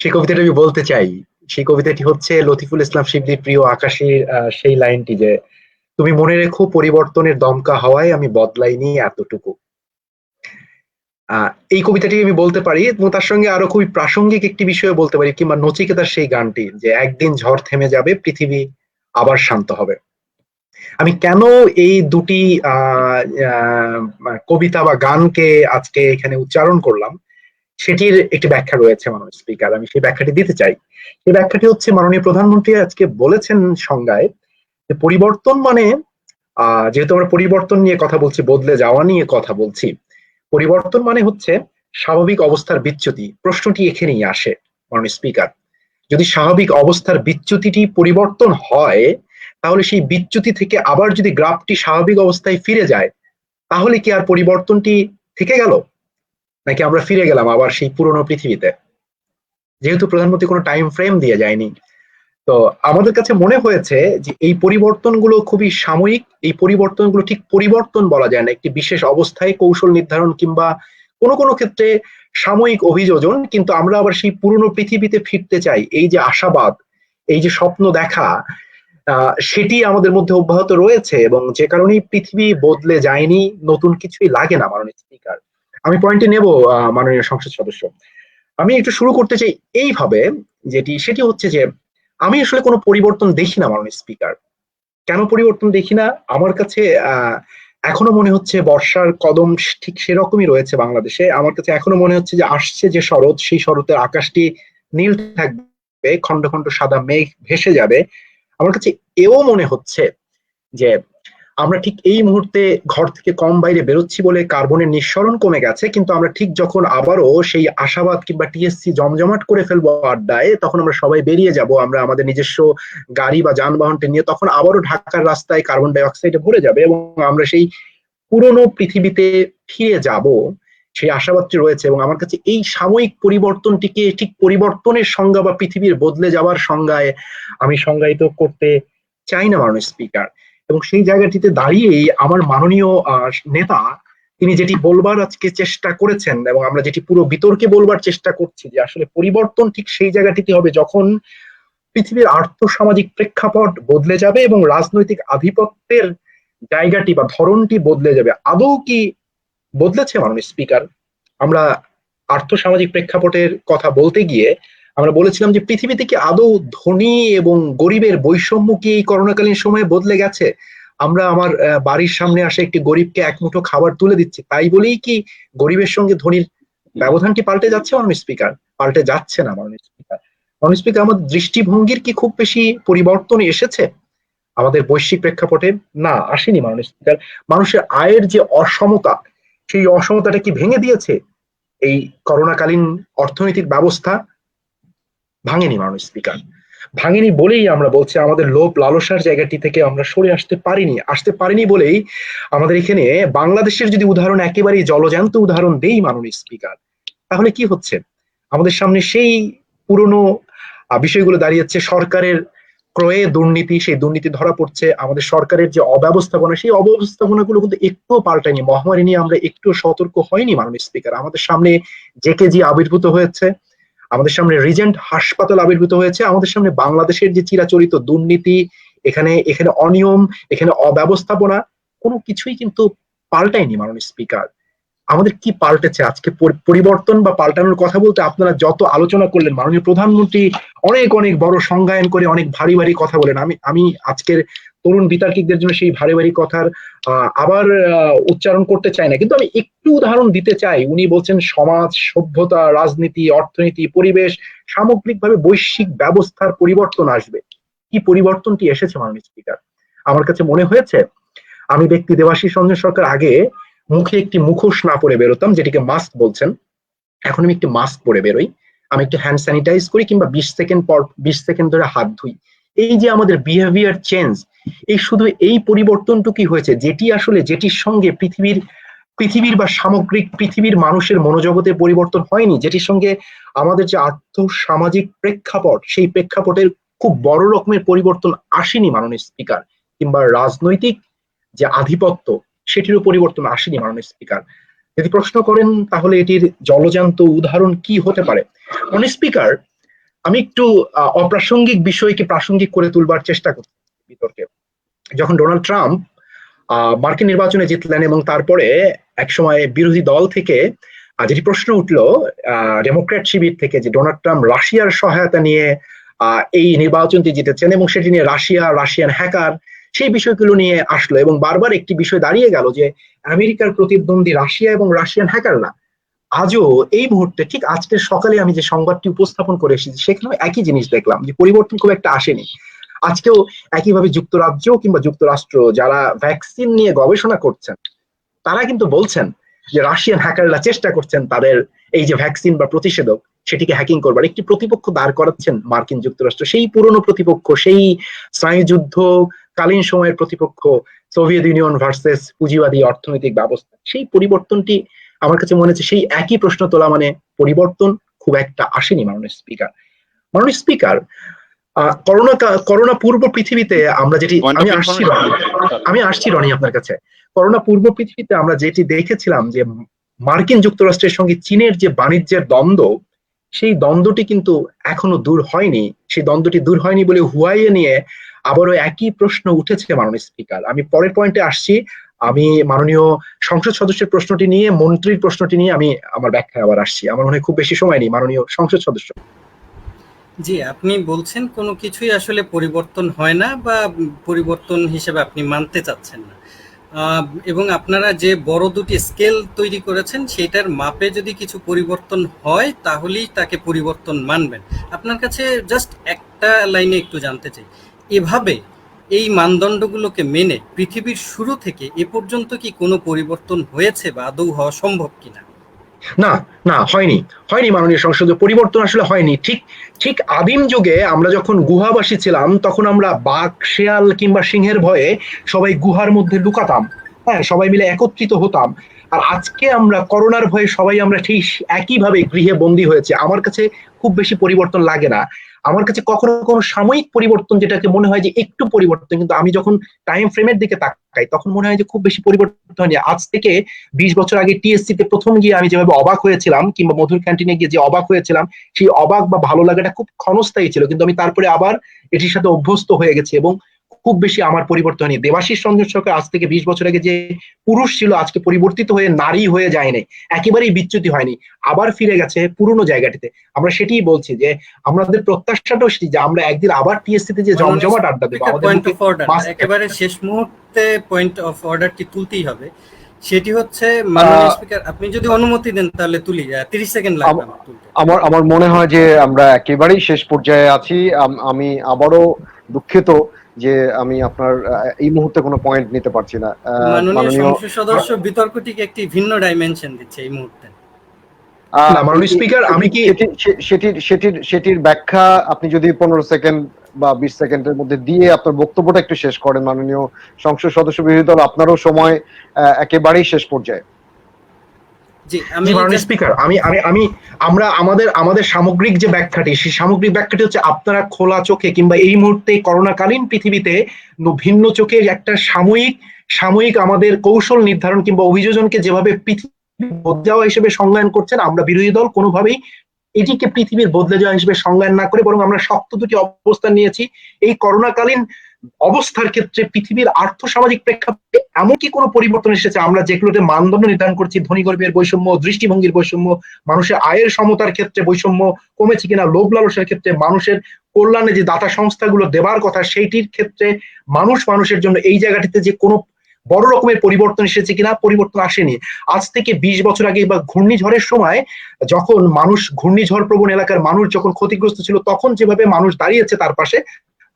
সেই কবিতাটা আমি বলতে চাই। সেই কবিতাটি হচ্ছে লতিফুল ইসলাম শিবলির প্রিয় আকাশের সেই লাইনটি যে, তুমি মনে রেখো পরিবর্তনের দমকা হওয়ায় আমি বদলাইনি এতটুকু। এই কবিতাটি আমি বলতে পারি, এবং তার সঙ্গে আরো খুবই প্রাসঙ্গিক একটি বিষয় বলতে পারি, কিংবা নচিকেতার সেই গানটি যে একদিন ঝড় থেমে যাবে, পৃথিবী আবার শান্ত হবে। আমি কেন এই দুটি কবিতা বা গানকে আজকে এখানে উচ্চারণ করলাম সেটির একটি ব্যাখ্যা রয়েছে মাননীয় স্পিকার, আমি সেই ব্যাখ্যাটি দিতে চাই। সেই ব্যাখ্যাটি হচ্ছে মাননীয় প্রধানমন্ত্রী আজকে বলেছেন সংজ্ঞায় যে পরিবর্তন মানে, যেহেতু আমরা পরিবর্তন নিয়ে কথা বলছি, বদলে যাওয়া নিয়ে কথা বলছি, পরিবর্তন মানে হচ্ছে স্বাভাবিক অবস্থার বিচ্যুতি। প্রশ্নটি এখানেই আসে মাননীয় স্পিকার, যদি স্বাভাবিক অবস্থার বিচ্যুতিটি পরিবর্তন হয়, তাহলে সেই বিচ্যুতি থেকে আবার যদি গ্রাফটি স্বাভাবিক অবস্থায় ফিরে যায়, তাহলে কি আর পরিবর্তনটি থেকে গেল, নাকি আমরা ফিরে গেলাম আবার সেই পুরনো পৃথিবীতে? যেহেতু প্রধানমন্ত্রী কোনো টাইম ফ্রেম দিয়ে যায়নি, তো আমাদের কাছে মনে হয়েছে যে এই পরিবর্তনগুলো খুবই সাময়িক। এই পরিবর্তনগুলো ঠিক পরিবর্তন বলা যায় না, একটি বিশেষ অবস্থায় কৌশল নির্ধারণ কিংবা কোনো কোনো ক্ষেত্রে সাময়িক অভিযোজন, কিন্তু আমরা আবার সেই পুরনো পৃথিবীতে ফিরতে চাই। এই যে আশাবাদ, এই যে স্বপ্ন দেখা, সেটি আমাদের মধ্যে অব্যাহত রয়েছে, এবং যে কারণেই পৃথিবী বদলে যায়নি, নতুন কিছুই লাগে না মাননীয় স্পিকার। আমি পয়েন্টে নেব মাননীয় সংসদ সদস্য। আমি একটু শুরু করতে চাই এইভাবে, সেটি হচ্ছে যে আমি আসলে কোনো পরিবর্তন দেখি না মাননীয় স্পিকার। কেন পরিবর্তন দেখি না? আমার কাছে এখনো মনে হচ্ছে বর্ষার কদম ঠিক সেরকমই রয়েছে বাংলাদেশে। আমার কাছে এখনো মনে হচ্ছে যে আসছে যে শরৎ, সেই শরতের আকাশটি নীল থাকবে, খন্ড খন্ড সাদা মেঘ ভেসে যাবে। আমার কাছে এও মনে হচ্ছে যে আমরা ঠিক এই মুহূর্তে ঘর থেকে কম বাইরে বেরোচ্ছি বলে কার্বনের নিঃসরণ কমে গেছে, কিন্তু আমরা ঠিক যখন আবারও সেই আশাবাদ কিংবা টিএসসি জমজমাট করে ফেলবো আড্ডায়, তখন আমরা সবাই বেরিয়ে যাব, আমরা আমাদের নিজস্ব গাড়ি বা যানবাহনটি নিয়ে, তখন আবারও ঢাকার রাস্তায় কার্বন ডাই অক্সাইডে ভরে যাবে এবং আমরা সেই পুরনো পৃথিবীতে ফিরে যাব, সেই আশাবাদটি রয়েছে। এবং আমার কাছে এই সাময়িক পরিবর্তনটিকে ঠিক পরিবর্তনের সংজ্ঞা বা পৃথিবীর বদলে যাওয়ার সংজ্ঞায় আমি সংজ্ঞায়িত করতে চাই না মাননীয় স্পিকার। এবং সেই জায়গাটিতে দাঁড়িয়েই আমার মাননীয় নেতা তিনি যেটি বলবার আজকে চেষ্টা করেছেন, এবং আমরা যেটি পুরো বিতর্কে বলবার চেষ্টা করছি, যে আসলে পরিবর্তন ঠিক সেই জায়গাটিতে হবে যখন পৃথিবীর আর্থসামাজিক প্রেক্ষাপট বদলে যাবে এবং রাজনৈতিক আধিপত্যের জায়গাটি বা ধরনটি বদলে যাবে। আদৌ কি বদলেছে মাননীয় স্পিকার? আমরা আর্থসামাজিক প্রেক্ষাপটের কথা বলতে গিয়ে আমরা বলেছিলাম যে পৃথিবীতে কি আদৌ ধনী এবং গরিবের বৈষম্য কি এই করোনাকালীন সময়ে বদলে গেছে? আমরা আমার বাড়ির সামনে আসে একটি গরিবকে এক মুঠো খাবার তুলে দিচ্ছি, তাই বলেই কি গরিবের সঙ্গে ধনীর ব্যবধানটি পাল্টে যাচ্ছে মাননীয় স্পিকার? পাল্টে যাচ্ছে না মাননীয় স্পিকার। মাননীয় স্পিকার, আমাদের দৃষ্টিভঙ্গির কি খুব বেশি পরিবর্তন এসেছে? আমাদের বৈশ্বিক প্রেক্ষাপটে? না, আসেনি মাননীয় স্পিকার। মানুষের আয়ের যে অসমতা, সেই অসমতাটা কি ভেঙে দিয়েছে এই করোনাকালীন অর্থনৈতিক ব্যবস্থা? ভাঙেনি মাননীয় স্পিকার। ভাঙেনি বলেই আমরা বলছি আমাদের লোভ লালসার জায়গাটি থেকে আমরা সরে আসতে পারিনি বলেই আমাদের এখানে বাংলাদেশের যদি উদাহরণ একেবারেই জলজ্যান্ত উদাহরণ দেই মাননীয় স্পিকার, তাহলে কি হচ্ছে? আমাদের সামনে সেই পুরনো বিষয়গুলো দাঁড়িয়েছে। সরকারের ক্রয়ে দুর্নীতি, সেই দুর্নীতি ধরা পড়ছে। আমাদের সরকারের যে অব্যবস্থাপনা, সেই অব্যবস্থাপনাগুলো কিন্তু একটু পাল্টায়নি। মহামারী নিয়ে আমরা একটু সতর্ক হয়নি মাননীয় স্পিকার। আমাদের সামনে জেকেজি আবির্ভূত হয়েছে, আমাদের সামনে রিজেন্ট হাসপাতাল আবির্ভূত হয়েছে, আমাদের সামনে বাংলাদেশের যে চিরাচরিত দুর্নীতি, এখানে এখানে অনিয়ম, এখানে অব্যবস্থাপনা, কোনো কিছুই কিন্তু পাল্টায়নি মাননীয় স্পিকার। আমাদের কি পাল্টেছে? আজকে পরিবর্তন বা পাল্টানোর কথা বলতে আপনারা যত আলোচনা করলেন, মাননীয় প্রধানমন্ত্রী অনেক অনেক বড় সংজ্ঞায়ন করে অনেক ভারী ভারী কথা বলেন। আমি আজকের তরুণ বিতার্কিকদের জন্য সেই ভারী ভারী কথার আবার উচ্চারণ করতে চাই না, কিন্তু আমি একটু উদাহরণ দিতে চাই। উনি বলছেন সমাজ, সভ্যতা, রাজনীতি, অর্থনীতি, পরিবেশ, সামগ্রিকভাবে বৈশ্বিক ব্যবস্থার পরিবর্তন আসবে। কি পরিবর্তনটি এসেছে মাননীয় স্পিকার? আমার কাছে মনে হয়েছে, আমি ব্যক্তি দেবাশীষ রঞ্জন সরকার আগে মুখে একটি মুখোশ না পরে বেরোতাম, যেটিকে মাস্ক বলছেন। এখন আমি একটি মাস্ক পরে বেরোই, আমি একটু হ্যান্ড স্যানিটাইজ করি, কিংবা 20 সেকেন্ড ধরে হাত ধুই। এই যে আমাদের বিহেভিয়ার চেঞ্জ, এই শুধু এই পরিবর্তনটুকুই হয়েছে, যেটি আসলে যেটির সঙ্গে পৃথিবীর বা সামগ্রিক পৃথিবীর মানুষের মনোজগতের পরিবর্তন হয়নি, যেটির সঙ্গে আমাদের যে আর্থ সামাজিক প্রেক্ষাপট, সেই প্রেক্ষাপটের খুব বড় রকমের পরিবর্তন আসেনি মাননীয় স্পিকার। কিংবা রাজনৈতিক যে আধিপত্য, সেটিরও পরিবর্তন আসেনি মাননীয় স্পিকার। যদি প্রশ্ন করেন তাহলে এটির জলজান্ত উদাহরণ কি হতে পারে? মাননীয় স্পিকার, আমি একটু অপ্রাসঙ্গিক বিষয়কে প্রাসঙ্গিক করে তুলবার চেষ্টা করছি বিতর্কে। যখন ডোনাল্ড ট্রাম্প মার্কিন নির্বাচনে জিতলেন এবং তারপরে একসময় বিরোধী দল থেকে যেটি প্রশ্ন উঠলো ডেমোক্র্যাট শিবির থেকে, যে ডোনাল্ড ট্রাম্প রাশিয়ার সহায়তা নিয়ে এই নির্বাচনটি জিতেছেন এবং সেটি নিয়ে রাশিয়ান হ্যাকার, সেই বিষয়গুলো নিয়ে আসলো এবং বারবার একটি বিষয় দাঁড়িয়ে গেল যে আমেরিকার প্রতিদ্বন্দ্বী রাশিয়া এবং রাশিয়ান হ্যাকাররা। আজও এই মুহূর্তে ঠিক আজকের সকালে আমি যে সংবাদটি উপস্থাপন করে এসেছি, সেখানেও একই জিনিস দেখলাম, যে পরিবর্তন খুব একটা আসেনি। আজকেও একইভাবে যুক্তরাজ্য কিংবা যুক্তরাষ্ট্র যারা ভ্যাকসিন নিয়ে গবেষণা করছেন, তারা কিন্তু বলছেন যে রাশিয়ান হ্যাকাররা চেষ্টা করছেন তাদের এই যে ভ্যাকসিন বা প্রতিষেধক, সেটিকে হ্যাকিং করবার। একটি প্রতিপক্ষ দাঁড় করাচ্ছেন মার্কিন যুক্তরাষ্ট্র, সেই পুরনো প্রতিপক্ষ, সেই স্নায়ুযুদ্ধ কালীন সময়ের প্রতিপক্ষ, সোভিয়েত ইউনিয়ন ভার্সেস পুঁজিবাদী অর্থনৈতিক ব্যবস্থা। সেই পরিবর্তনটি আমার কাছে মনে হচ্ছে সেই একই প্রশ্ন তোলা, মানে পরিবর্তন খুব একটা আসেনি মাননীয় স্পিকার। মাননীয় স্পিকার, করোনা পূর্ব পৃথিবীতে আমরা যেটি, আমি আসছি রনি আপনার কাছে। করোনা পূর্ব পৃথিবীতে আমরা যেটি দেখেছিলাম, যে মার্কিন যুক্তরাষ্ট্রের সঙ্গে চীনের যে বাণিজ্যের দ্বন্দ্ব, সেই দ্বন্দ্বটি কিন্তু এখনো দূর হয়নি। সেই দ্বন্দ্বটি দূর হয়নি বলে হুয়াইয়ে নিয়ে আবারও একই প্রশ্ন উঠেছে মাননীয় স্পিকার। আমি পরের পয়েন্টে আসছি। আমি মাননীয় সংসদ সদস্যের প্রশ্নটি নিয়ে, মন্ত্রীর প্রশ্নটি নিয়ে আমি আমার ব্যাখ্যায় আবার আসছি। আমার মনে হয় খুব বেশি সময় নেই। মাননীয় সংসদ সদস্য। জি, আপনি বলছেন কোনো কিছুই আসলে পরিবর্তন হয় না বা পরিবর্তন হিসেবে আপনি মানতে চাচ্ছেন না, এবং আপনারা যে বড় দুটি স্কেল তৈরি করেছেন সেটার মাপে যদি কিছু পরিবর্তন হয় তাহলেই তাকে পরিবর্তন মানবেন। আপনার কাছে জাস্ট একটা লাইনে একটু জানতে চাই, এভাবে এই মানদণ্ডগুলোকে মেনে পৃথিবীর শুরু থেকে এ পর্যন্ত কি কোনো পরিবর্তন হয়েছে বা আদৌ হওয়া সম্ভব কিনা? না, না, হয়নি মাননীয় সংসদ, পরিবর্তন আসলে হয়নি। ঠিক আদিম যুগে আমরা যখন গুহাবাসী ছিলাম, তখন আমরা বাঘ, শেয়াল কিংবা সিংহের ভয়ে সবাই গুহার মধ্যে লুকাতাম, হ্যাঁ, সবাই মিলে একত্রিত হতাম। আর আজকে আমরা করোনার ভয়ে সবাই আমরা ঠিক একইভাবে গৃহে বন্দী হয়েছে। আমার কাছে খুব বেশি পরিবর্তন লাগে না। আমার কাছে কখনো কোনো সাময়িক পরিবর্তন যেটাকে মনে হয় যে একটু পরিবর্তন, কিন্তু আমি যখন টাইম ফ্রেমের দিকে তাকাই তখন মনে হয় যে খুব বেশি পরিবর্তন হয়নি। আজ থেকে 20 বছর আগে টিএসসি তে প্রথম গিয়ে আমি যেভাবে অবাক হয়েছিলাম, কিংবা মধুর ক্যান্টিনে গিয়ে যে অবাক হয়েছিলাম, সেই অবাক বা ভালো লাগাটা খুব ক্ষণস্থায়ী ছিল, কিন্তু আমি তারপরে আবার এটির সাথে অভ্যস্ত হয়ে গেছি এবং খুব বেশি আমার পরিবর্তন হয়নি। দেবাশিস রঞ্জন সরকার আজ থেকে 20 বছর আগে যে পুরুষ ছিল, আজকে পরিবর্তিত হয়ে নারী হয়ে যায় নাই, একেবারেই বিচ্যুতি হয়নি, আবার ফিরে গেছে পুরনো জায়গাটিতে। আমরা সেটাই বলছি যে আমাদের প্রত্যাশাটাও সেটি, যে আমরা একদিন আবার টিএসসি তে যে জমজমাট আড্ডা দেবো। একেবারে শেষ মুহূর্তে পয়েন্ট অফ অর্ডারটি তুলতেই হবে, সেটি হচ্ছে মাননীয় স্পিকার, আপনি যদি অনুমতি দেন তাহলে তুলি। 30 সেকেন্ড লাগবে তুলতে। আমার মনে হয় যে আমরা একেবারেই শেষ পর্যায়ে আছি। আমি আবারও দুঃখিত যে আমি আপনার এই মুহূর্তে কোনো পয়েন্ট নিতে পারছি না। মাননীয় সংসদ সদস্য বিতর্কটিকে একটি ভিন্ন ডাইমেনশন দিচ্ছে এই মুহূর্তে। না, মাননীয় স্পিকার, আমি কি সেটির ব্যাখ্যা আপনি যদি 15 সেকেন্ড বা 20 সেকেন্ডের মধ্যে দিয়ে আপনার বক্তব্যটা একটু শেষ করেন মাননীয় সংসদ সদস্য বিরোধী দল, আপনারও সময় একেবারেই শেষ পর্যায়ে। জি, মাননীয় স্পিকার, আমরা আমাদের সামগ্রিক যে ব্যাখ্যাটি, সেই সামগ্রিক ব্যাখ্যাটি হচ্ছে আপনারা খোলা চোখে কিংবা এই মুহূর্তে করোনাকালীন পৃথিবীতে ভিন্ন চোখে একটা সাময়িক আমাদের কৌশল নির্ধারণ কিংবা অভিযোজনকে যেভাবে পৃথিবী বদলে যাওয়া হিসেবে সংজ্ঞায়ন করছেন, আমরা বিরোধী দল কোনোভাবেই এটিকে পৃথিবীর বদলে যাওয়া হিসেবে সংজ্ঞায়ন না করে বরং আমরা শক্ত দুটি অবস্থান নিয়েছি। এই করোনাকালীন অবস্থার ক্ষেত্রে পৃথিবীর আর্থসামাজিক প্রেক্ষাপটে এমন কি কোনো পরিবর্তন এসেছে আমরা যেগুলোতে মানদণ্ড নির্ধারণ করছি, ধনী গরিবের বৈষম্য, দৃষ্টিভঙ্গির বৈষম্য, মানুষের আয়ের সমতার ক্ষেত্রে বৈষম্য কমেছে কিনা, লোভ লালসার ক্ষেত্রে, মানুষের কল্যাণে যে দাতা সংস্থাগুলো দেবার কথা সেইটির ক্ষেত্রে মানুষের জন্য এই জায়গাটিতে যে কোনো বড় রকমের পরিবর্তন এসেছে কিনা, পরিবর্তন আসেনি। আজ থেকে 20 বছর আগে বা ঘূর্ণিঝড়ের সময় যখন ঘূর্ণিঝড় প্রবণ এলাকার মানুষ যখন ক্ষতিগ্রস্ত ছিল, তখন যেভাবে মানুষ দাঁড়িয়েছে তার পাশে,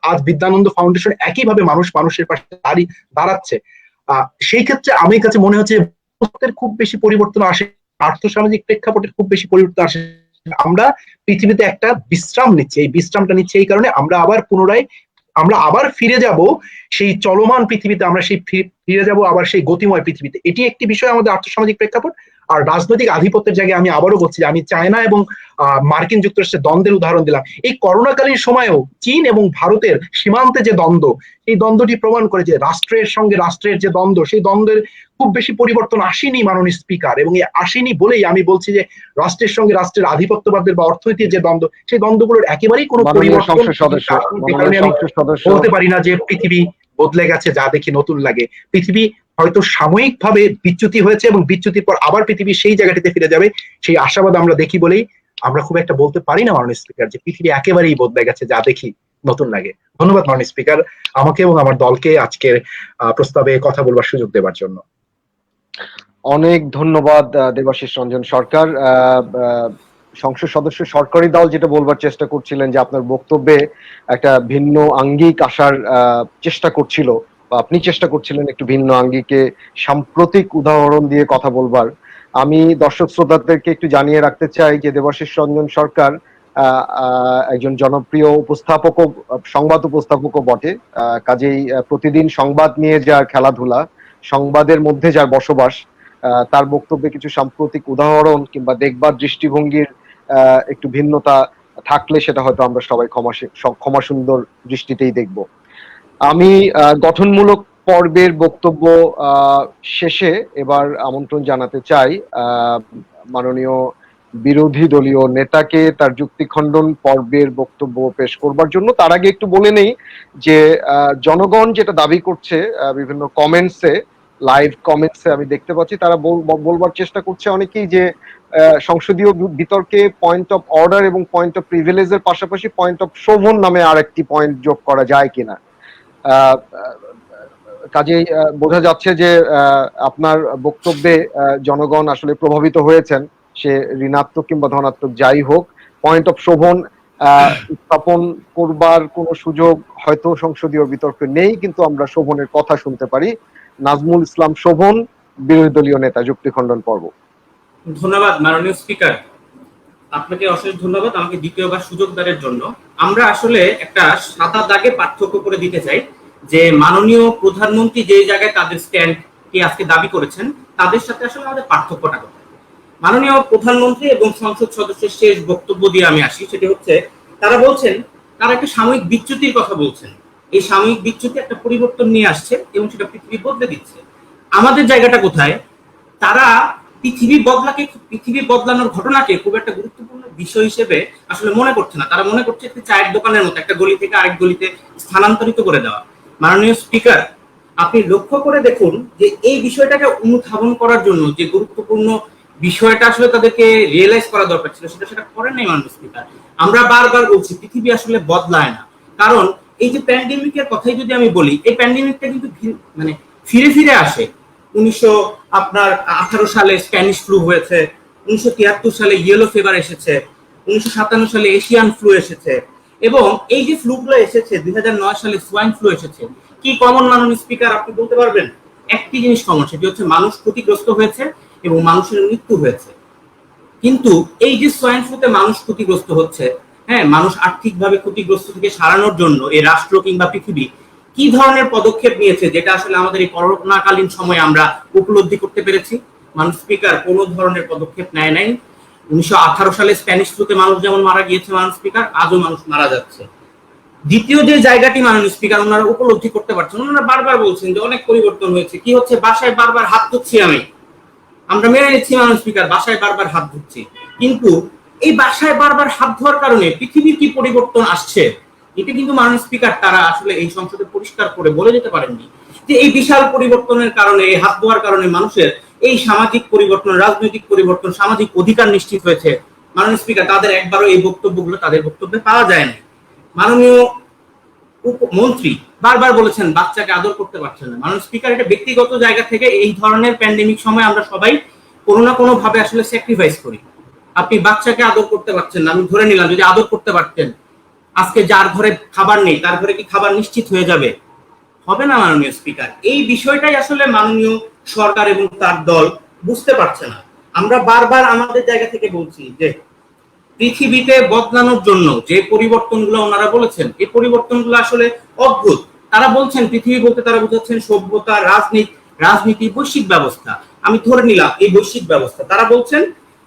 আজ বিদ্যানন্দ ফাউন্ডেশন একইভাবে মানুষের পাশে দাঁড়াচ্ছে। সেই ক্ষেত্রে আমার কাছে মনে হচ্ছে খুব বেশি পরিবর্তন আসে, আর্থসামাজিক প্রেক্ষাপটের খুব বেশি পরিবর্তন আসে। আমরা পৃথিবীতে একটা বিশ্রাম নিচ্ছি, এই বিশ্রামটা নিচ্ছি এই কারণে আমরা আবার ফিরে যাব সেই চলমান পৃথিবীতে, আমরা ফিরে যাব আবার সেই গতিময় পৃথিবীতে। এটি একটি বিষয় আমাদের আর্থসামাজিক প্রেক্ষাপট। আর রাজনৈতিক আধিপত্যের জায়গায় আমি আবারও বলছি, আমি চায়না এবং মার্কিন যুক্তরাষ্ট্রের দ্বন্দ্বের উদাহরণ দিলাম। এই করোনাকালীন সময়েও চীন এবং ভারতের সীমান্তে যে দ্বন্দ্ব, এই দ্বন্দ্বটি প্রমাণ করে যে রাষ্ট্রের সঙ্গে রাষ্ট্রের যে দ্বন্দ্ব, সেই দ্বন্দ্বের খুব বেশি পরিবর্তন আসেনি মাননীয় স্পিকার। এবং এই আসেনি বলেই আমি বলছি যে রাষ্ট্রের সঙ্গে রাষ্ট্রের আধিপত্যবাদের বা অর্থনীতির যে দ্বন্দ্ব, সেই দ্বন্দ্বগুলোর একেবারেই কোনো পরিবর্তন বলতে পারি না যে পৃথিবী বদলে গেছে যা দেখি নতুন লাগে। পৃথিবী হয়তো সাময়িকভাবে বিচ্যুতি হয়েছে এবং বিচ্যুতির পর আবার পৃথিবী সেই জায়গাটিতে ফিরে যাবে, সেই আশাবাদ আমরা দেখি বলেই আমরা খুব একটা বলতে পারি না মাননীয় স্পিকার যে পৃথিবী একেবারেই বদলে গেছে যা দেখি নতুন লাগে। ধন্যবাদ মাননীয় স্পিকার আমাকে এবং আমার দলকে আজকের প্রস্তাবে কথা বলবার সুযোগ দেওয়ার জন্য। অনেক ধন্যবাদ দেবাশিস রঞ্জন সরকার। সংসদ সদস্য সরকারি দল যেটা বলবার চেষ্টা করছিলেন যে আপনার বক্তব্যে একটা ভিন্ন আঙ্গিক আসার চেষ্টা করছিল, বা আপনি চেষ্টা করছিলেন একটু ভিন্ন আঙ্গিকে সাম্প্রতিক উদাহরণ দিয়ে কথা বলবার। আমি দর্শক শ্রোতাদেরকে একটু জানিয়ে রাখতে চাই যে দেবাশিস রঞ্জন সরকার একজন জনপ্রিয় উপস্থাপক, সংবাদ উপস্থাপকও বটে। কাজেই প্রতিদিন সংবাদ নিয়ে যার খেলাধুলা, সংবাদের মধ্যে যার বসবাস, তার বক্তব্যে কিছু সাম্প্রতিক উদাহরণ কিংবা দেখবার দৃষ্টিভঙ্গির একটু ভিন্নতা থাকলে সেটা হয়তো আমরা সবাই ক্ষমা সুন্দর দৃষ্টিতেই দেখব। আমি গঠনমূলক পর্বের বক্তব্য শেষে এবার আমন্ত্রণ জানাতে চাই মাননীয় বিরোধী দলীয় নেতাকে তার যুক্তি খণ্ডন পর্বের বক্তব্য পেশ করবার জন্য। তার আগে একটু বলে নেই যে জনগণ যেটা দাবি করছে বিভিন্ন কমেন্টসে, লাইভ কমেন্টসে আমি দেখতে পাচ্ছি, তারা বলবার চেষ্টা করছে অনেকেই যে সংসদীয় বিতর্কে পয়েন্ট অফ অর্ডার এবং পয়েন্ট অফ প্রিভিলেজের পাশাপাশি পয়েন্ট অফ শোভন নামে আরেকটি পয়েন্ট যোগ করা যায় কিনা। কাজেই বোঝা যাচ্ছে যে আপনার বক্তব্যে জনগণ আসলে প্রভাবিত হয়েছেন, সে ঋণাত্মক কিংবা ধনাত্মক যাই হোক। পয়েন্ট অফ শোভন উত্থাপন করবার কোনো সুযোগ হয়তো সংসদীয় বিতর্কে নেই, কিন্তু আমরা শোভনের কথা শুনতে পারি। নাজমুল ইসলাম শোভন, বিরোধী দলীয় নেতা, যুক্তি খণ্ডন পর্ব। ধন্যবাদ মাননীয় স্পিকার, আপনাকে অশেষ ধন্যবাদ আমাকে দ্বিতীয়বার সুযোগ দেওয়ার জন্য। আমরা আসলে একটা সাদা দাগে পার্থক্য করে দিতে চাই যে মাননীয় প্রধানমন্ত্রী যে জায়গায় তাদের স্ট্যান্ড কি আজকে দাবি করেছেন, তাদের সাথে আসলে আমাদের পার্থক্যটা কোথায়। মাননীয় প্রধানমন্ত্রী এবং সংসদ সদস্যের শেষ বক্তব্য দিয়ে আমি আসি, সেটি হচ্ছে তারা বলছেন, তারা একটা সাময়িক বিচ্যুতির কথা বলছেন। এই সাময়িক বিচ্যুতি একটা পরিবর্তন নিয়ে আসছে এবং সেটা পৃথিবী বদলে দিচ্ছে। আমাদের জায়গাটা কোথায়? তারা পৃথিবী বদলানোর ঘটনাকে খুব একটা গুরুত্বপূর্ণ বিষয় হিসেবে আসলে মনে করছে না। তারা মনে করছে একটি চায়ের দোকানের মতো, একটা গলি থেকে আরেক গলিতে স্থানান্তরিত করে দেওয়া। মাননীয় স্পিকার, আপনি লক্ষ্য করে দেখুন যে এই বিষয়টাকে অনুধাবন করার জন্য যে গুরুত্বপূর্ণ বিষয়টা আসলে তাদেরকে রিয়েলাইজ করা দরকার ছিল, সেটা করেন নাই মাননীয় স্পিকার। আমরা বারবার বলছি পৃথিবী আসলে বদলায় না, কারণ এই যে প্যান্ডেমিকের কথাই যদি আমি বলি, এই প্যান্ডেমিকটা কিন্তু মানে ফিরে ফিরে আসে। 1918 সালে স্প্যানিশ ফ্লু হয়েছে, 1973 সালে ইয়েলো ফিভার এসেছে, 1957 সালে এশিয়ান ফ্লু এসেছে। এবং এই যে ফ্লুগুলো এসেছে 2009 সালে সোয়াইন ফ্লু এসেছে, কি কমন মাননীয় স্পিকার আপনি বলতে পারবেন? একটি জিনিস কমন, সেটি হচ্ছে মানুষ ক্ষতিগ্রস্ত হয়েছে এবং মানুষের মৃত্যু হয়েছে। কিন্তু এই যে সোয়াইন ফ্লুতে মানুষ ক্ষতিগ্রস্ত হচ্ছে, হ্যাঁ, মানুষ আর্থিকভাবে ক্ষতিগ্রস্ত থেকে সারানোর জন্য এই রাষ্ট্র কিংবা পৃথিবী কি ধরনের পদক্ষেপ নিয়েছে, যেটা আসলে আমাদের এই করোনাকালীন সময়ে আমরা উপলব্ধি করতে পেরেছি? মাননীয় স্পিকার, কোনো ধরনের পদক্ষেপ নেয় নাই। 1918 সালে স্প্যানিশ ফ্লুতে মানুষ যেমন মারা গিয়েছে মাননীয় স্পিকার, আজও মানুষ মারা যাচ্ছে। দ্বিতীয় যে জায়গাটি মাননীয় স্পিকার ওনারা উপলব্ধি করতে পারছেন, ওনারা বারবার বলছেন যে অনেক পরিবর্তন হয়েছে। কি হচ্ছে? বাসায় বারবার হাত ধুচ্ছি আমরা মেনে নিচ্ছি মাননীয় স্পিকার, বাসায় বারবার হাত ধুচ্ছি, কিন্তু এই বাসায় বারবার হাত ধোয়ার কারণে পৃথিবীর কি পরিবর্তন আসছে, এটা কিন্তু মাননীয় স্পিকার তারা আসলে এই সংসদে পরিষ্কার করে বলে যেতে পারেননি। যে এই বিশাল পরিবর্তনের কারণে, এই হাত ধোয়ার কারণে মানুষের এই সামাজিক পরিবর্তন, রাজনৈতিক পরিবর্তন, সামাজিক অধিকার নিশ্চিত হয়েছে। মাননীয় স্পিকার, তাদের একবারও এই বক্তব্যগুলো তাদের বক্তব্যে পাওয়া যায় না। মাননীয় মন্ত্রী বারবার বলেছেন বাচ্চাকে আদর করতে পারছেন না। মাননীয় স্পিকার, এটা ব্যক্তিগত জায়গা থেকে এই ধরনের প্যান্ডেমিক সময় আমরা সবাই কোনো না কোনো ভাবে আসলে স্যাক্রিফাইস করি। আপনি বাচ্চাকে আদর করতে পারছেন না, আমি ধরে নিলাম যদি আদর করতে পারতেন, আজকে যার ঘরে খাবার নেই তার ঘরে কি খাবার নিশ্চিত হয়ে যাবে? হবে না মাননীয় স্পিকার। এই বিষয়টাই আসলে মাননীয় সরকার এবং তার দল বুঝতে পারছে না। আমরা বারবার আমাদের জায়গা থেকে বলছি যে পৃথিবীতে বদলানোর জন্য যে পরিবর্তনগুলো ওনারা বলেছেন, এই পরিবর্তনগুলো আসলে অদ্ভুত। তারা বলছেন পৃথিবী বলতে তারা বোঝাচ্ছেন সভ্যতা, রাজনীতি, বৈশ্বিক ব্যবস্থা। আমি ধরে নিলাম এই বৈশ্বিক ব্যবস্থা। তারা বলছেন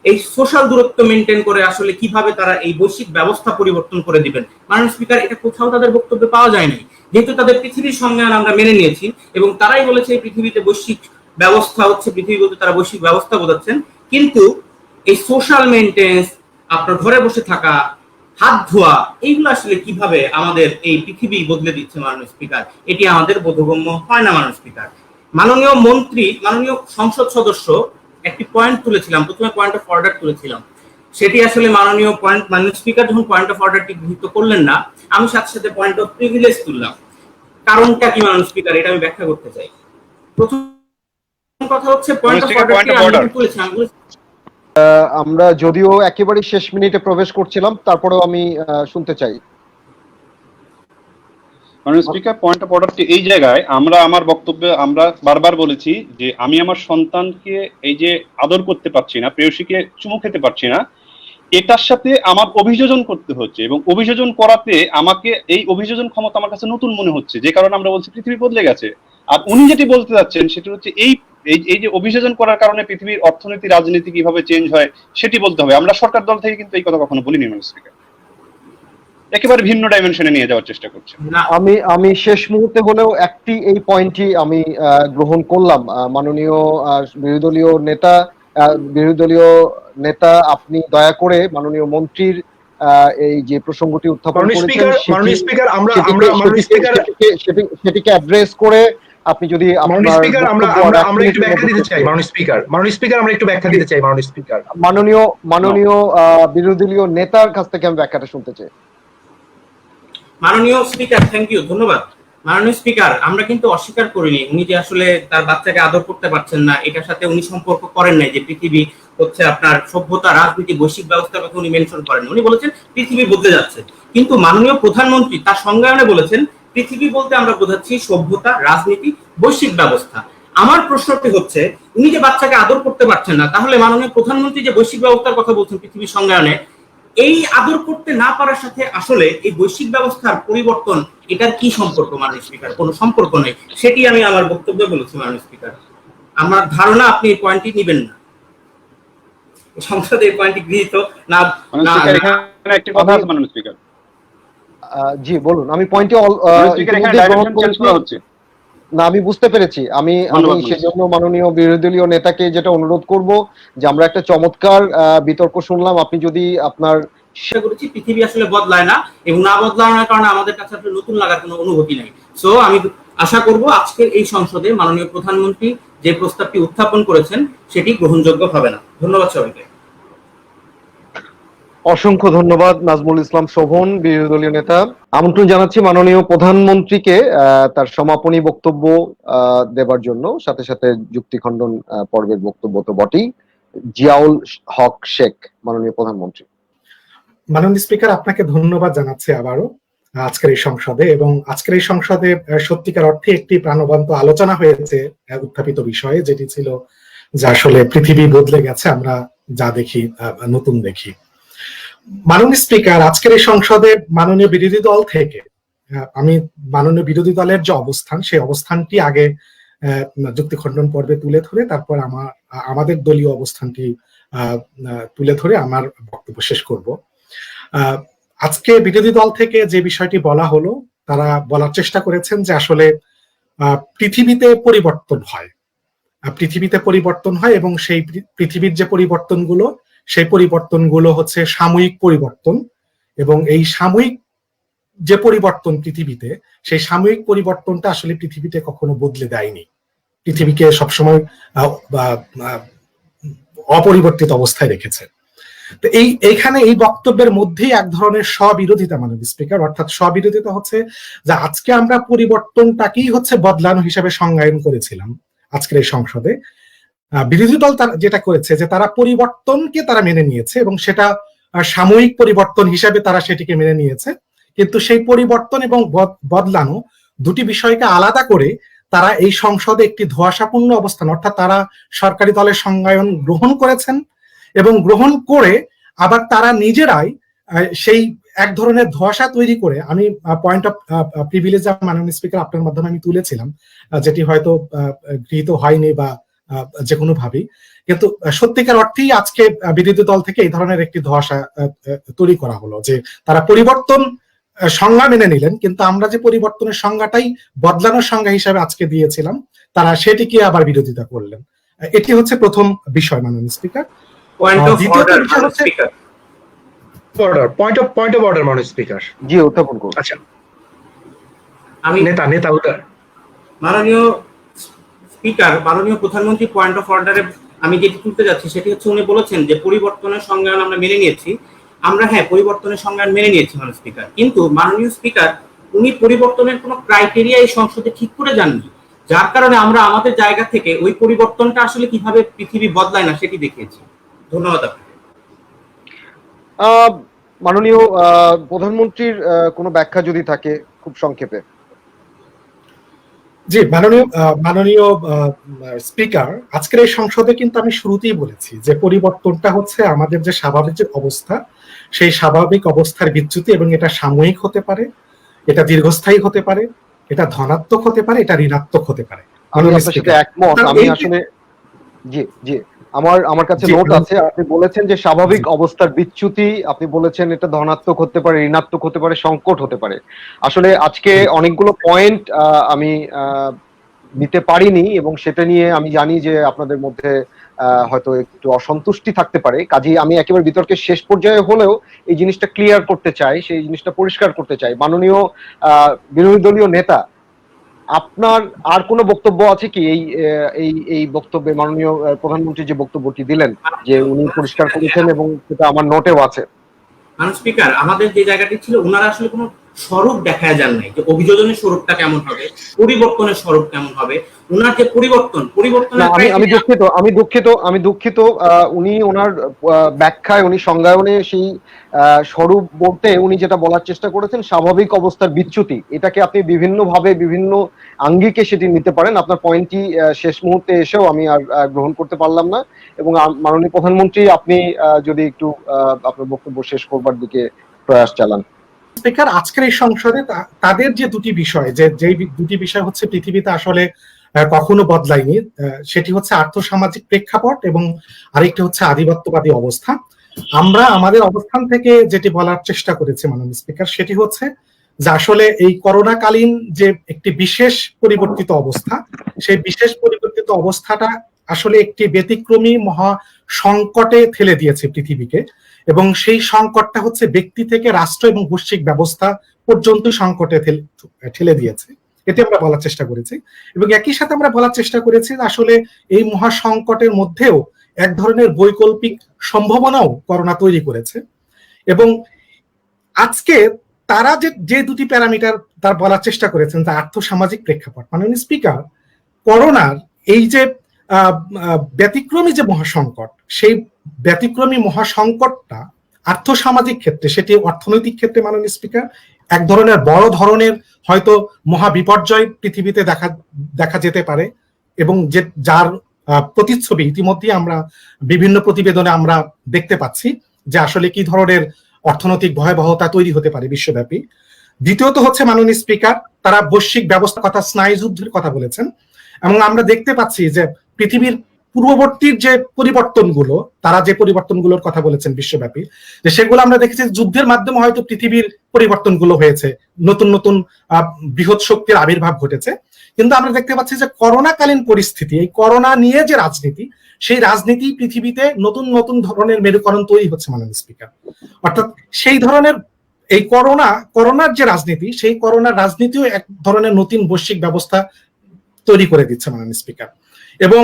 এই সোশ্যাল দূরত্ব মেনটেন করে আসলে কিভাবে তারা এই বৈশ্বিক ব্যবস্থা পরিবর্তন করে দিবেন। মাননীয় স্পিকার, এটা কোথাও তাদের বক্তব্যে পাওয়া যায় নাই। যেহেতু তাদের পৃথিবীর সংজ্ঞান আমরা মেনে নিয়েছি এবং তারাই বলেছে এই পৃথিবীতে বৈশ্বিক ব্যবস্থা হচ্ছে, পৃথিবী বলতে তারা বৈশ্বিক ব্যবস্থা বোঝাচ্ছেন, কিন্তু এই সোশ্যাল মেনটেন্স, আপনার ঘরে বসে থাকা, হাত ধোয়া, এইগুলো আসলে কিভাবে আমাদের এই পৃথিবী বদলে দিচ্ছে মাননীয় স্পিকার, এটি আমাদের বোধগম্য হয় না মাননীয় স্পিকার। মাননীয় মন্ত্রী, মাননীয় সংসদ সদস্য একটি পয়েন্ট তুলেছিলাম, প্রথমে পয়েন্ট অফ অর্ডার তুলেছিলাম, সেটি আসলে মাননীয় স্পিকার যখন পয়েন্ট অফ অর্ডারটি গৃহীত করলেন না, আমি সাথে সাথে পয়েন্ট অফ প্রিভিলেজ তুললাম। কারণটা কি মাননীয় স্পিকার, এটা আমি ব্যাখ্যা করতে চাই। প্রথম কথা হচ্ছে পয়েন্ট অফ অর্ডারটি আমি তুলেছিলাম, আমরা যদিও একেবারে শেষ মিনিটে প্রবেশ করছিলাম, তারপরেও আমি শুনতে চাই। মাননীয় স্পিকার, পয়েন্ট অফ অর্ডারটি এই জায়গায় আমার বক্তব্যে আমরা বারবার বলেছি যে আমি আমার সন্তানকে এই যে আদর করতে পারছি না, প্রেয়সীকে চুমু খেতে পারছি না, এটার সাথে আমার অভিযোজন করতে হচ্ছে এবং অভিযোজন করাতে আমাকে এই অভিযোজন ক্ষমতা আমার কাছে নতুন মনে হচ্ছে, যে কারণে আমরা বলছি পৃথিবী বদলে গেছে। আর উনি যেটি বলতে যাচ্ছেন সেটি হচ্ছে এই যে অভিযোজন করার কারণে পৃথিবীর অর্থনীতি, রাজনীতি কিভাবে চেঞ্জ হয় সেটি বলতে হবে। আমরা সরকার দল থেকে কিন্তু এই কথা কখনো বলিনি মাননীয় স্পিকার, একেবারে ভিন্ন ডাইমেনশনে নিয়ে যাওয়ার চেষ্টা করছে। আমি শেষ মুহূর্তে হলেও একটি এই পয়েন্টটি আমি গ্রহণ করলাম। মাননীয় বিরোধী দলীয় নেতা, আপনি দয়া করে মাননীয় মন্ত্রীর এই যে প্রসঙ্গটি উত্থাপন করেছেন সেটিকে অ্যাড্রেস করে আপনি যদি মাননীয় বিরোধী দলীয় নেতার কাছ থেকে আমি ব্যাখ্যাটা শুনতে চাই। মাননীয় স্পিকার, থ্যাংক ইউ, ধন্যবাদ। মাননীয় স্পিকার, আমরা কিন্তু অস্বীকার করিনি উনি যে আসলে তার বাচ্চাকে আদর করতে পারছেন না, এটার সাথে উনি সম্পর্ক করেন নাই যে পৃথিবী হচ্ছে আপনার সভ্যতা, রাজনীতি, বৈশ্বিক ব্যবস্থার কথা উনি মেনশন করেন। উনি বলেছেন পৃথিবী বদলে যাচ্ছে, কিন্তু মাননীয় প্রধানমন্ত্রী তার সংজ্ঞায়নে বলেছেন পৃথিবী বলতে আমরা বোঝাচ্ছি সভ্যতা, রাজনীতি, বৈশ্বিক ব্যবস্থা। আমার প্রশ্নটি হচ্ছে, উনি যে বাচ্চাকে আদর করতে পারছেন না, তাহলে মাননীয় প্রধানমন্ত্রী যে বৈশ্বিক ব্যবস্থার কথা বলছেন পৃথিবীর সংজ্ঞায়নে, এই আদর করতে না পারার সাথে আসলে এই বৈশ্বিক ব্যবস্থার পরিবর্তন, এটার কি সম্পর্ক মাননীয় স্পিকার? কোনো সম্পর্ক নেই, সেটি আমি আমার বক্তব্যে বলেছি মাননীয় স্পিকার। আমার ধারণা আপনি এই পয়েন্টটি নেবেন না, সংসদে এই পয়েন্টটি গৃহীত না। একটি কথা আছে মাননীয় স্পিকার। জি বলুন। আমি পয়েন্টটি না, আমি বুঝতে পেরেছি। আমি সেজন্য মাননীয় বিরোধী দলীয় নেতাকে যেটা অনুরোধ করব যে আমরা একটা চমৎকার বিতর্ক শুনলাম, আপনি যদি আপনার করেছি পৃথিবী আসলে বদলায় না এবং না বদলানোর কারণে আমাদের কাছে আসলে নতুন লাগার কোনো অনুভূতি নাই। সো আমি আশা করব আজকের এই সংসদে মাননীয় প্রধানমন্ত্রী যে প্রস্তাবটি উত্থাপন করেছেন সেটি গ্রহণযোগ্য হবে না। ধন্যবাদ সবাইকে। অসংখ্য ধন্যবাদ নাজমুল ইসলাম শোভন, বিরোধী দলীয় নেতা। আমন্ত্রণ জানাচ্ছি মাননীয় প্রধানমন্ত্রীকে তার সমাপনী বক্তব্য দেবার জন্য, সাথে সাথে যুক্তি খণ্ডন পর্বের বক্তব্য তো বটেই। জিয়াউল হক শেখ, মাননীয় প্রধানমন্ত্রী। মাননীয় স্পিকার, আপনাকে ধন্যবাদ জানাচ্ছি আবারও আজকের এই সংসদে, এবং আজকের এই সংসদে সত্যিকার অর্থে একটি প্রাণবন্ত আলোচনা হয়েছে উত্থাপিত বিষয়ে, যেটি ছিল যে আসলে পৃথিবী বদলে গেছে, আমরা যা দেখি নতুন দেখি। মাননীয় স্পিকার, আজকের এই সংসদে মাননীয় বিরোধী দল থেকে আমি মাননীয় বিরোধী দলের যে অবস্থান, সেই অবস্থানটি আগে যুক্তি খণ্ডন পর্বে তুলে ধরে তারপর আমাদের দলীয় অবস্থানটি তুলে ধরে আমার বক্তব্য শেষ করব। আজকে বিরোধী দল থেকে যে বিষয়টি বলা হলো, তারা বলার চেষ্টা করেছেন যে আসলে পৃথিবীতে পরিবর্তন হয়, পৃথিবীতে পরিবর্তন হয় এবং সেই পৃথিবীর যে পরিবর্তনগুলো, সেই পরিবর্তনগুলো হচ্ছে সাময়িক পরিবর্তন, এবং এই সাময়িক যে পরিবর্তন পৃথিবীতে, সেই সাময়িক পরিবর্তনটা আসলে পৃথিবীতে কখনো বদলে দেয়নি, পৃথিবীকে সবসময় অপরিবর্তিত অবস্থায় রেখেছে। তো এইখানে এই বক্তব্যের মধ্যেই এক ধরনের স্ববিরোধিতা, মাননীয় স্পিকার, অর্থাৎ স্ববিরোধিতা হচ্ছে যে আজকে আমরা পরিবর্তনটাকেই হচ্ছে বদলানো হিসাবে সংজ্ঞায়ন করেছিলাম আজকের এই সংসদে। বিরোধী দল যেটা করেছে যে তারা পরিবর্তনকে তারা মেনে নিয়েছে এবং সেটা সাময়িক পরিবর্তন হিসাবে তারা সেটিকে মেনে নিয়েছে, কিন্তু সেই পরিবর্তন এবং বদলানো দুটি বিষয়কে আলাদা করে তারা এই সংসদে একটি ধোঁয়াশাপূর্ণ অবস্থান, অর্থাৎ তারা সরকারি দলের সংজ্ঞায়ন গ্রহণ করেছেন এবং গ্রহণ করে আবার তারা নিজেরাই সেই এক ধরনের ধোঁয়াশা তৈরি করে, আমি পয়েন্ট অফ প্রিভিলেজ মাননীয় স্পিকার আপনার মাধ্যমে আমি তুলেছিলাম, যেটি হয়তো গৃহীত হয়নি বা যে কোনো ভাবেই, কিন্তু সত্যিকার অর্থেই আজকে বিরোধী দল থেকে এই ধরনের একটি ধোঁয়াশা তৈরি করা হলো যে তারা পরিবর্তন সংজ্ঞা মেনে নিলেন, কিন্তু আমরা যে পরিবর্তনের সংজ্ঞাটাই বদলানোর সংজ্ঞা হিসাবে আজকে দিয়েছিলাম, তারা সেটিকে আবার বিরোধিতা করলেন। এটি হচ্ছে প্রথম বিষয়, মাননীয় স্পিকার। পয়েন্ট অফ অর্ডার মাননীয় স্পিকার। জি, উত্থাপন করুন। আচ্ছা, আমি নেতা উত্তর। মাননীয় স্পিকার, মাননীয় প্রধানমন্ত্রী পয়েন্ট অফ অর্ডারে আমি যেটি তুলতে যাচ্ছি সেটি হচ্ছে, উনি বলেছেন যে পরিবর্তনের সংজ্ঞান আমরা মেনে নিয়েছি। আমরা হ্যাঁ, পরিবর্তনের সংজ্ঞান মেনে নিয়েছি মাননীয় স্পিকার, কিন্তু মাননীয় স্পিকার, উনি পরিবর্তনের কোনো ক্রাইটেরিয়া এই সংসদে ঠিক করে যাননি, যার কারণে আমরা আমাদের জায়গা থেকে ওই পরিবর্তনটা আসলে কিভাবে পৃথিবী বদলায় না সেটি দেখিয়েছি। ধন্যবাদ আপনাকে। মাননীয় প্রধানমন্ত্রীর কোনো ব্যাখ্যা যদি থাকে খুব সংক্ষেপে। জি, মাননীয় স্পিকার, আজকের এই সংসদে কিন্তু আমি শুরুতেই বলেছি যে পরিবর্তনটা হচ্ছে আমাদের যে স্বাভাবিক যে অবস্থা, সেই স্বাভাবিক অবস্থার বিচ্যুতি, এবং এটা সাময়িক হতে পারে, এটা দীর্ঘস্থায়ী হতে পারে, এটা ধনাত্মক হতে পারে, এটা ঋণাত্মক হতে পারে। আমি আপনার সাথে একমত। আমি আসলে জি জি আমার কাছে নোট আছে। আপনি বলেছেন যে স্বাভাবিক অবস্থার বিচ্যুতি, আপনি বলেছেন এটা ধনাত্মক হতে পারে, ঋণাত্মক হতে পারে, সংকট হতে পারে। আসলে আজকে অনেকগুলো পয়েন্ট আমি দিতে পারিনি, এবং সেটা নিয়ে আমি জানি যে আপনাদের মধ্যে হয়তো একটু অসন্তুষ্টি থাকতে পারে। কাজেই আমি একেবারে বিতর্কের শেষ পর্যায়ে হলেও এই জিনিসটা ক্লিয়ার করতে চাই, সেই জিনিসটা পরিষ্কার করতে চাই। মাননীয় বিরোধী দলীয় নেতা, আপনার আর কোনো বক্তব্য আছে কি এই বক্তব্যে? মাননীয় প্রধানমন্ত্রী যে বক্তব্যটি দিলেন, যে উনি পরিষ্কার করেছেন এবং সেটা আমার নোটেও আছে। মাননীয় স্পিকার, আমাদের যে জায়গাটি ছিল, ওনারা আসলে কোনো স্বরূপ দেখায় যান নাই যে অভিযোজনের স্বরূপটা কেমন হবে, পরিবর্তনের স্বরূপ কেমন হবে। ওনার যে আমি দুঃখিত, উনি ওনার ব্যাখ্যায়, উনি সংজ্ঞায়নে সেই স্বরূপ বলতে উনি যেটা বলার চেষ্টা করেছেন স্বাভাবিক অবস্থার বিচ্যুতি, এটাকে আপনি বিভিন্ন ভাবে বিভিন্ন আঙ্গিকে সেটি নিতে পারেন। আপনার পয়েন্টটি শেষ মুহূর্তে এসেও আমি আর গ্রহণ করতে পারলাম না, এবং মাননীয় প্রধানমন্ত্রী, আপনি যদি একটু আপনার বক্তব্য শেষ করবার দিকে প্রয়াস চালান। স্পিকার, আজকের এই সংসদে তাদের যে দুটি বিষয়, যে দুটি বিষয় হচ্ছে পৃথিবীতে আসলে কখনো বদলায়নি, সেটি হচ্ছে আর্থসামাজিক প্রেক্ষাপট এবং আরেকটি হচ্ছে আধিপত্যবাদী অবস্থা। আমরা আমাদের অবস্থান থেকে যেটি বলার চেষ্টা করেছি মাননীয় স্পিকার, সেটি হচ্ছে যে আসলে এই করোনাকালীন যে একটি বিশেষ পরিবর্তিত অবস্থা, সেই বিশেষ পরিবর্তিত অবস্থাটা আসলে একটি ব্যতিক্রমী মহা সংকটে ঠেলে দিয়েছে পৃথিবীকে, এবং সেই সংকটটা হচ্ছে ব্যক্তি থেকে রাষ্ট্র এবং বৈশ্বিক ব্যবস্থা পর্যন্ত সংকটে ঠেলে দিয়েছে, এটি আমরা বলার চেষ্টা করেছি। এবং একই সাথে আমরা বলার চেষ্টা করেছি আসলে এই মহা সংকটের মধ্যেও এক ধরনের বৈকল্পিক সম্ভাবনাও করোনা তৈরি করেছে। এবং আজকে তারা যে দুটি প্যারামিটার তার বলার চেষ্টা করেছেন, তা আর্থসামাজিক প্রেক্ষাপট। মাননীয় স্পিকার, করোনার এই যে ব্যতিক্রমী যে মহাসংকট, সেই ব্যতিক্রমী মহাসংকটটা আর্থসামাজিক ক্ষেত্রে, সেটি অর্থনৈতিক ক্ষেত্রে মাননীয় স্পিকার এক ধরনের বড় ধরনের হয়তো মহা বিপর্যয় পৃথিবীতে দেখা যেতে পারে, এবং যে যার প্রতিচ্ছবি ইতিমধ্যে আমরা বিভিন্ন প্রতিবেদনে আমরা দেখতে পাচ্ছি যে আসলে কি ধরনের অর্থনৈতিক ভয়াবহতা তৈরি হতে পারে বিশ্বব্যাপী। দ্বিতীয়ত হচ্ছে মাননীয় স্পিকার, তারা বৈশ্বিক ব্যবস্থার কথা, স্নায়ুযুদ্ধের কথা বলেছেন, এবং আমরা দেখতে পাচ্ছি যে পৃথিবীর পূর্ববর্তীর যে পরিবর্তনগুলো, তারা যে পরিবর্তনগুলোর কথা বলেছেন বিশ্বব্যাপী, যে সেগুলো আমরা দেখেছি যুদ্ধের মাধ্যমে হয়তো পৃথিবীর পরিবর্তনগুলো হয়েছে, নতুন নতুন বৃহৎ শক্তির আবির্ভাব ঘটেছে। কিন্তু আমরা দেখতে পাচ্ছি যে করোনাকালীন পরিস্থিতি, এই করোনা নিয়ে যে রাজনীতি, সেই রাজনীতি পৃথিবীতে নতুন নতুন ধরনের মেরুকরণ তৈরি হচ্ছে মাননীয় স্পিকার। অর্থাৎ সেই ধরনের এই করোনার যে রাজনীতি, সেই করোনার রাজনীতিও এক ধরনের নতুন বৈশ্বিক ব্যবস্থা তৈরি করে দিচ্ছে মাননীয় স্পিকার। এবং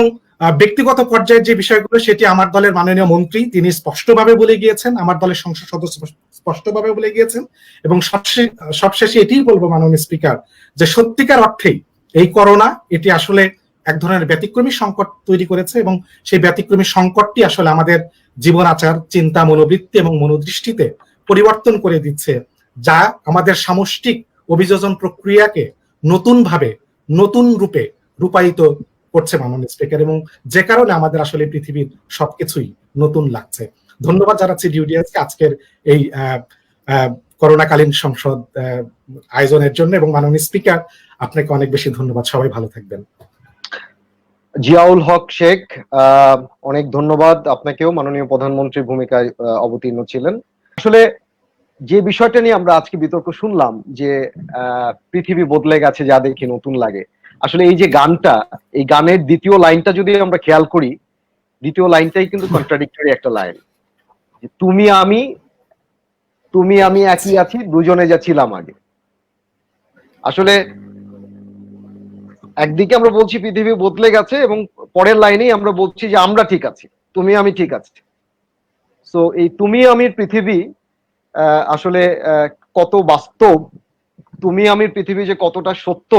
ব্যক্তিগত পর্যায়ের যে বিষয়গুলো, সেটি আমার দলের মাননীয় মন্ত্রী তিনি স্পষ্টভাবে বলে গিয়েছেন, আমার দলের সংসদ সদস্য স্পষ্টভাবে বলে গিয়েছেন। এবং সবশেষে এটিই বলবো মাননীয় স্পিকার, যে সত্যিকার অর্থেই এই করোনা এটি আসলে এক ধরনের ব্যতিক্রমী সংকট তৈরি করেছে, এবং সেই ব্যতিক্রমী সংকটটি আসলে আমাদের জীবন আচার, চিন্তা, মনোবৃত্তি এবং মনোদৃষ্টিতে পরিবর্তন করে দিচ্ছে, যা আমাদের সামষ্টিক অভিযোজন প্রক্রিয়াকে নতুনভাবে, নতুন রূপে রূপায়িত করছে মাননীয় স্পিকার, এবং যে কারণে আমাদের আসলে পৃথিবীর সবকিছুই নতুন লাগছে। ধন্যবাদ জানাচ্ছি ডিউডিএসকে আজকের এই করোনাকালীন সংসদ আয়োজনের জন্য, এবং মাননীয় স্পিকার আপনাকে অনেক বেশি ধন্যবাদ। সবাই ভালো থাকবেন। জিয়াউল হক শেখ, অনেক ধন্যবাদ আপনাকেও, মাননীয় প্রধানমন্ত্রীর ভূমিকায় অবতীর্ণ ছিলেন। আসলে যে বিষয়টা নিয়ে আমরা আজকে বিতর্ক শুনলাম, যে পৃথিবী বদলে গেছে যা দেখি নতুন লাগে, আসলে এই যে গানটা, এই গানের দ্বিতীয় লাইনটা যদি আমরা খেয়াল করি, দ্বিতীয় লাইনটাই কিন্তু কন্ট্রাডিক্টরি একটা লাইন, যে তুমি আমি একই আছি, দুজনে যা ছিলাম আগে। আসলে একদিকে আমরা বলছি পৃথিবী বদলে গেছে, এবং পরের লাইনেই আমরা বলছি যে আমরা ঠিক আছি, তুমি আমি ঠিক আছি। সো এই তুমি আমির পৃথিবী আসলে কত বাস্তব, তুমি আমির পৃথিবী যে কতটা সত্য,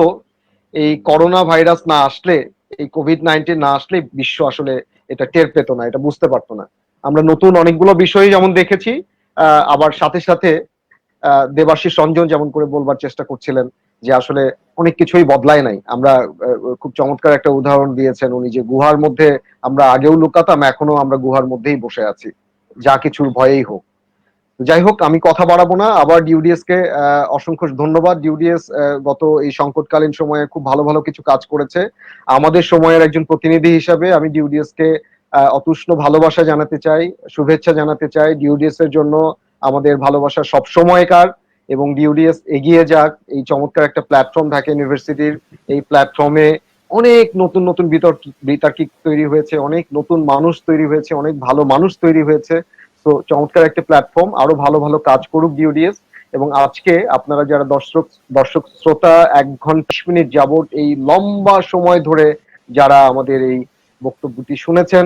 এই করোনা ভাইরাস না আসলে, এই কোভিড-19 না আসলে বিশ্ব আসলে এটা টের পেত না, এটা বুঝতে পারতো না। আমরা নতুন অনেকগুলো বিষয় যেমন দেখেছি, আবার সাথে সাথে দেবাশিস রঞ্জন যেমন করে বলবার চেষ্টা করছিলেন যে আসলে অনেক কিছুই বদলায় নাই। আমরা খুব চমৎকার একটা উদাহরণ দিয়েছেন উনি, যে গুহার মধ্যে আমরা আগেও লুকাতাম, এখনো আমরা গুহার মধ্যেই বসে আছি, যা কিছুর ভয়েই হোক। যাই হোক, আমি কথা বাড়াবো না। আবার ডিউডিএস কে অসংখ্য ধন্যবাদ। ডিউডিএস গত এই সংকটকালীন সময়ে খুব ভালো ভালো কিছু কাজ করেছে। আমাদের সময়ের একজন প্রতিনিধি হিসাবে আমি ডিউডিএস কে অতুষ্ণ ভালোবাসা জানাতে চাই, শুভেচ্ছা জানাতে চাই। ডিউডিএস এর জন্য আমাদের ভালোবাসা সব সময়কার, এবং ডিউডিএস এগিয়ে যাক। এই চমৎকার একটা প্ল্যাটফর্ম ঢাকা ইউনিভার্সিটির, এই প্ল্যাটফর্মে অনেক নতুন নতুন বিতার্কিক তৈরি হয়েছে, অনেক নতুন মানুষ তৈরি হয়েছে, অনেক ভালো মানুষ তৈরি হয়েছে। তো চমৎকার একটা প্ল্যাটফর্ম, আরো ভালো ভালো কাজ করুক ডিউডিএস। এবং আজকে আপনারা যারা দর্শক শ্রোতা 1 ঘন্টা 20 মিনিট যাবত এই লম্বা সময় ধরে যারা আমাদের এই বক্তব্যটি শুনেছেন,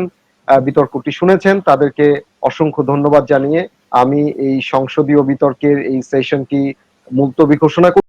বিতর্কটি শুনেছেন, তাদেরকে অসংখ্য ধন্যবাদ জানিয়ে আমি এই সংসদীয় বিতর্কের এই সেশনটি মুলতবি ঘোষণা